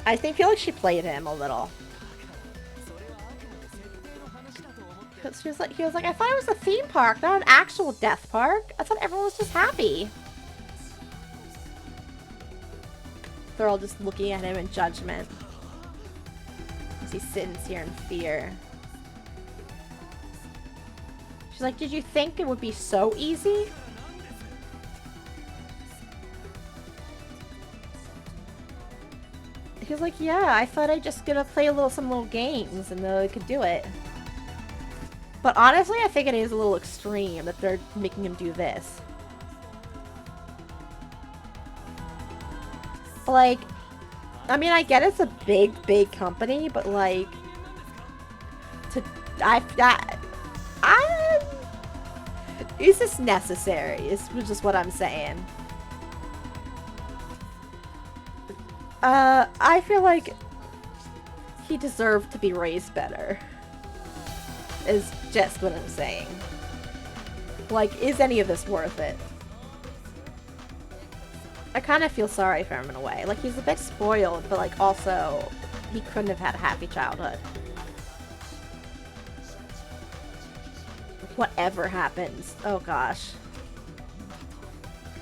I feel like she played him a little. He was like, I thought it was a theme park, not an actual death park. I thought everyone was just happy. They're all just looking at him in judgment as he sits here in fear. She's like, did you think it would be so easy? He was like, yeah, I thought I'd just gonna play some little games and then I could do it. But honestly, I think it is a little extreme that they're making him do this. Like, I mean, I get it's a big company, but like, is this necessary? Is just what I'm saying. I feel like he deserved to be raised better. Is just what I'm saying. Like, is any of this worth it? I kind of feel sorry for him in a way. Like, he's a bit spoiled, but like also, he couldn't have had a happy childhood. Whatever happens. Oh gosh.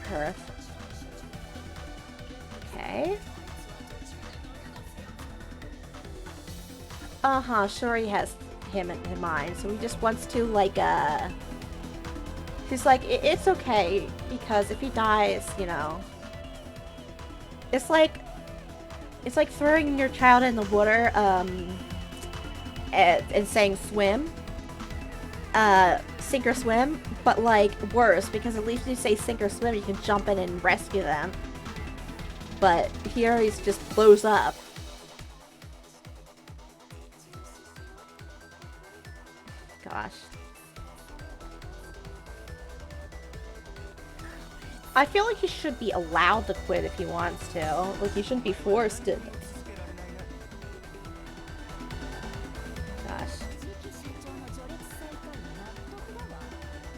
Perth. Okay. Uh-huh, sure he has him in mind. So he just wants to, like, he's like, it's okay, because if he dies, you know, it's like throwing your child in the water, and saying swim. Sink or swim, but, like, worse, because at least if you say sink or swim, you can jump in and rescue them. But here he's just blows up. Gosh. I feel like he should be allowed to quit if he wants to. Like, he shouldn't be forced to. Gosh.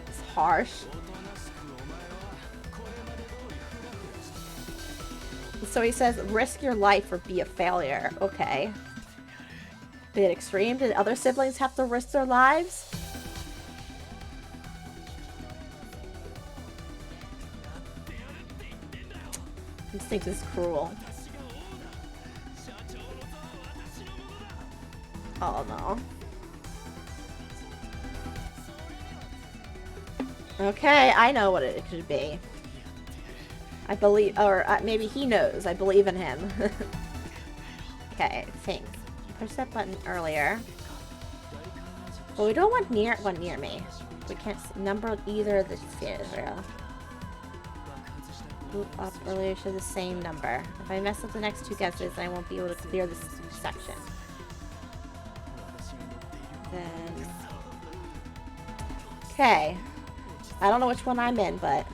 It's harsh. So he says, risk your life or be a failure. Okay. Bit extreme. Did other siblings have to risk their lives? Instinct is cruel. Oh no. Okay, I know what it could be. I believe, or maybe he knows. I believe in him. Okay, think. Push that button earlier. Well, we don't want one near me. We can't number either of the spheres. Move up earlier to the same number. If I mess up the next two guesses, I won't be able to clear this section. Then, okay. I don't know which one I'm in, but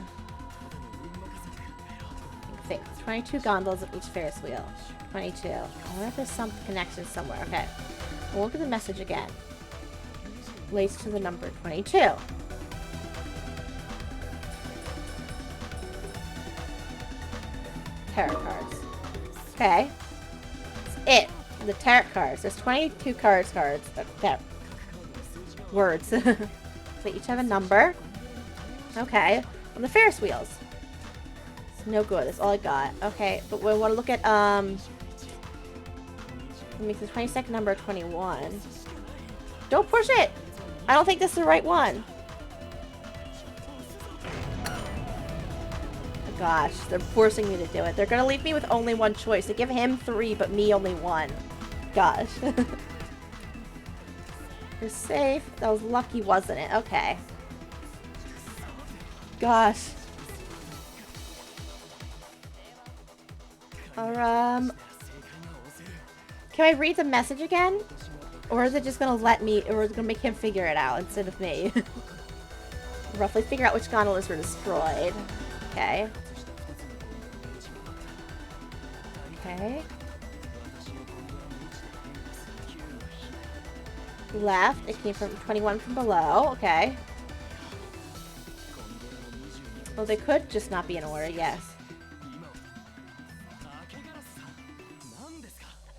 22 gondolas of each Ferris wheel. 22. I wonder if there's some connection somewhere. Okay. We'll look at the message again. Relates to the number 22. Tarot cards. Okay. That's it. The tarot cards. There's 22 cards. Words. They each have a number. Okay. On the Ferris wheels. It's no good. That's all I got. Okay. But we want to look at, make the 22nd number 21. Don't push it! I don't think this is the right one. Oh gosh, they're forcing me to do it. They're gonna leave me with only one choice. They give him 3, but me only 1. Gosh. You're safe. That was lucky, wasn't it? Okay. Gosh. Can I read the message again? Or is it just gonna let me, or is it gonna make him figure it out instead of me? Roughly figure out which gondolas were destroyed. Okay. Okay. Left. It came from 21 from below. Okay. Well, they could just not be in order, yes.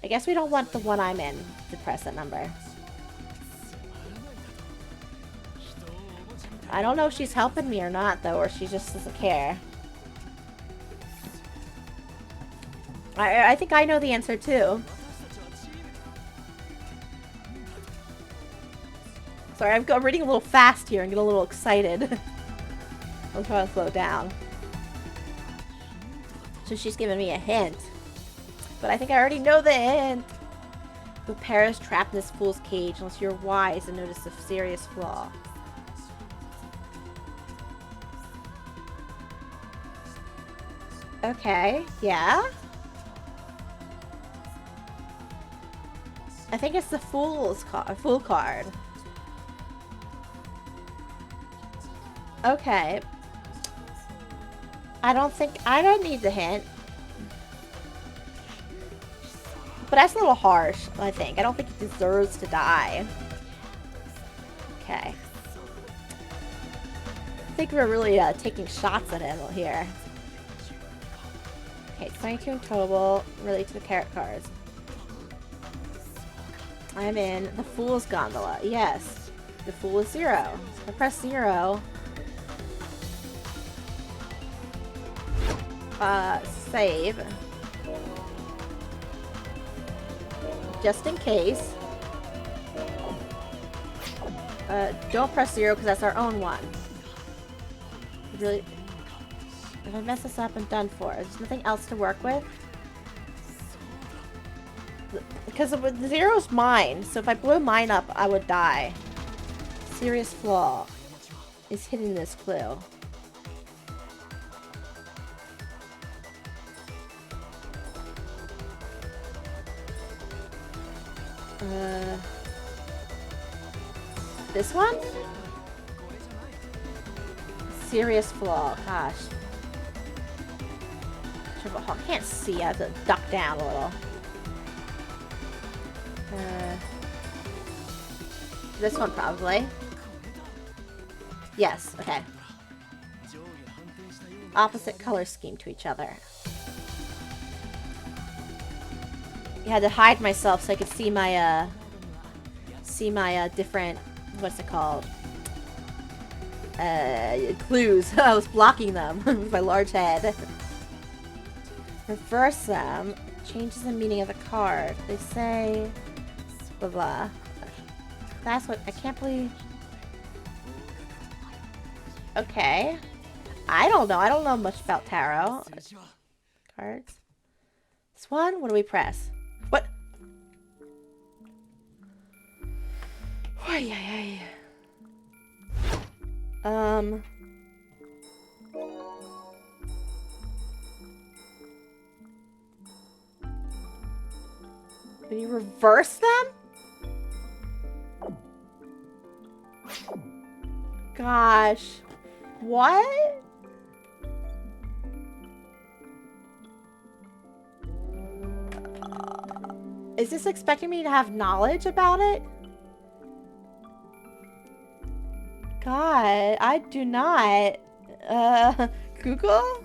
I guess we don't want the one I'm in to press that number. I don't know if she's helping me or not, though, or she just doesn't care. I think I know the answer, too. Sorry, I'm reading a little fast here and get a little excited. I'm trying to slow down. So she's giving me a hint. But I think I already know the hint. The pair is trapped in this fool's cage unless you're wise and notice a serious flaw. Okay, yeah. I think it's the fool card. Okay. I don't need the hint. But that's a little harsh, I think. I don't think he deserves to die. Okay. I think we're really taking shots at him here. Okay, 22 in total. Relate to the carrot cards. I'm in the Fool's Gondola. Yes. The Fool is 0. So I press 0. Save. Just in case. Don't press 0 because that's our own one. Really, if I mess this up, I'm done for. There's nothing else to work with. Because the 0's mine, so if I blew mine up, I would die. Serious flaw is hidden in this clue. This one? Serious flaw. Gosh. I can't see. I have to duck down a little. This one probably. Yes. Okay. Opposite color scheme to each other. I had to hide myself so I could see my different, what's it called? Clues. I was blocking them with my large head. Reverse them. Changes the meaning of the card. They say blah blah. That's what I can't believe. Okay. I don't know. I don't know much about tarot. Cards. This one? What do we press? What? Can you reverse them? Gosh. What? Is this expecting me to have knowledge about it? God, I do not. Google?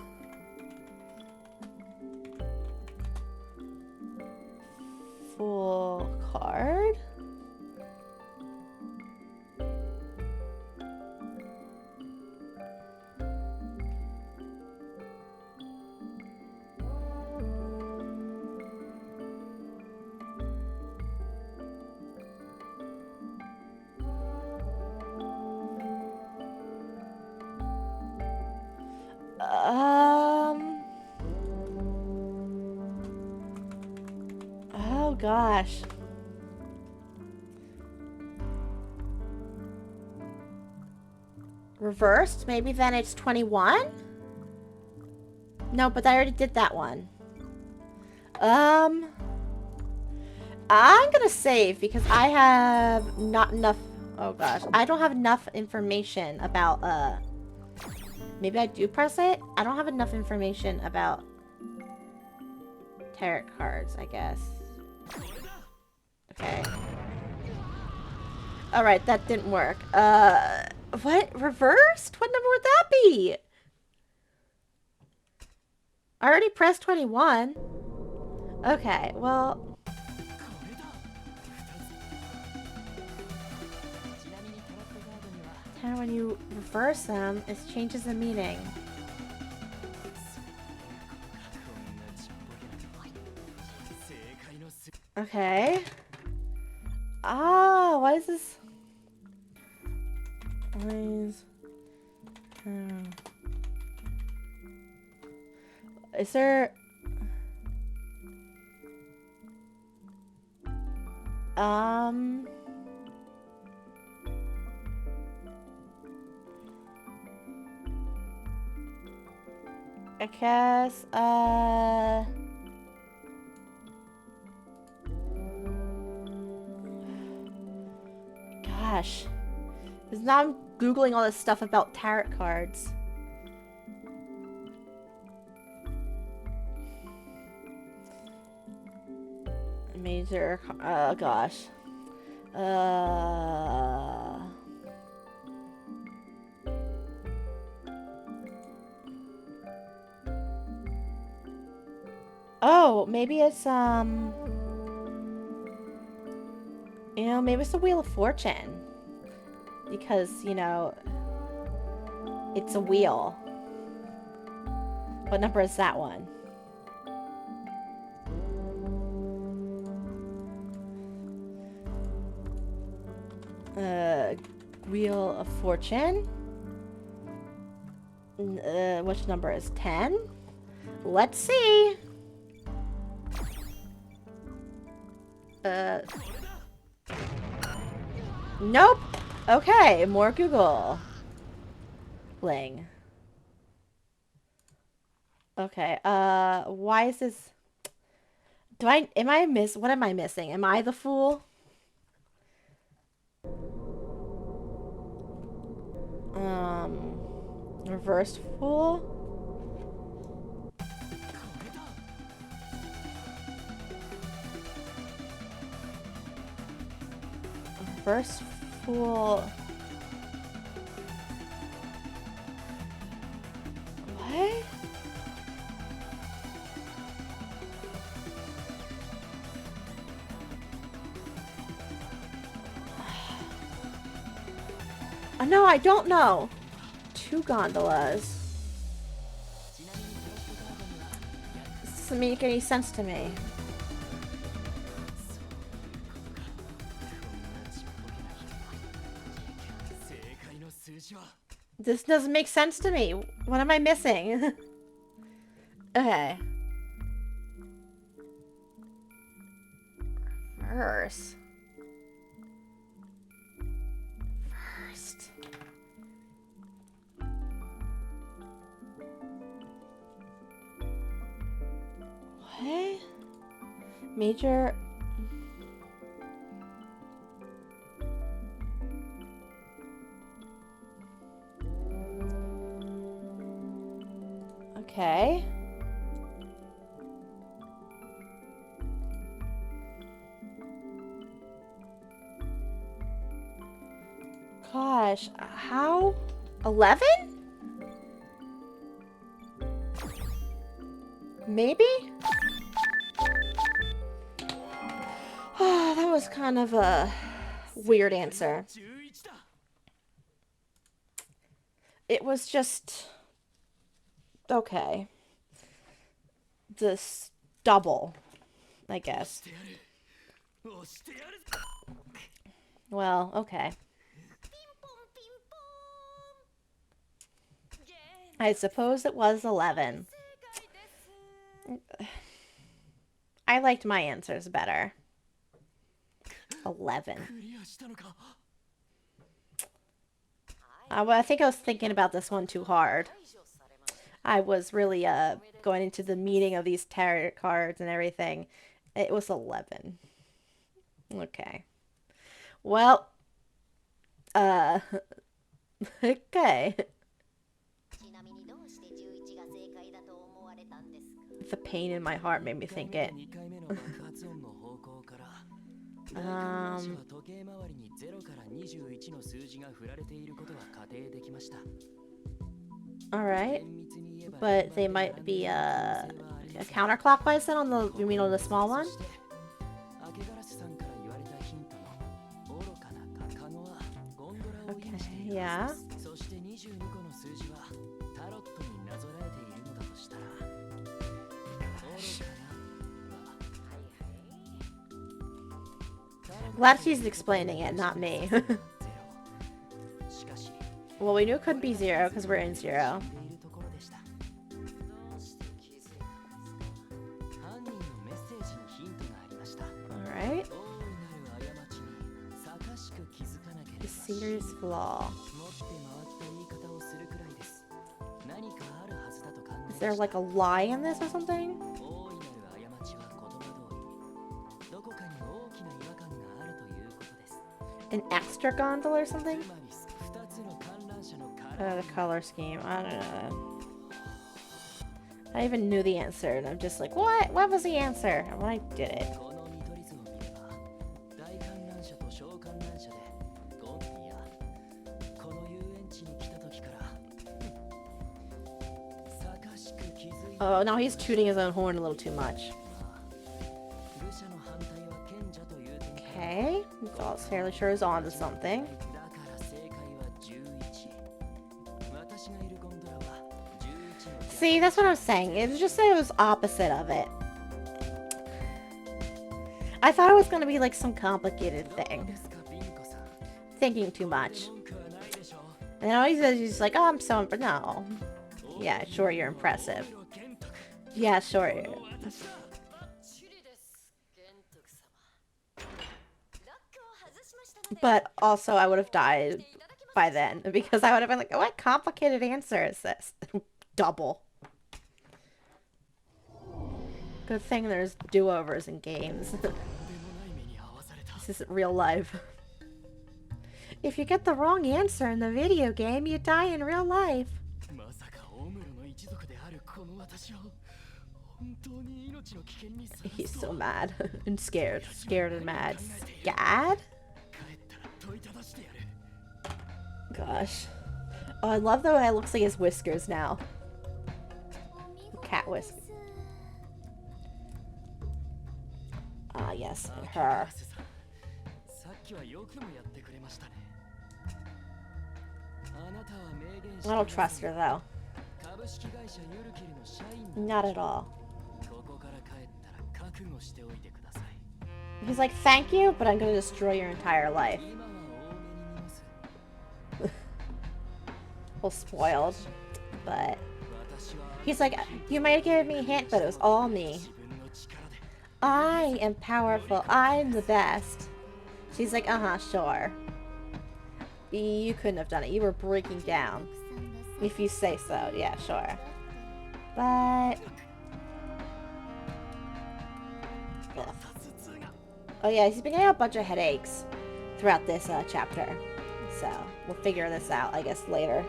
Full card? Oh gosh. Reversed? Maybe then it's 21? No, but I already did that one. I'm gonna save because I have not enough. Oh gosh, I don't have enough information about maybe I do press it. I don't have enough information about tarot cards, I guess. Okay. Alright, that didn't work. What? Reversed? What number would that be? I already pressed 21. Okay, well... And when you reverse them, it changes the meaning. Okay. Ah, what is this? Please. Is there... I guess, gosh. Because now I'm Googling all this stuff about tarot cards. Major, gosh. Oh, maybe it's, you know, maybe it's the Wheel of Fortune. Because, you know, it's a wheel. What number is that one? Wheel of Fortune. Which number is 10? Let's see. Nope. Okay, more Google. Ling. Okay, why is this... what am I missing? Am I the fool? Reversed fool? Reverse fool. What? No, I don't know. 2 gondolas. This doesn't make any sense to me. This doesn't make sense to me. What am I missing? Okay. First. What? Major... Okay. Gosh, how? 11? Maybe? Oh, that was kind of a weird answer. It was just... okay. Just double, I guess. Well, okay. I suppose it was 11. I liked my answers better. 11. Well, I think I was thinking about this one too hard. I was really going into the meaning of these tarot cards and everything. It was 11. Okay. Well, uh, okay. ちなみにどうして11が正解だと思われたんですか？ The pain in my heart made me think it. 2回目の爆発音の方向から大観覧車は時計回りに0から21の数字が振られていることが仮定できました。 Alright. But they might be, counterclockwise then on the, you mean on the small one? 明けガラスさんから言われたヒントの愚かなカゴはゴンドラを意味しているはずです。そして22個の数字はタロットになぞらえているのだとしたら愚かな Glad she's explaining it, not me. Well, we knew it couldn't be 0 because we're in 0. 犯人のメッセージにヒントがありました。 Alright. 大いなる過ちにさかしく気づかなければ The serious flaw. 持って回った言い方をするくらいです。何かあるはずだと考えま Is した。 there like a lie in this or something? 大いなる過ちは言葉通りどこかに大きな違和感があるということです。 An extra gondola or something? つまり2つの観覧車のカラ The color scheme. I don't know. I even knew the answer, and I'm just like, what? What was the answer? And when I did it. この見取り図を見れば大観覧車と小観覧車でゴンいやこの遊園地に来た時からさかしく気づいた。 Oh, now he's tooting his own horn a little too much. 愚者の反対は賢者という点から Okay. Well, fairly sure is on to something. だから正解は11。私がいるゴンドラは11の See, that's what I was saying. It was just that it was opposite of it. I thought it was going to be like some complicated どう thing. ですかビンコさん。 Thinking too much. 文句はないでしょ。 And all he says, he's like, oh, I'm so impressed. No. Yeah, sure, you're impressive. 大野健人 Yeah, sure. 君の私だ。チリです、玄徳様。ロックを外しましたので But also, I would have died いただきます。 by then because I would have been like, what complicated answer is this? Double. Good thing there's do-overs in games. とんでもない目に遭わされた。 This isn't real life. If you get the wrong answer in the video game, you die in real life. まさか大室の一族であるこの私を本当に命の危険にさら He's すと so mad and scared. Scared and mad. Scared? 帰ったら問いただしてやる。 Gosh. Oh, I love the way it looks like his whiskers now. Cat whiskers. Ah, yes, あ her. ケガスさんさっきはよくもやってくれましたね。あなたは明言して I don't trust her, though. 株式会社ユルキルの社員 Not at all. ここから帰ったら覚悟しておいてください。 He's like, thank you, but I'm gonna destroy your entire life. 今は多めに見ます。 Well, spoiled. But 私は he's like, you might have given me a hint, but it was all me. 自分の力で I am powerful. I'm the best. She's like, uh-huh, sure. You couldn't have done it. You were breaking down. If you say so. Yeah, sure. But... Ugh. 頭痛が Oh yeah, he's been getting a bunch of headaches throughout this chapter. So, we'll figure this out, I guess, later.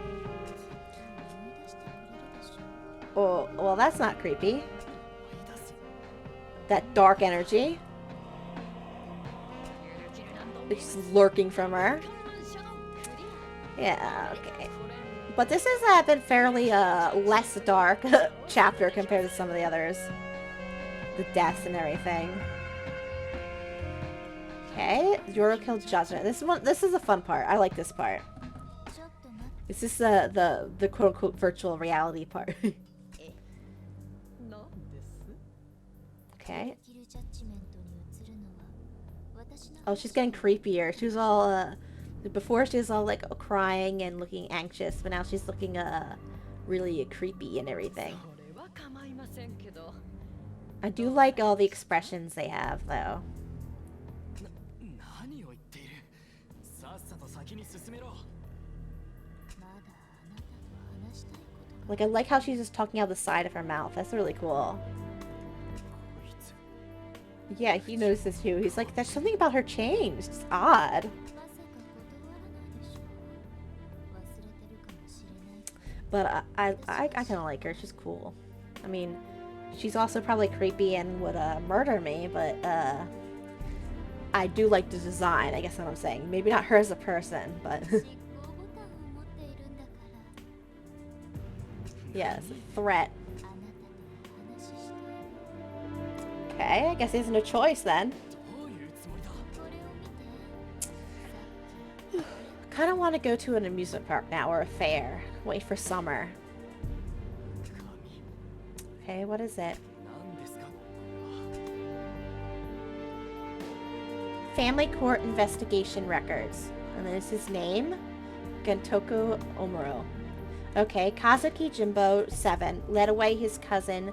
Oh, well, that's not creepy. 追い出す。 That dark energy. It's lurking from her. 観覧車のクリア。 Yeah, okay. But this has been fairly less dark chapter compared to some of the others. The deaths and everything. Okay, Yurukill judgment. This is a fun part. I like this part. ちょっと待って。 This is the quote unquote virtual reality part. なんです？ Okay. キルジャッジメントに移るのは私の Oh, she's getting creepier. She was all before she was all like crying and looking anxious, but now she's looking really creepy and everything. それは構いませんけど。 I do like all the expressions they have though. 何を言っている。さっさと先に進めろ。まだあなたと話したいことが Like I like how she's just talking out the side of her mouth. That's really cool. こいつ Yeah, he notices too. He's like, there's something about her changed. It's odd. But I kind of like her. She's cool. I mean, she's also probably creepy and would murder me, but I do like the design, I guess that's what I'm saying. Maybe not her as a person, but yes, threat. Okay, I guess he has no choice then. Kind of want to go to an amusement park now, or a fair. Wait for summer. Okay, what is it? Family court investigation records. And then is his name? Gentoko Omuro. Okay, Kazuki Jimbo, 7, led away his cousin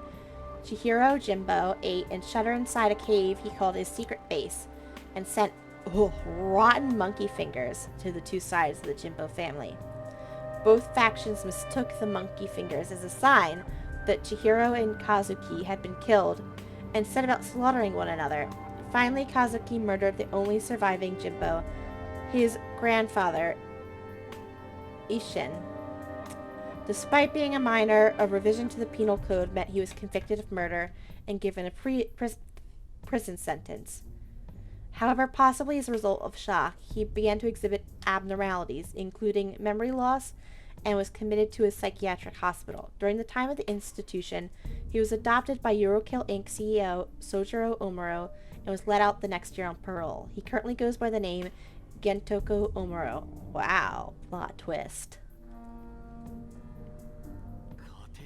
Chihiro Jimbo, 8, and shut her inside a cave he called his secret base, and sent rotten monkey fingers to the two sides of the Jimbo family. Both factions mistook the monkey fingers as a sign that Chihiro and Kazuki had been killed, and set about slaughtering one another. Finally, Kazuki murdered the only surviving Jimbo, his grandfather, Ishin. Despite being a minor, a revision to the penal code meant he was convicted of murder and given a prison sentence. However, possibly as a result of shock, he began to exhibit abnormalities, including memory loss, and was committed to a psychiatric hospital. During the time of the institution, he was adopted by Yurukill Inc. CEO Sojiro Omuro and was let out the next year on parole. He currently goes by the name Gentoko Omuro. Wow, plot twist.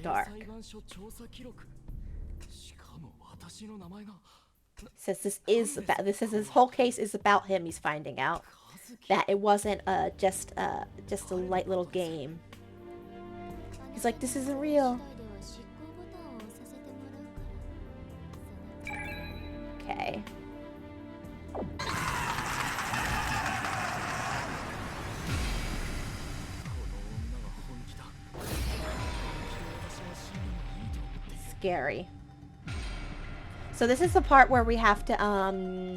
Dark. Says this is his whole case is about him. He's finding out that it wasn't just a light little game. He's like, this isn't real. Okay. Scary. So this is the part where we have to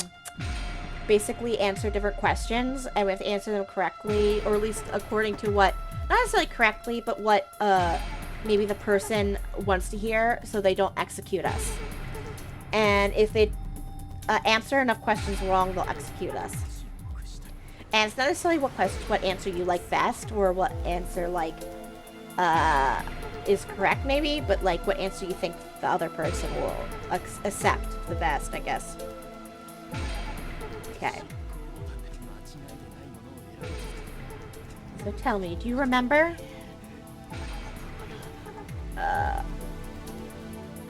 basically answer different questions, and we have to answer them correctly, or at least according to what, not necessarily correctly, but what maybe the person wants to hear, so they don't execute us. And if they answer enough questions wrong, they'll execute us. And it's not necessarily what answer you like best, or what answer like is correct maybe, but like what answer you think the other person will accept the best, I guess. Okay. So tell me, do you remember?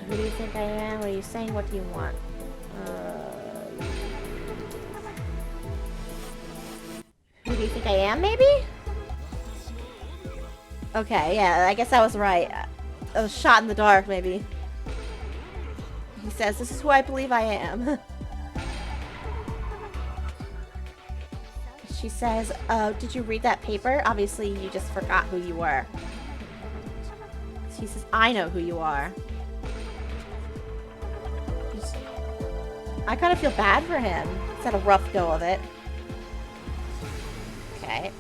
Who do you think I am? What are you saying? What do you want? Who do you think I am, maybe? Okay, yeah, I guess I was right. I was shot in the dark, maybe. He says, this is who I believe I am. She says, did you read that paper? Obviously, you just forgot who you were. He says, I know who you are. I kind of feel bad for him. He's had a rough go of it. Okay.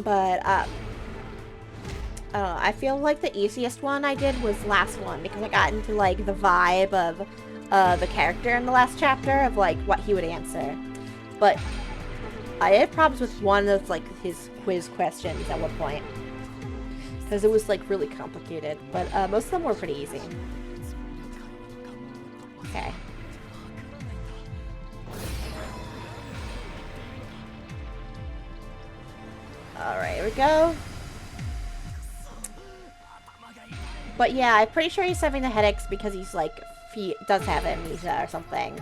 But, I don't know, I feel like the easiest one I did was last one, because I got into, like, the vibe of the character in the last chapter, of, like, what he would answer. But I had problems with one of, like, his quiz questions at one point, because it was, like, really complicated. But most of them were pretty easy. Okay. Alright, here we go. But yeah, I'm pretty sure he's having the headaches because he's like, he does have amnesia or something.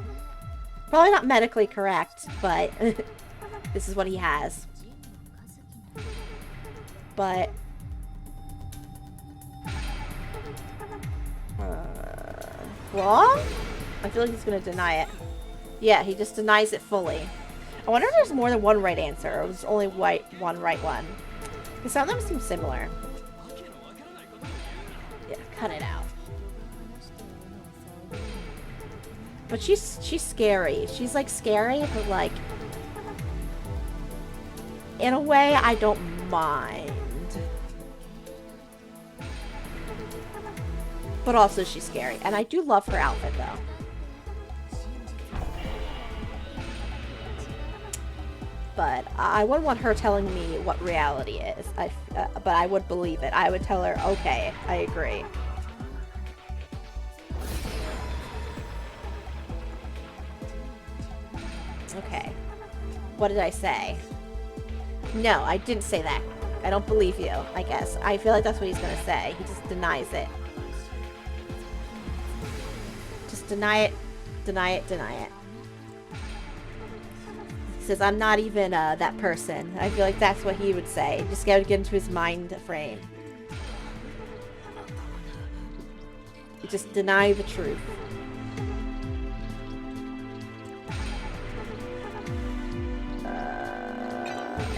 Probably not medically correct, but this is what he has. But wrong? I feel like he's gonna deny it. Yeah, he just denies it fully. I wonder if there's more than one right answer, or there's only one right one. Because some of them seem similar. Yeah. cut it out. But she's scary. She's like scary, but like in a way I don't mind. But also she's scary. And I do love her outfit though. But I wouldn't want her telling me what reality is. But I would believe it. I would tell her, okay, I agree. Okay. What did I say? No, I didn't say that. I don't believe you, I guess. I feel like that's what he's gonna say. He just denies it. Just deny it, deny it, deny it. He says, I'm not even that person. I feel like that's what he would say. Just gotta get into his mind frame. Just deny the truth.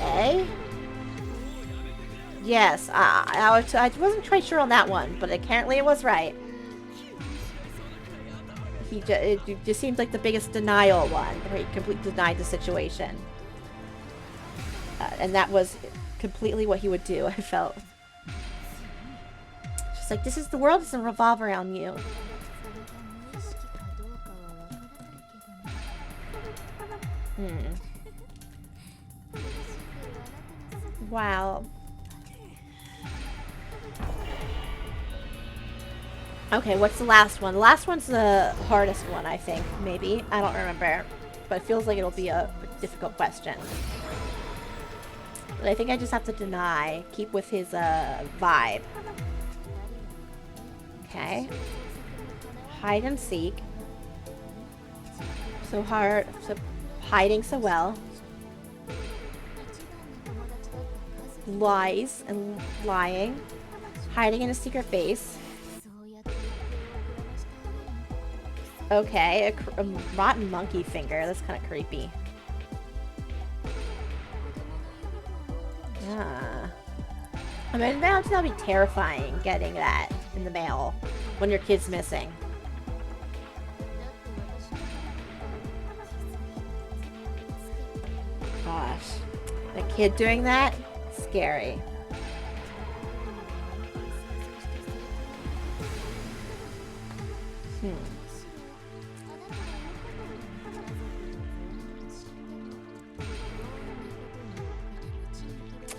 A? Yes, I wasn't quite sure on that one, but apparently it was right. It just seems like the biggest denial one, where he completely denied the situation. And that was completely what he would do, I felt. Just like, the world doesn't revolve around you. Wow. Okay, what's the last one? The last one's the hardest one, I think, maybe. I don't remember. But it feels like it'll be a difficult question. But I think I just have to deny. Keep with his vibe. Okay. Hide and seek. So hard. So hiding so well. Lies and lying. Hiding in a secret base. Okay, a rotten monkey finger. That's kind of creepy. Yeah. I mean, imagine that'd be terrifying getting that in the mail when your kid's missing. Gosh. A kid doing that? Scary.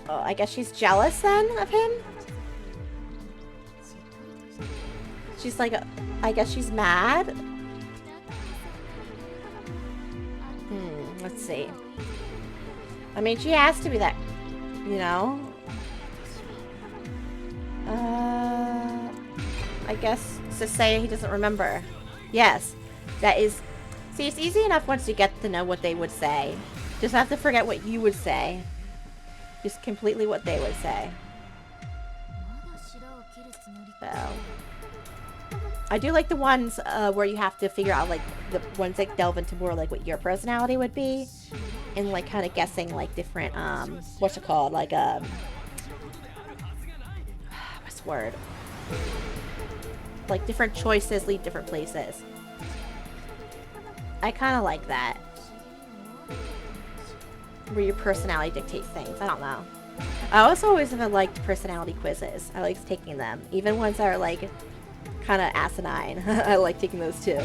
Oh, I guess she's jealous then of him? She's like, I guess she's mad? Let's see. I mean, she has to be that, you know? I guess to say he doesn't remember. Yes, that is... See, it's easy enough once you get to know what they would say. Just have to forget what you would say. Just completely what they would say. So... I do like the ones where you have to figure out, like, the ones that delve into more, like, what your personality would be. And, like, kind of guessing, like, different, what's it called? Like, what's the word? Like, different choices lead different places. I kind of like that. Where your personality dictates things. I don't know. I also always have liked personality quizzes. I like taking them. Even ones that are, like, kind of asinine. I like taking those too.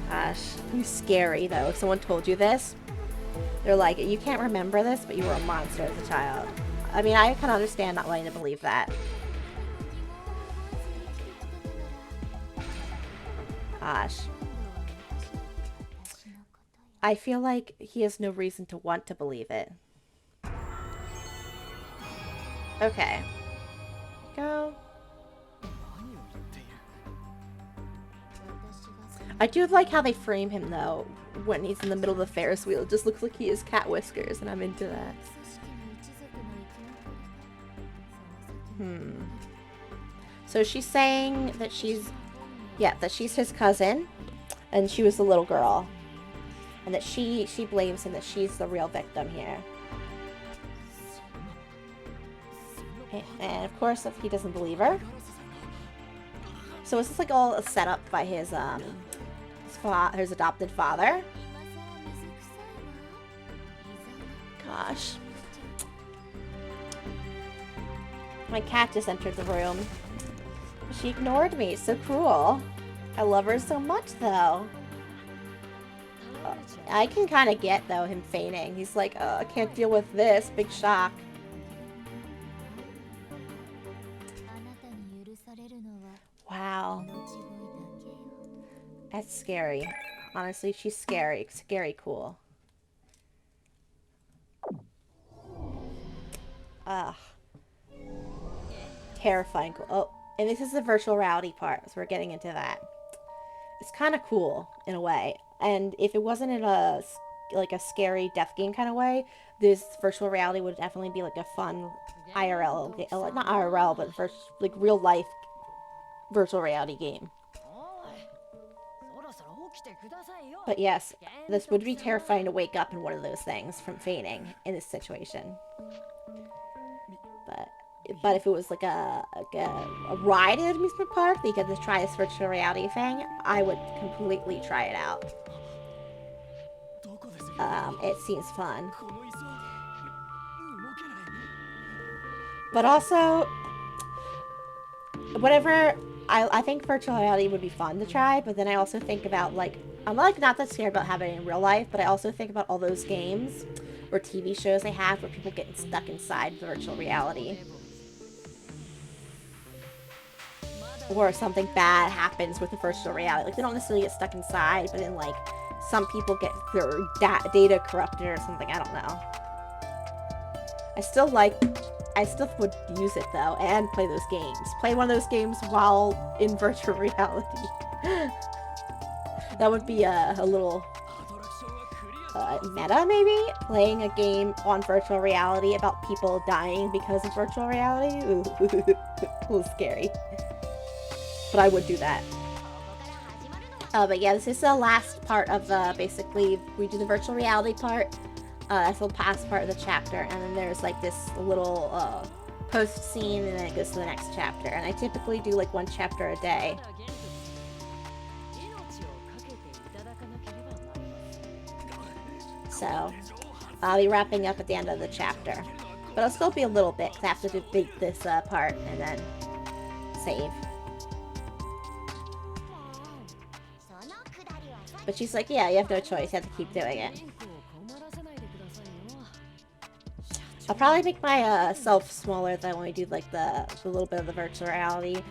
Gosh. It's scary, though. If someone told you this, they're like, you can't remember this, but you were a monster as a child. I mean, I can understand not wanting to believe that. Gosh. I feel like he has no reason to want to believe it. Okay. Go. I do like how they frame him, though, when he's in the middle of the Ferris wheel. It just looks like he has cat whiskers, and I'm into that. So she's saying that she's... Yeah, that she's his cousin, and she was the little girl. And that she blames him, that she's the real victim here. And of course, if he doesn't believe her, So is this like all set up by his adopted father? Gosh. My cat just entered the room. She ignored me. So cruel. I love her so much, though. I can kind of get, though, him fainting. He's like, oh, I can't deal with this. Big shock. Wow. That's scary. Honestly, she's scary. Scary cool. Ugh. Terrifying cool. Oh, and this is the virtual reality part, so we're getting into that. It's kind of cool, in a way. And if it wasn't in a scary death game kind of way, this virtual reality would definitely be like a fun IRL, not IRL, but first like real life virtual reality game. But yes, this would be terrifying to wake up in one of those things from fainting in this situation. But if it was like a ride at an amusement park that you could just try this virtual reality thing, I would completely try it out. It seems fun. But also, I think virtual reality would be fun to try, but then I also think about, like, I'm like not that scared about having it in real life, but I also think about all those games or TV shows they have where people get stuck inside the virtual reality. Or something bad happens with the virtual reality. Like, they don't necessarily get stuck inside, but then, like, some people get their data corrupted or something. I don't know. I still would use it, though, and play those games. Play one of those games while in virtual reality. That would be a little meta, maybe? Playing a game on virtual reality about people dying because of virtual reality? Ooh, a little scary. But I would do that. But yeah, this is the last part of basically, we do the virtual reality part. That's the last part of the chapter. And then there's like this little post scene, and then it goes to the next chapter. And I typically do like one chapter a day. So I'll be wrapping up at the end of the chapter. But it'll still be a little bit, because I have to do this part and then save. But she's like, yeah, you have no choice. You have to keep doing it. I'll probably make my self smaller than when we do like the little bit of the virtual reality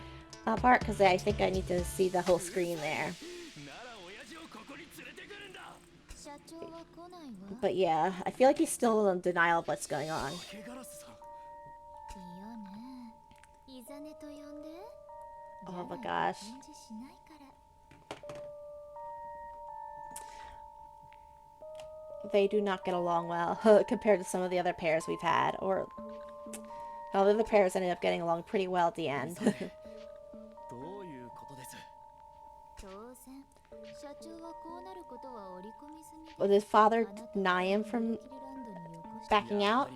part, because I think I need to see the whole screen there. But yeah, I feel like he's still in denial of what's going on. Oh my gosh. They do not get along well compared to some of the other pairs we've had, or all the other pairs ended up getting along pretty well at the end. Will his father deny him from backing out?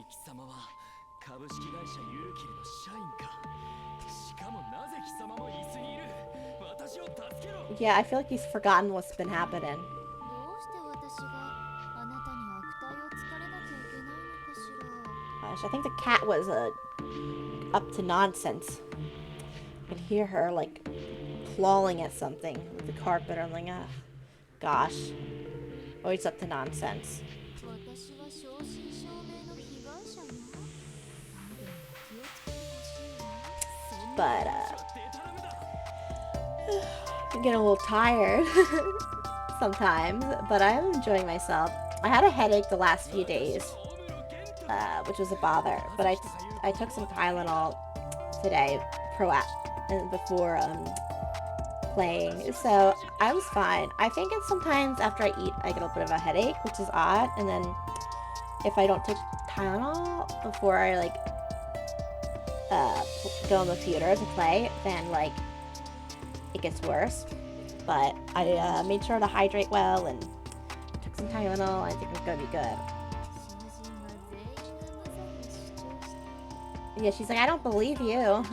Yeah, I feel like he's forgotten what's been happening. Gosh, I think the cat was up to nonsense. I could hear her like clawing at something with the carpet. I'm like, ah, gosh. Always up to nonsense. But I'm getting a little tired sometimes, but I'm enjoying myself. I had a headache the last few days, which was a bother, but I took some Tylenol today, before playing, so I was fine. I think it's sometimes after I eat, I get a bit of a headache, which is odd, and then if I don't take Tylenol before I like go on the computer to play, then like it gets worse. But I made sure to hydrate well and took some Tylenol. I think it's gonna be good. Yeah, she's like, I don't believe you.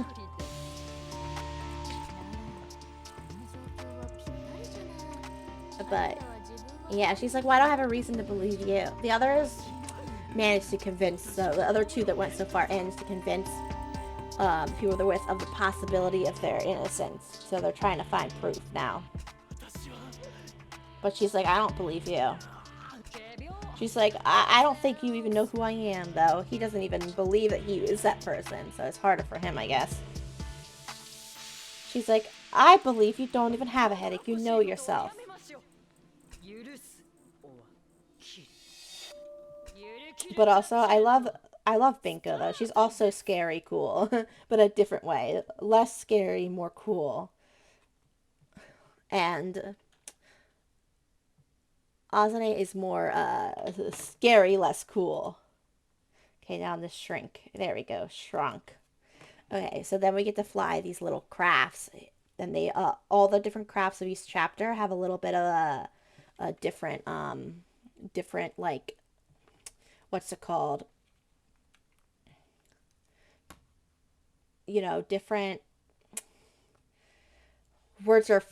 But yeah, she's like, well, I don't have a reason to believe you. The others managed to convince, so the other two that went so far managed to convince people they're with of the possibility of their innocence. So they're trying to find proof now. But she's like, I don't believe you. She's like, I don't think you even know who I am, though. He doesn't even believe that he is that person, so it's harder for him, I guess. She's like, I believe you don't even have a headache. You know yourself. But also, I love Binko, though. She's also scary cool, but a different way. Less scary, more cool. And Azane is more scary, less cool. Okay, now the shrink. There we go, shrunk. Okay, so then we get to fly these little crafts. And they all the different crafts of each chapter have a little bit of a different like, what's it called? You know, different words are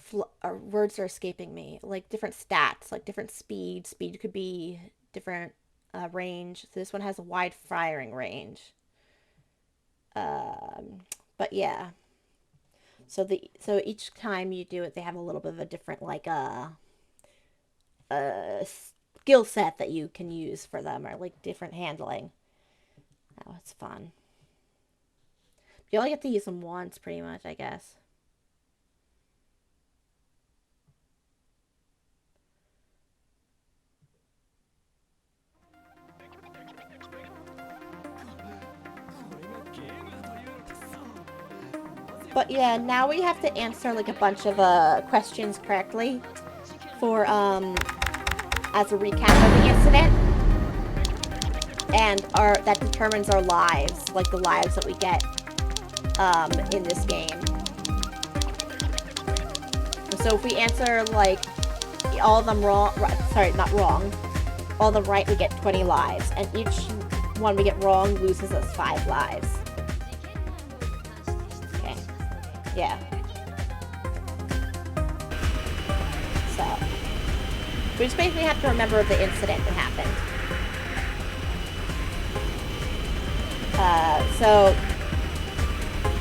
escaping me. Like different stats, like different speed. Speed could be different range. So this one has a wide firing range. But yeah. So each time you do it, they have a little bit of a different like skill set that you can use for them, or like different handling. Oh, it's fun. You only get to use them once, pretty much, I guess. But yeah, now we have to answer like a bunch of questions correctly for as a recap of the incident, and that determines our lives, like the lives that we get in this game. So if we answer like all of them wrong, sorry, not wrong, all of them right, we get 20 lives, and each one we get wrong loses us 5 lives. Okay, yeah. So we just basically have to remember the incident that happened. So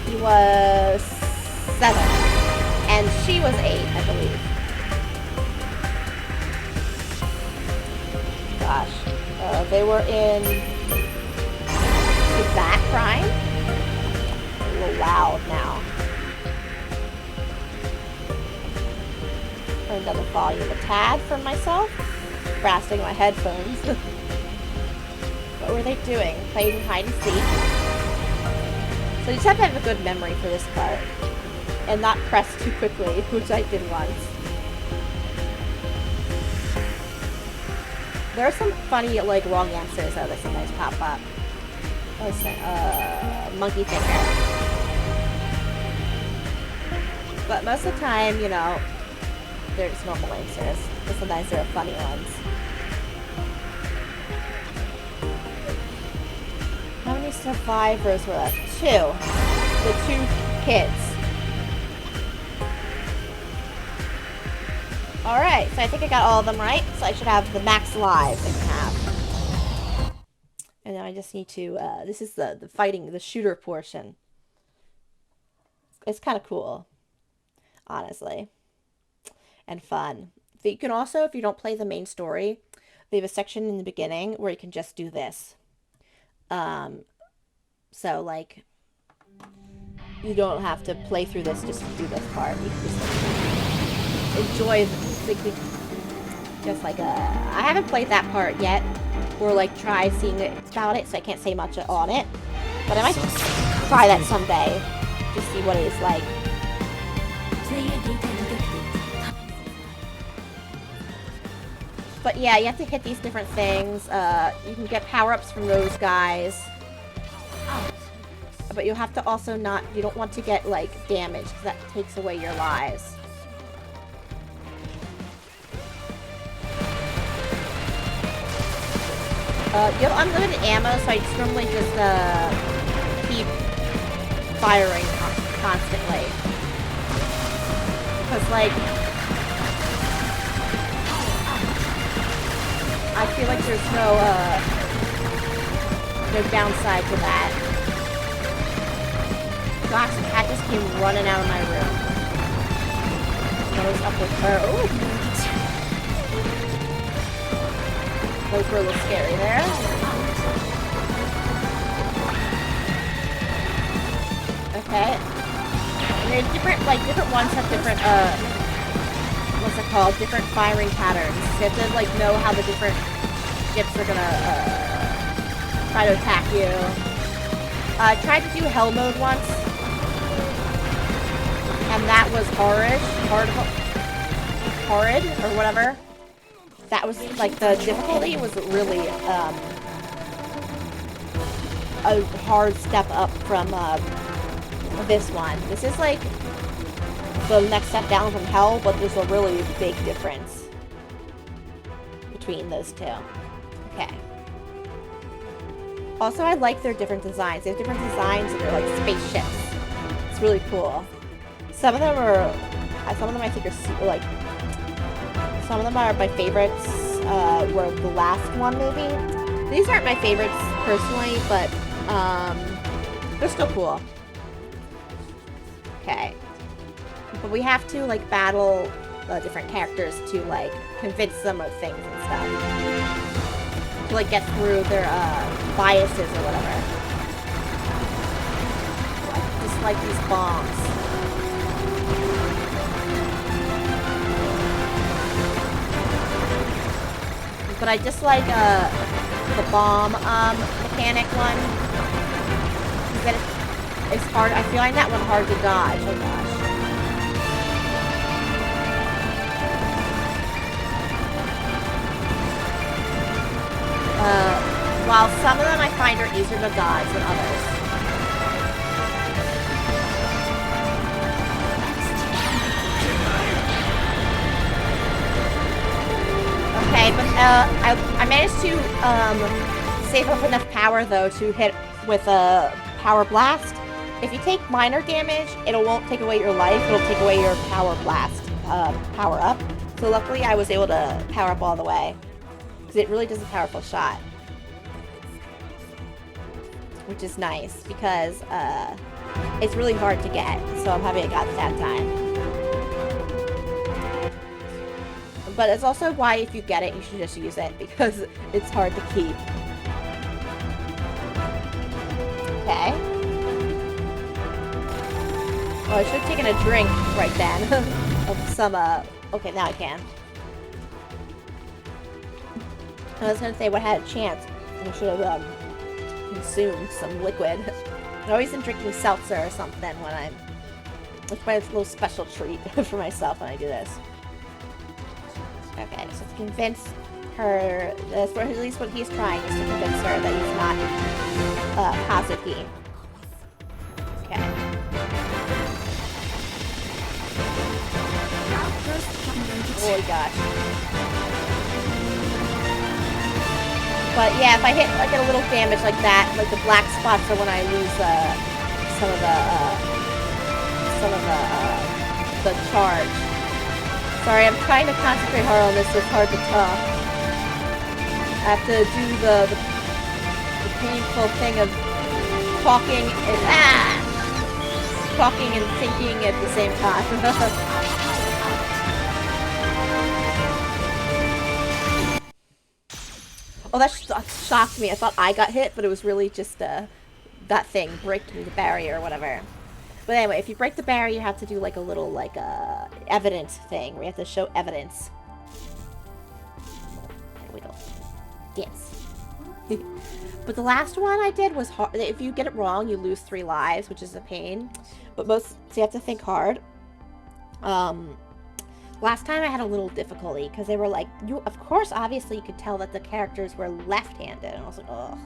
he was 7, and she was 8, I believe. Gosh, they were in. Is that crime? A little loud now. Turn down the volume a tad for myself. Blasting my headphones. What were they doing? Playing hide and seek? So you just have to have a good memory for this part. And not press too quickly, which I did once. There are some funny, like, wrong answers that sometimes pop up. Monkey finger. But most of the time, you know, they're just normal answers. But sometimes there are funny ones. How many survivors were left? 2. The 2 kids. Alright, so I think I got all of them right. So I should have the max lives I can have. And then I just need to, this is the fighting, the shooter portion. It's kind of cool. Honestly. And fun. You can also, if you don't play the main story, they have a section in the beginning where you can just do this. So like, you don't have to play through this just to do this part. You can just like, enjoy just like I haven't played that part yet, or like try seeing it about it, so I can't say much on it. But I might try that someday to see what it is like. But yeah, you have to hit these different things. You can get power-ups from those guys. But you have to also not, you don't want to get like damaged, because that takes away your lives. You have unlimited ammo, so I just normally just keep firing constantly. Because like, I feel like there's no downside to that. Gosh, the cat just came running out of my room. What is up with her? Ooh. Those were a little scary there. Okay. And there's different ones have different, what's it called? Different firing patterns. You have to, like, know how the different ships are gonna, try to attack you. I tried to do hell mode once. And that was horrid, or whatever. That was, like, the difficulty was really, a hard step up from, this one. This is, like, the next step down from hell, but there's a really big difference between those two. Okay. Also, I like their different designs. They have different designs and they're, like, spaceships. It's really cool. Some of them I think are, like, some of them are my favorites, were the last one, maybe. These aren't my favorites, personally, but, they're still cool. Okay. But we have to, like, battle different characters to, like, convince them of things and stuff. To, like, get through their, biases or whatever. Just like these bombs. But I just like, the bomb, mechanic one. That it's hard. I find that one hard to dodge. Oh gosh. While some of them I find are easier to dodge than others. Okay, but I managed to save up enough power though to hit with a power blast. If you take minor damage, it won't take away your life. It'll take away your power blast power up. So luckily, I was able to power up all the way because it really does a powerful shot, which is nice because it's really hard to get. So I'm happy I got it that time. But it's also why if you get it, you should just use it because it's hard to keep. Okay. Oh, I should have taken a drink right then of some, okay, now I can. I was gonna say what had a chance. I should have, consumed some liquid. I always am drinking seltzer or something when it's my little special treat for myself when I do this. Okay, so to convince her, that's at least what he's trying, is to convince her that he's not Kazuki. Okay. Oh gosh. But yeah, if I hit like a little damage like that, like the black spots are when I lose some of the charge. Sorry, I'm trying to concentrate hard on this, so it's hard to talk. I have to do the painful thing of talking and thinking at the same time. Oh, that shocked me. I thought I got hit, but it was really just that thing breaking the barrier or whatever. But anyway, if you break the barrier, you have to do like a little like evidence thing where you have to show evidence. Wiggle. Dance. But the last one I did was hard. If you get it wrong, you lose 3 lives, which is a pain. But so you have to think hard. Last time I had a little difficulty because they were like, of course, obviously you could tell that the characters were left-handed. And I was like, oh,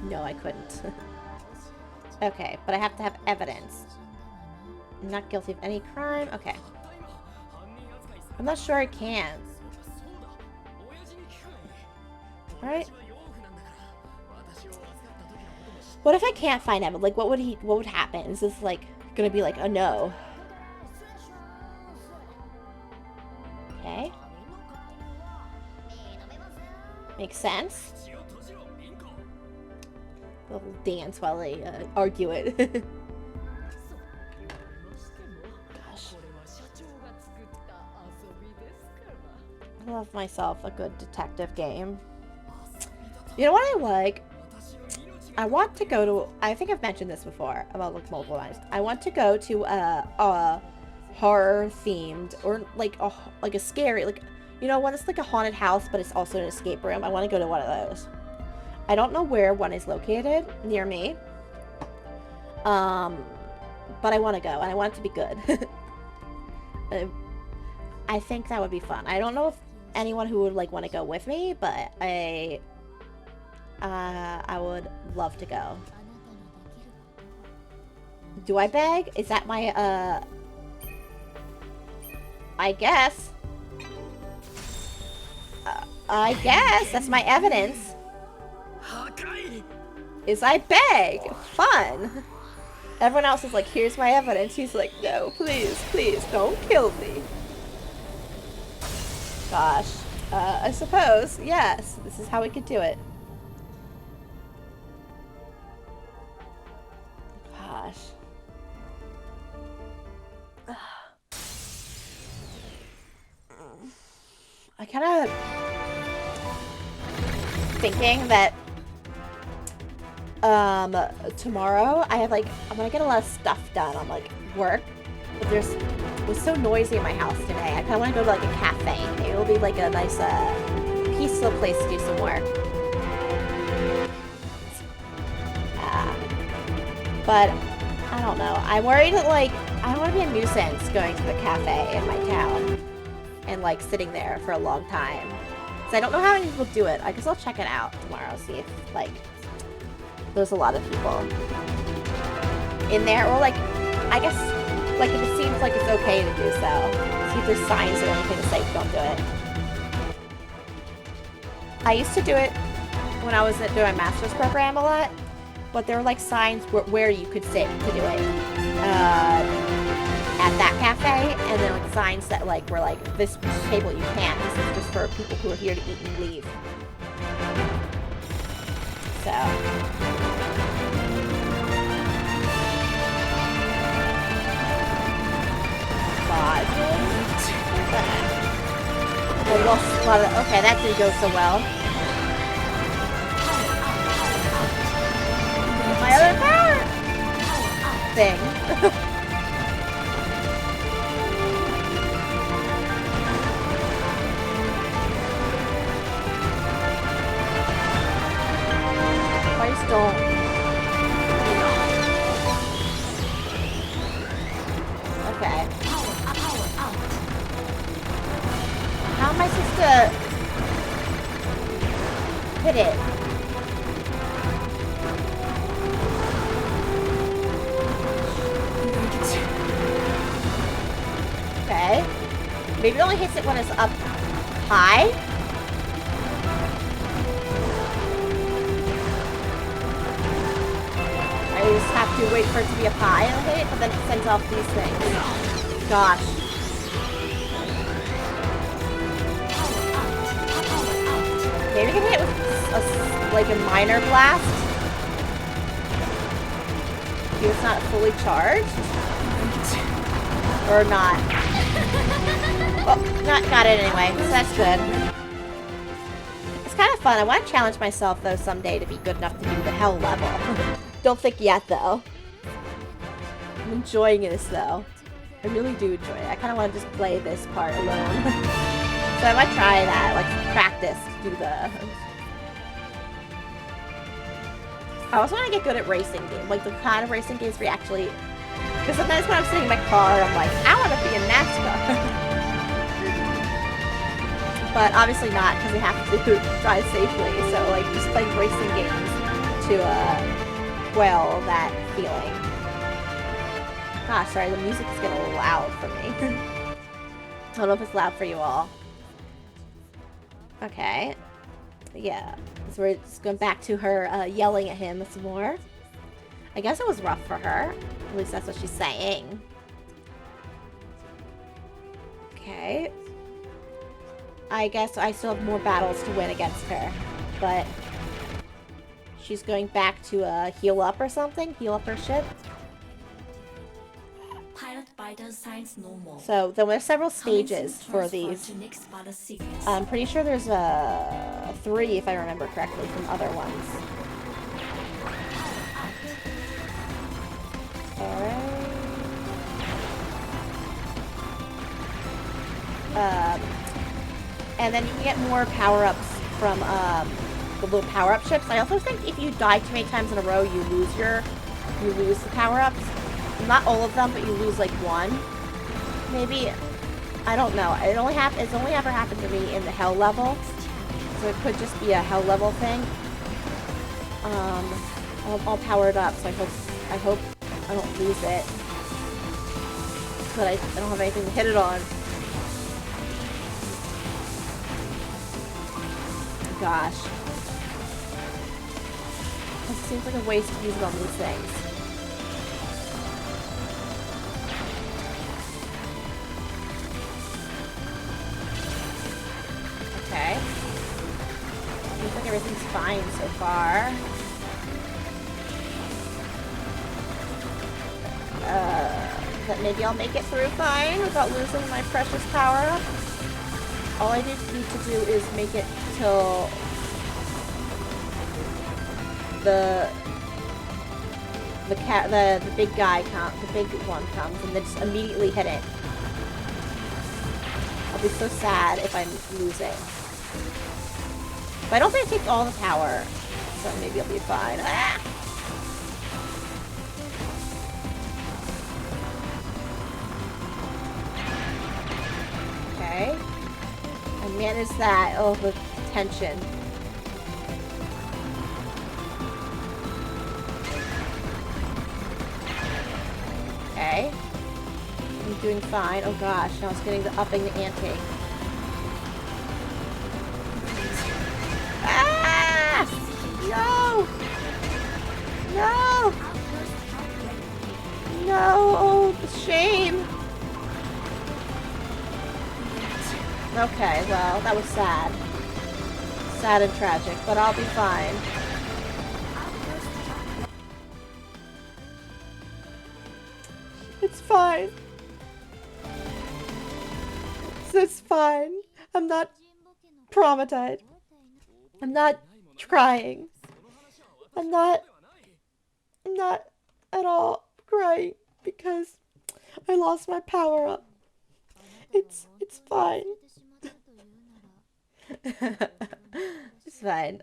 no, I couldn't. Okay, but I have to have evidence. I'm not guilty of any crime. Okay. I'm not sure I can. Right? What if I can't find evidence? Like, what would happen? Is this, like, gonna be like a no? Okay. Makes sense. A little dance while they argue it. Gosh. I love myself a good detective game. You know what I like? I want to go to, I think I've mentioned this before about like multiple times. I want to go to a horror themed or like a scary, like, you know, when it's like a haunted house but it's also an escape room. I want to go to one of those. I don't know where one is located near me. But I want to go and I want it to be good. I think that would be fun. I don't know if anyone who would like want to go with me, but I would love to go. Do I beg? Is that my, I guess. I guess. That's my evidence. Is I beg. Fun. Everyone else is like, here's my evidence. He's like, no, please, please, don't kill me. Gosh. I suppose, yes. This is how we could do it. Gosh. I kind of thinking that tomorrow I have like, I'm gonna get a lot of stuff done on like work, but it was so noisy in my house today. I kind of want to go to like a cafe. Maybe it'll be like a nice peaceful place to do some work. But I don't know. I'm worried that like I don't want to be a nuisance going to the cafe in my town and like sitting there for a long time. So I don't know how many people do it. I guess I'll check it out tomorrow, see if like there's a lot of people in there, or like I guess like if it seems like it's okay to do so. See if there's signs or anything to say don't do it. I used to do it when I was doing my master's program a lot, but there were like signs where you could sit to do it at that cafe, and then like signs that like were like, this table you can't, this is just for people who are here to eat and leave. So I lost a lot of, okay, that didn't go so well. My other power thing. I just don't. Okay. How am I supposed to hit it? Okay. Maybe it only hits it when it's up high? I just have to wait for it to be up high and hit it, but then it sends off these things. Gosh. Maybe I can hit it with like a minor blast. If it's not fully charged. Or not. Oh, got it anyway, so that's good. It's kind of fun. I want to challenge myself, though, someday to be good enough to do the hell level. Don't think yet, though. I'm enjoying this, though. I really do enjoy it. I kind of want to just play this part alone. So I might try that, like, practice to do the... I also want to get good at racing games, like the kind of racing games where you actually... Because sometimes when I'm sitting in my car, I'm like, I want to be in NASCAR. But obviously not, because we have to drive safely. So, like, just playing racing games to quell that feeling. Gosh, sorry, the music is getting a little loud for me. I don't know if it's loud for you all. Okay. Yeah. So we're just going back to her yelling at him some more. I guess it was rough for her. At least that's what she's saying. Okay. I guess I still have more battles to win against her. But she's going back to heal up or something? Heal up her ship? So then there's several stages for these. I'm pretty sure there's 3 if I remember correctly from other ones. Alright. And then you can get more power-ups from the little power-up ships. I also think if you die too many times in a row, you lose the power-ups. Not all of them, but you lose like 1. Maybe, I don't know. It's only ever happened to me in the hell level, so it could just be a hell level thing. All powered up, so I hope I don't lose it. But I don't have anything to hit it on. Gosh. It seems like a waste to use it on these things. Okay. Seems like everything's fine so far. But maybe I'll make it through fine without losing my precious power. All I need to do is make it till the big guy the big one comes, and then just immediately hit it. I'll be so sad if I lose it. But I don't think it takes all the power, so maybe I'll be fine. Ah! Okay. I managed that. Oh, the tension. Okay. I'm doing fine. Oh gosh, now it's getting the upping the ante. Ah! No! No! No! Oh, the shame! Okay, well, that was sad. Sad and tragic, but I'll be fine. It's fine. It's fine. I'm not traumatized. I'm not crying. I'm not at all crying because I lost my power up. It's fine. It's fine.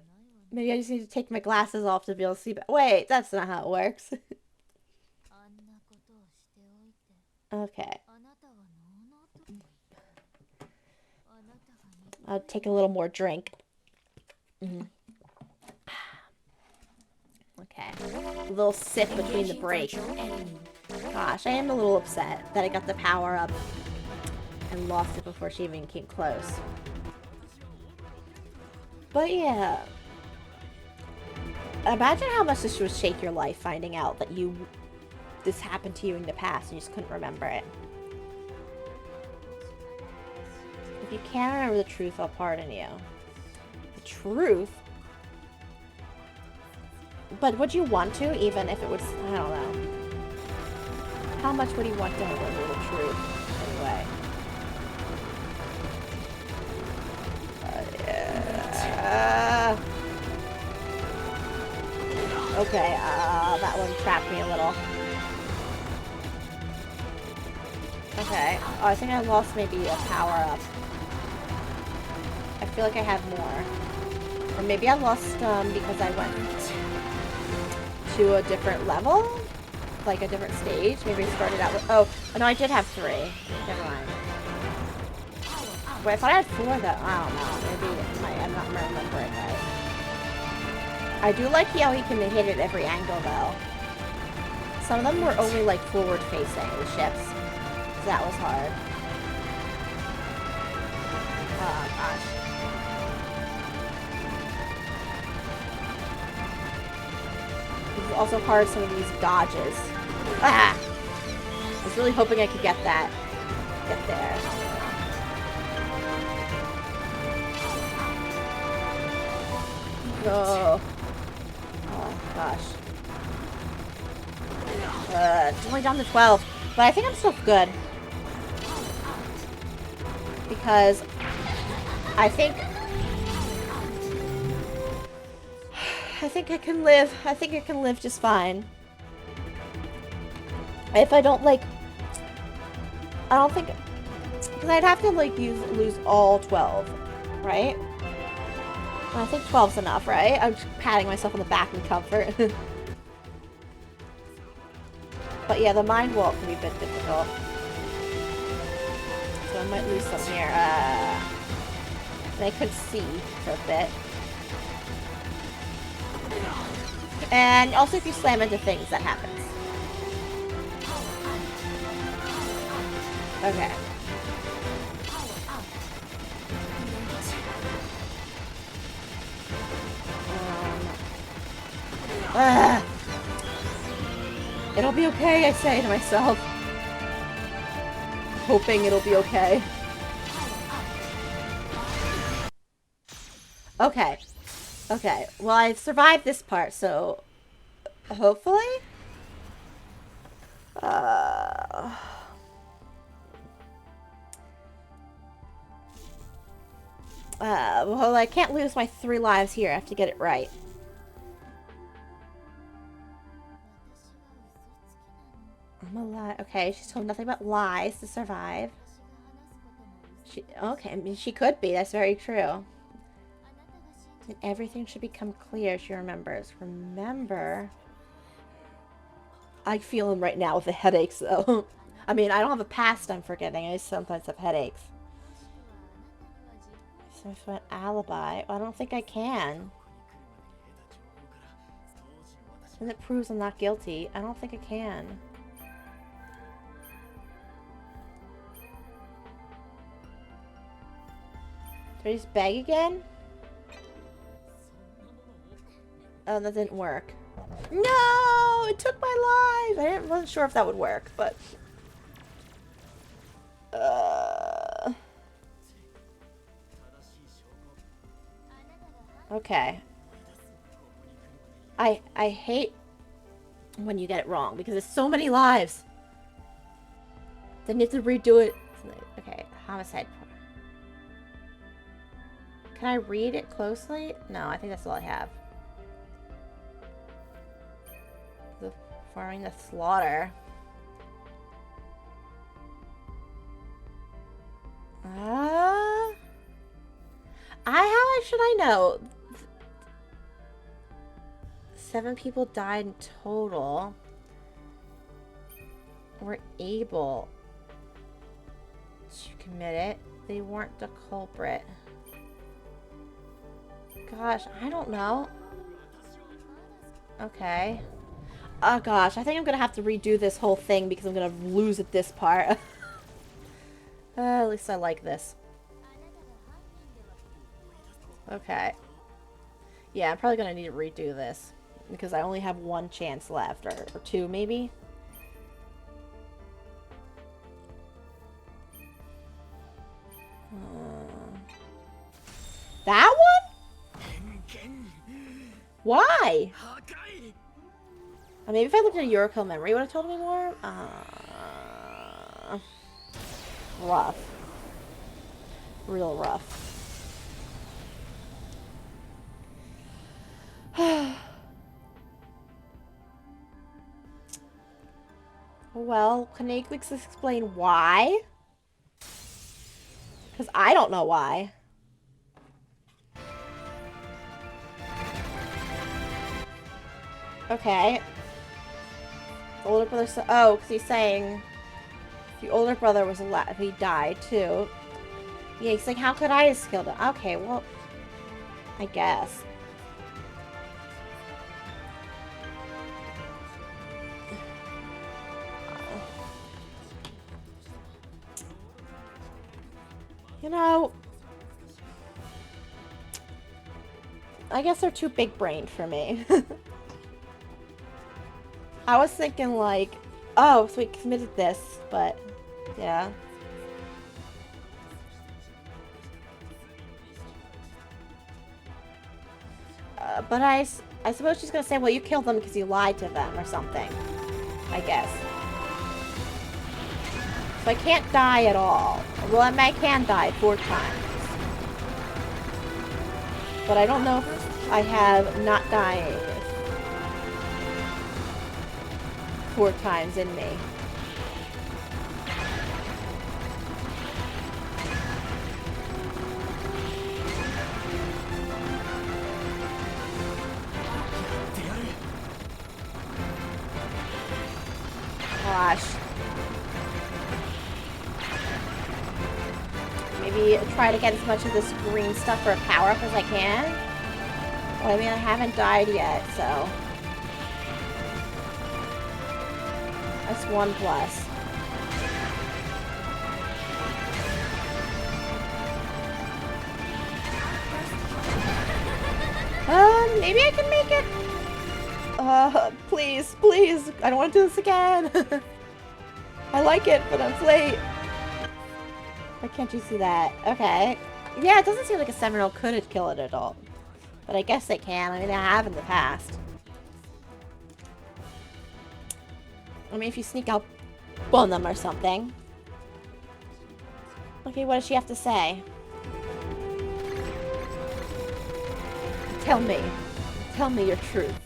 Maybe I just need to take my glasses off to be able to see. Wait, that's not how it works. Okay. I'll take a little more drink. Okay. A little sip between the break. Gosh, I am a little upset that I got the power up and lost it before she even came close. But yeah. Imagine how much this would shake your life, finding out that this happened to you in the past and you just couldn't remember it. If you can't remember the truth, I'll pardon you. The truth? But would you want to, even if it was, I don't know. How much would you want to remember the truth, anyway? Okay, that one trapped me a little. Okay. Oh, I think I lost maybe a power-up. I feel like I have more. Or maybe I lost because I went to a different level? Like a different stage? Maybe I started out with... Oh, no, I did have 3. Never mind. Wait, I thought I had 4 though. I don't know. Maybe I'm not remembering right. I do like how he can hit at every angle though. Some of them were only like forward facing, the ships. So that was hard. Oh gosh. It's also hard, some of these dodges. Ah! I was really hoping I could get that. Get there. Oh. Oh, gosh. It's only down to 12. But I think I'm still good. Because I think I can live. I think I can live just fine. If I don't, like... I don't think... Because I'd have to, like, lose all 12. Right? I think 12's enough, right? I'm just patting myself on the back in comfort. But yeah, the mind vault can be a bit difficult. So I might lose some here. And I could see for a bit. And also if you slam into things, that happens. Okay. It'll be okay, I say to myself. Hoping it'll be okay. Okay. Okay. Well, I survived this part, so... Hopefully? Well, I can't lose my 3 lives here. I have to get it right. I'm a lie. Okay, she's told nothing but lies to survive. Okay, I mean, she could be. That's very true. And everything should become clear, she remembers. Remember? I feel him right now with the headaches, though. I mean, I don't have a past I'm forgetting. I sometimes have headaches. So for an alibi, I don't think I can. And it proves I'm not guilty. I don't think I can. Do I just beg again? Oh, that didn't work. No! It took my life! Wasn't sure if that would work, but... Okay. I hate when you get it wrong, because there's so many lives. Then you have to redo it. Okay, homicide. Can I read it closely? No, I think that's all I have. Performing the slaughter. How should I know? 7 people died in total. Were able to commit it. They weren't the culprit. Gosh, I don't know. Okay. Oh gosh, I think I'm gonna have to redo this whole thing because I'm gonna lose at this part. At least I like this. Okay. Yeah, I'm probably gonna need to redo this because I only have 1 chance left, or 2 maybe. That one? Why? Maybe if I looked at a Yurukill memory, would have told me more? Rough. Real rough. Well, can you explain why? Because I don't know why. Okay. The older brother... Oh, because he's saying... The older brother was alive. He died, too. Yeah, he's like, how could I have killed him? Okay, well... I guess. You know... I guess they're too big-brained for me. I was thinking like, oh, so we committed this, but yeah. But I suppose she's gonna say, well, you killed them because you lied to them or something. I guess. So I can't die at all. Well, I can die 4 times. But I don't know if I have not dying 4 times in me. Gosh. Maybe try to get as much of this green stuff for a power-up as I can. Well, I mean, I haven't died yet, so... That's 1 plus. Maybe I can make it. Please, please. I don't want to do this again. I like it, but I'm late. Why can't you see that? Okay. Yeah, it doesn't seem like a 7-year-old could kill it at all. But I guess they can. I mean, they have in the past. I mean, if you sneak up on them or something. Okay, what does she have to say? Tell me. Tell me your truth,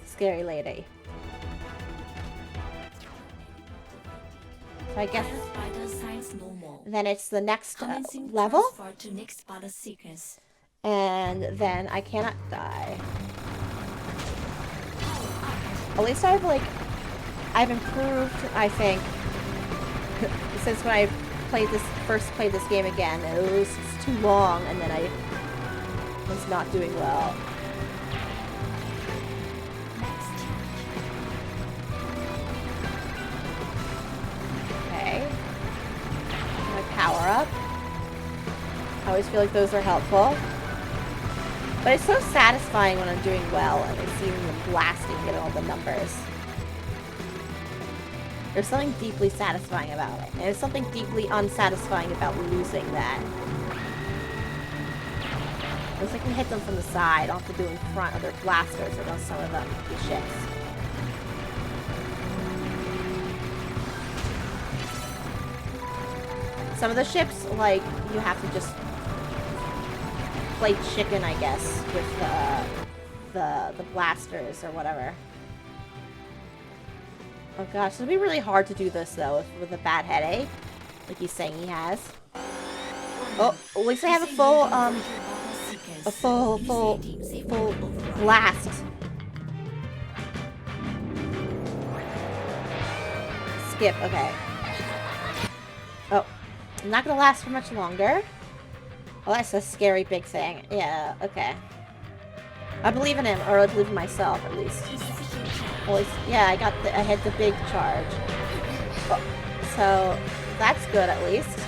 scary lady. So I guess then it's the next level. And then I cannot die. At least I've improved, I think, since when I first played this game again. It was too long, and then I was not doing well. Okay. My power up. I always feel like those are helpful. But it's so satisfying when I'm doing well and I see them blasting at all the numbers. There's something deeply satisfying about it. And there's something deeply unsatisfying about losing that. Looks like we hit them from the side. I don't have to do in front of their blasters or on some of them, the ships. Some of the ships, like, you have to just play chicken, I guess, with the blasters or whatever. Oh gosh, it'll be really hard to do this though with a bad headache, like he's saying he has. Oh, at least I have a full blast. Skip. Okay. Oh, I'm not gonna last for much longer. Oh, that's a scary big thing. Yeah, okay. I believe in him, or I believe in myself, at least. Well, yeah, I had the big charge. Oh, so, that's good, at least.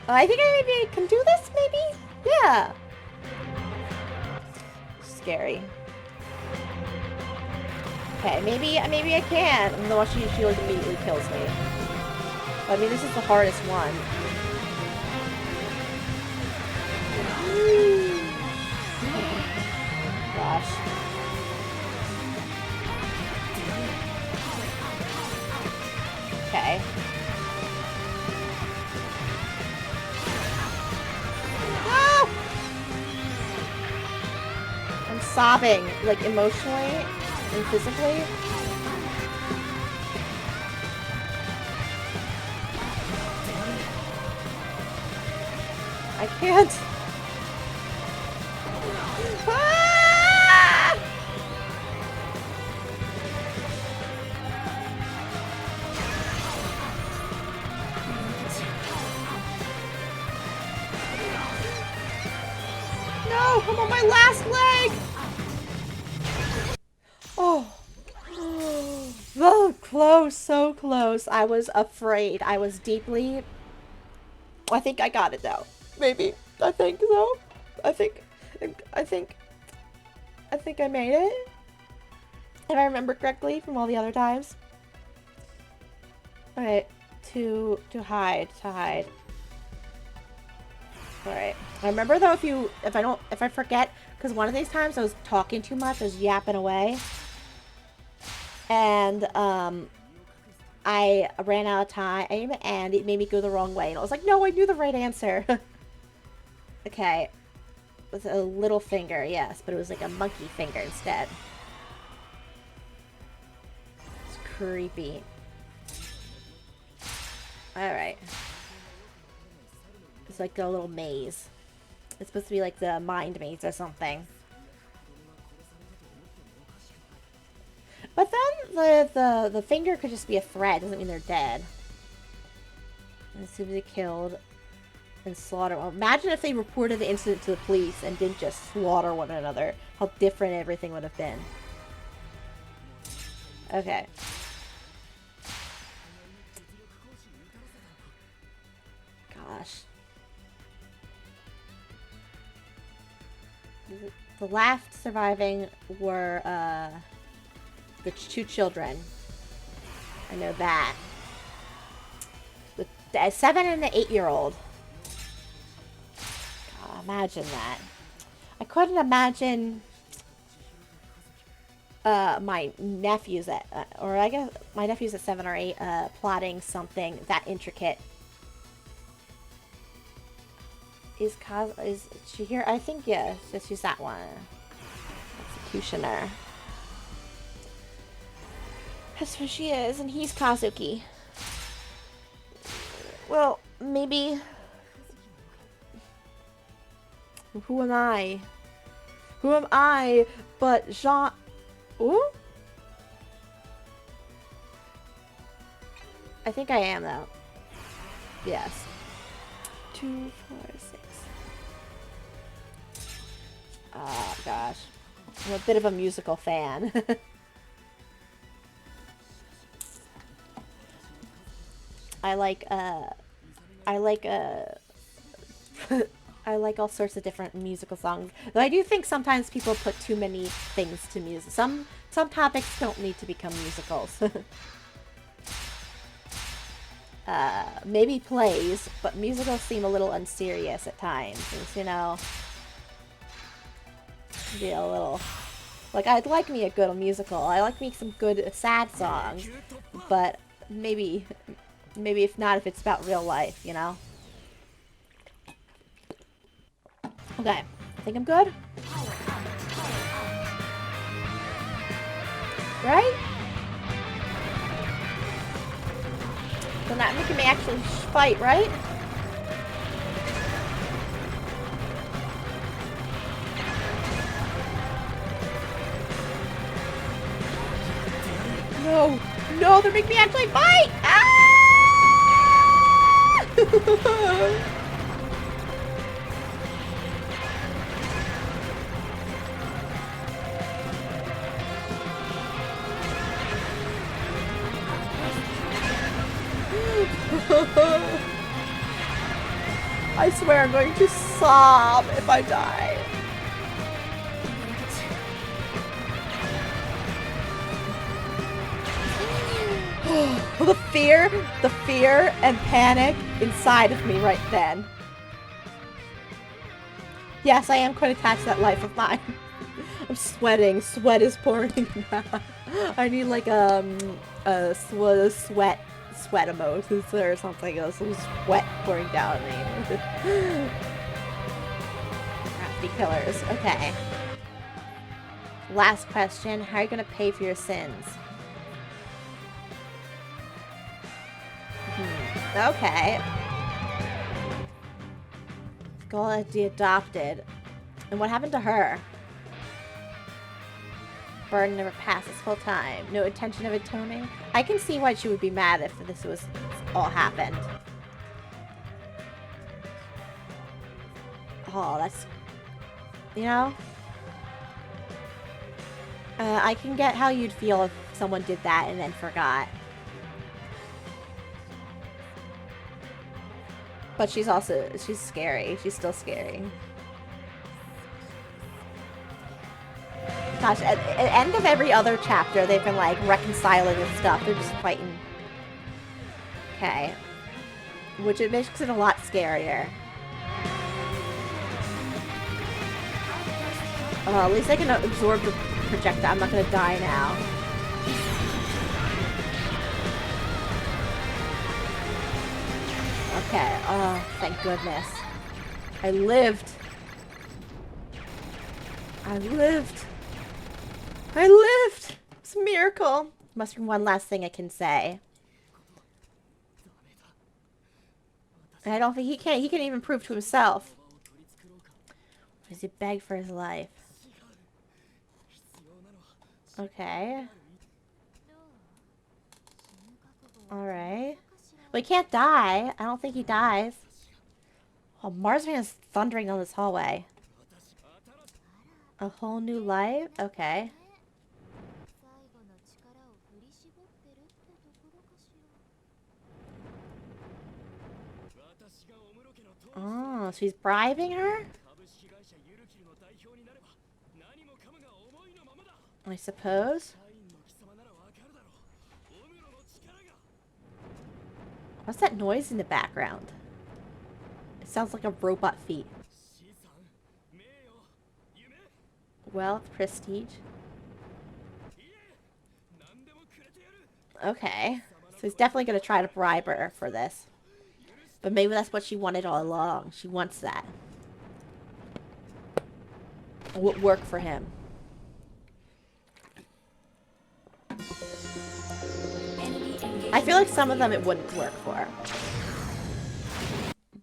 I think I maybe can do this, maybe? Yeah. Scary. Okay, maybe I can. And then she like immediately kills me. But, I mean, this is the hardest one. Gosh. Okay. No! I'm sobbing, like emotionally and physically. I can't. Ah! No, I'm on my last leg. Oh. So close, so close. I was afraid. I was deeply... I think I got it though. Maybe. I think so. I think I made it. If I remember correctly from all the other times. Alright. To hide. Alright. I remember though if I forget, Because one of these times I was talking too much. I was yapping away. And I ran out of time. And it made me go the wrong way. And I was like, no, I knew the right answer. Okay. It was a little finger, yes. But it was like a monkey finger instead. It's creepy. Alright. It's like a little maze. It's supposed to be like the mind maze or something. But then the finger could just be a thread. Doesn't mean they're dead. And as soon as they killed and slaughtered. Well, imagine if they reported the incident to the police and didn't just slaughter one another. How different everything would have been. Okay. Gosh. The last surviving were the two children. I know that. The 7 and the 8-year-old. God, imagine that. I couldn't imagine my nephews at, or I guess my nephews at 7 or 8, plotting something that intricate. Is she here? I think, yeah, she's that one. Executioner. That's who she is, and he's Kazuki. Well, maybe... Who am I? Who am I but Jean... Ooh? I think I am, though. Yes. 2, 4, 6. Oh, gosh. I'm a bit of a musical fan. I like I like all sorts of different musical songs. Though I do think sometimes people put too many things to music. Some topics don't need to become musicals. Maybe plays, but musicals seem a little unserious at times. You know, be a little like I'd like me a good musical. I like me some good sad songs, but maybe if not, if it's about real life, you know. Okay, I think I'm good. Right? They're not making me actually fight, right? No! No, they're making me actually fight! Ah! I swear I'm going to sob if I die. The fear and panic inside of me right then. Yes, I am quite attached to that life of mine. I'm sweating. Sweat is pouring down. I need like a sweat emojis or something else. Some sweat pouring down on me. Crafty killers. Okay. Last question. How are you going to pay for your sins? Okay. Goal the adopted. And what happened to her? Burden never passed this whole time. No intention of atoning. I can see why she would be mad if this was all happened. Oh, that's... You know? I can get how you'd feel if someone did that and then forgot. But she's scary. She's still scary. Gosh, at the end of every other chapter, they've been, like, reconciling and stuff. They're just fighting. Okay. Which it makes it a lot scarier. At least I can absorb the projectile. I'm not gonna die now. Okay. Oh, thank goodness. I lived. I lived. I lived! It's a miracle. Must be one last thing I can say. I don't think he can even prove to himself. Does he beg for his life? Okay. Alright. Well, he can't die. I don't think he dies. Oh, Marsman is thundering down this hallway. A whole new life? Okay. Oh, she's bribing her? I suppose. What's that noise in the background? It sounds like a robot feet. Wealth, prestige. Okay. So he's definitely going to try to bribe her for this. But maybe that's what she wanted all along. She wants that. It would work for him. I feel like some of them it wouldn't work for.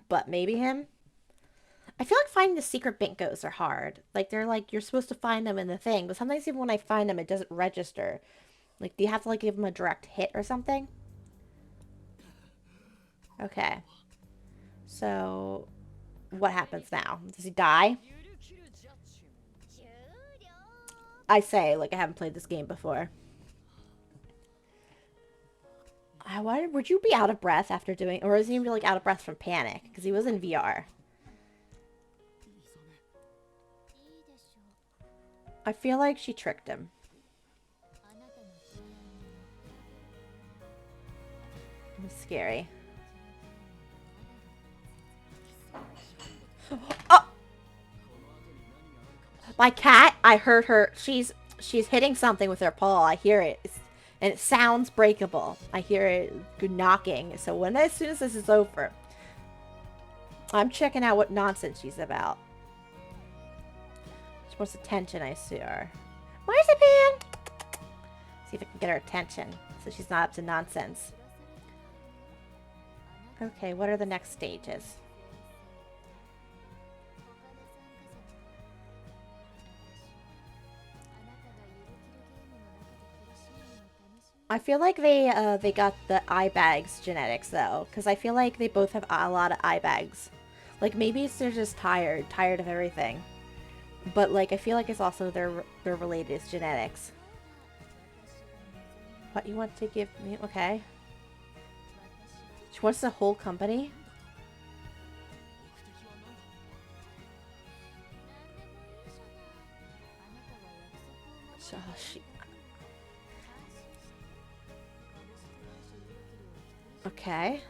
But maybe him? I feel like finding the secret binkos are hard. Like, they're like, you're supposed to find them in the thing. But sometimes even when I find them, it doesn't register. Like, do you have to, like, give them a direct hit or something? Okay. So, what happens now? Does he die? I say, like, I haven't played this game before. I wonder, would you be out of breath after doing... Or is he like out of breath from panic? Because he was in VR. I feel like she tricked him. It's scary. Oh! My cat, I heard her. She's hitting something with her paw. I hear it. And it sounds breakable. I hear it knocking. So as soon as this is over, I'm checking out what nonsense she's about. She wants attention, I see her. Marzipan! See if I can get her attention so she's not up to nonsense. Okay, what are the next stages? I feel like they got the eye bags genetics though, because I feel like they both have a lot of eye bags. Like maybe they're just tired of everything. But like I feel like it's also their related genetics. What you want to give me? Okay. She wants the whole company. So she. Okay.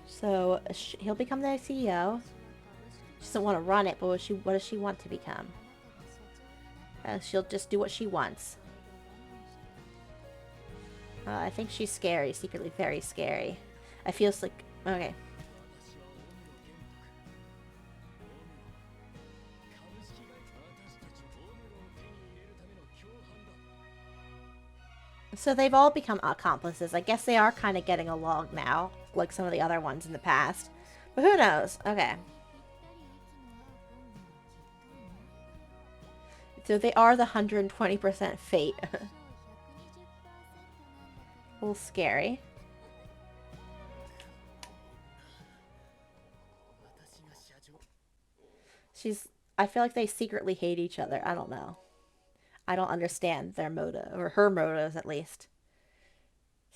So he'll become the CEO. She doesn't want to run it, but what does she want to become? She'll just do what she wants. I think she's scary, secretly very scary. I feel like... Okay. So they've all become accomplices. I guess they are kind of getting along now, like some of the other ones in the past. But who knows? Okay. So they are the 120% fate. A little scary. I feel like they secretly hate each other. I don't know. I don't understand their motive, or her motives at least.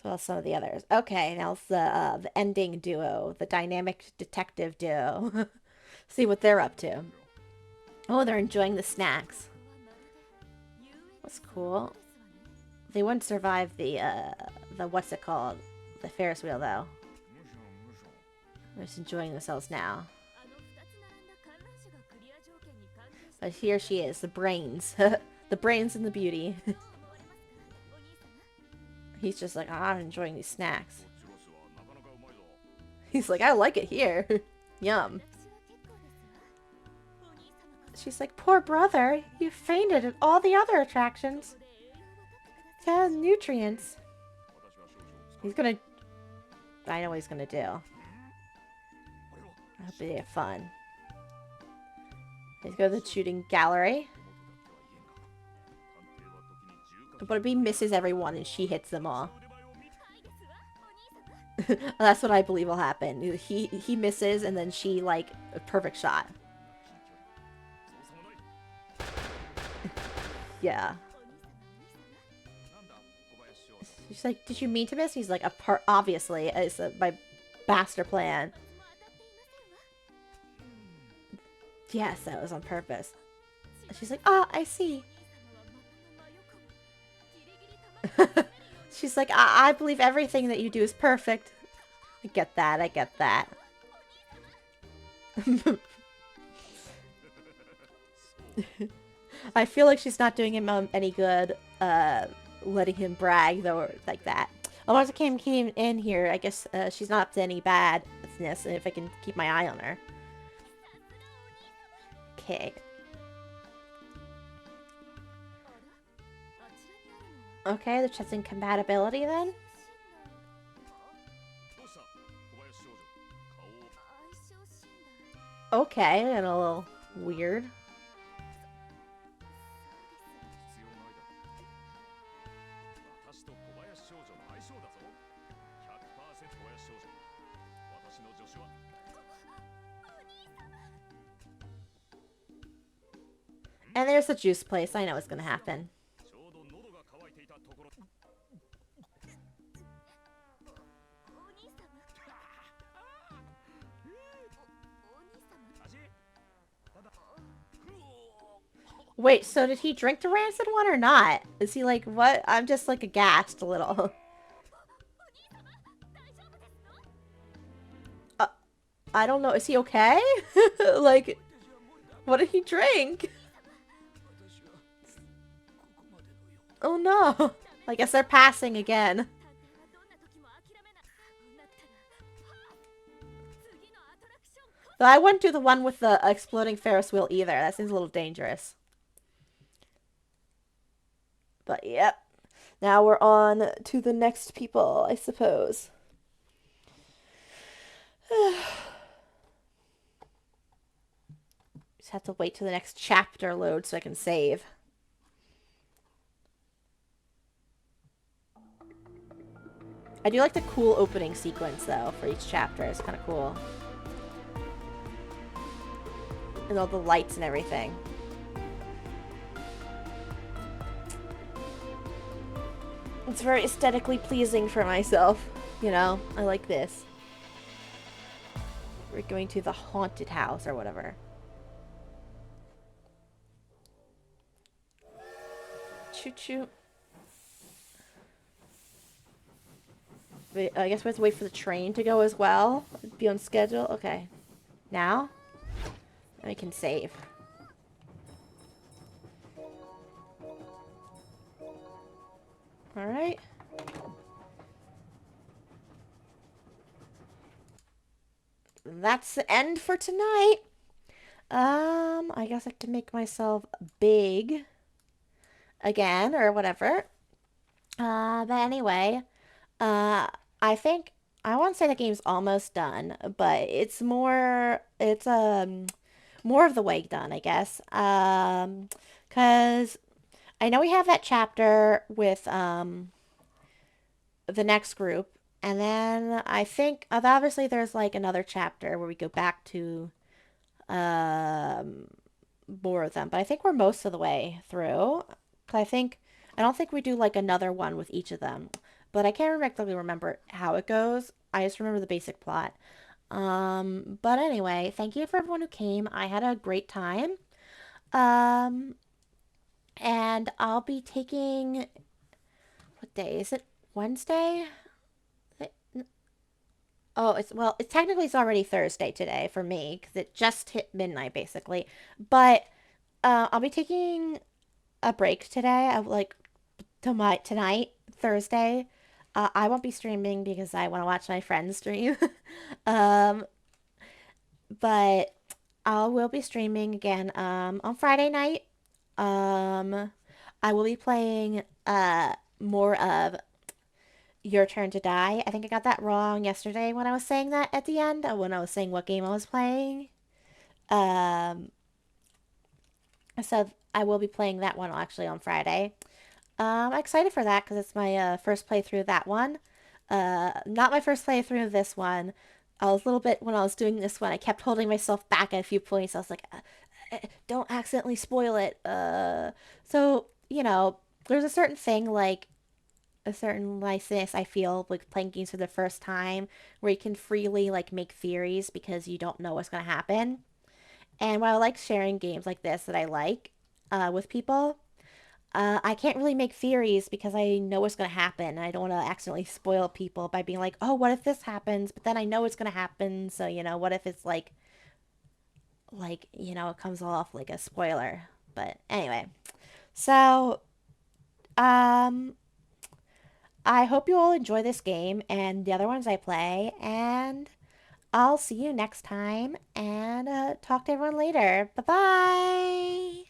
So some of the others. Okay, now it's the ending duo, the dynamic detective duo. See what they're up to. Oh, they're enjoying the snacks. That's cool. They wouldn't survive the what's it called? The Ferris wheel, though. They're just enjoying themselves now. But here she is, the brains. The brains and the beauty. He's just like, I'm enjoying these snacks. He's like, I like it here. Yum. She's like, poor brother, you fainted at all the other attractions. Yeah, nutrients. He's gonna... I know what he's gonna do. I hope they have fun. Let's go to the shooting gallery. But he misses everyone and she hits them all. That's what I believe will happen. He misses and then she, like, a perfect shot. Yeah. She's like, did you mean to miss? He's like, obviously, it's my master plan. Yes, that was on purpose. She's like, oh, I see. She's like, I believe everything that you do is perfect. I get that, I get that. I feel like she's not doing him any good, letting him brag, though, like that. Alonzo came in here. I guess she's not up to any badness, if I can keep my eye on her. Okay. Okay, they're testing compatibility then? Okay, and a little weird. And there's the juice place. I know what's gonna happen. Wait, so did he drink the rancid one or not? Is he like, what? I'm just like aghast a little. I don't know. Is he okay? Like, what did he drink? Oh no. I guess they're passing again. Though I wouldn't do the one with the exploding Ferris wheel either. That seems a little dangerous. But yep. Now we're on to the next people, I suppose. Just have to wait till the next chapter loads so I can save. I do like the cool opening sequence, though, for each chapter. It's kind of cool. And all the lights and everything. It's very aesthetically pleasing for myself. You know, I like this. We're going to the haunted house or whatever. Choo-choo. I guess we have to wait for the train to go as well. Be on schedule. Okay. Now? I can save. Alright. That's the end for tonight. I guess I can make myself big again or whatever. But anyway, I think I won't say the game's almost done, but it's more more of the way done, I guess. Cause I know we have that chapter with the next group, and then I think obviously there's like another chapter where we go back to more of them, but I think we're most of the way through. I don't think we do like another one with each of them, but I can't exactly remember how it goes. I just remember the basic plot. But anyway, thank you for everyone who came. I had a great time. And I'll be taking, what day is it? Wednesday? Oh, it's technically it's already Thursday today for me because it just hit midnight basically. But I'll be taking a break today. I like tonight, Thursday. I won't be streaming because I want to watch my friends stream. um, but I will be streaming again on Friday night. Um, I will be playing more of Your Turn to Die. I think I got that wrong yesterday when I was saying that at the end, when I was saying what game I was playing. Um, so I will be playing that one actually on Friday. I'm excited for that because it's my first playthrough of that one. Not my first playthrough of this one. I was a little bit when I was doing this one. I kept holding myself back at a few points. I was like, "Don't accidentally spoil it." So you know, there's a certain thing like a certain license I feel like playing games for the first time where you can freely like make theories because you don't know what's gonna happen. And while I like sharing games like this that I like with people, I can't really make theories because I know what's going to happen. I don't want to accidentally spoil people by being like, oh, what if this happens? But then I know it's going to happen. So, what if it's it comes off like a spoiler. But anyway, so, um, I hope you all enjoy this game and the other ones I play. And I'll see you next time and talk to everyone later. Bye bye.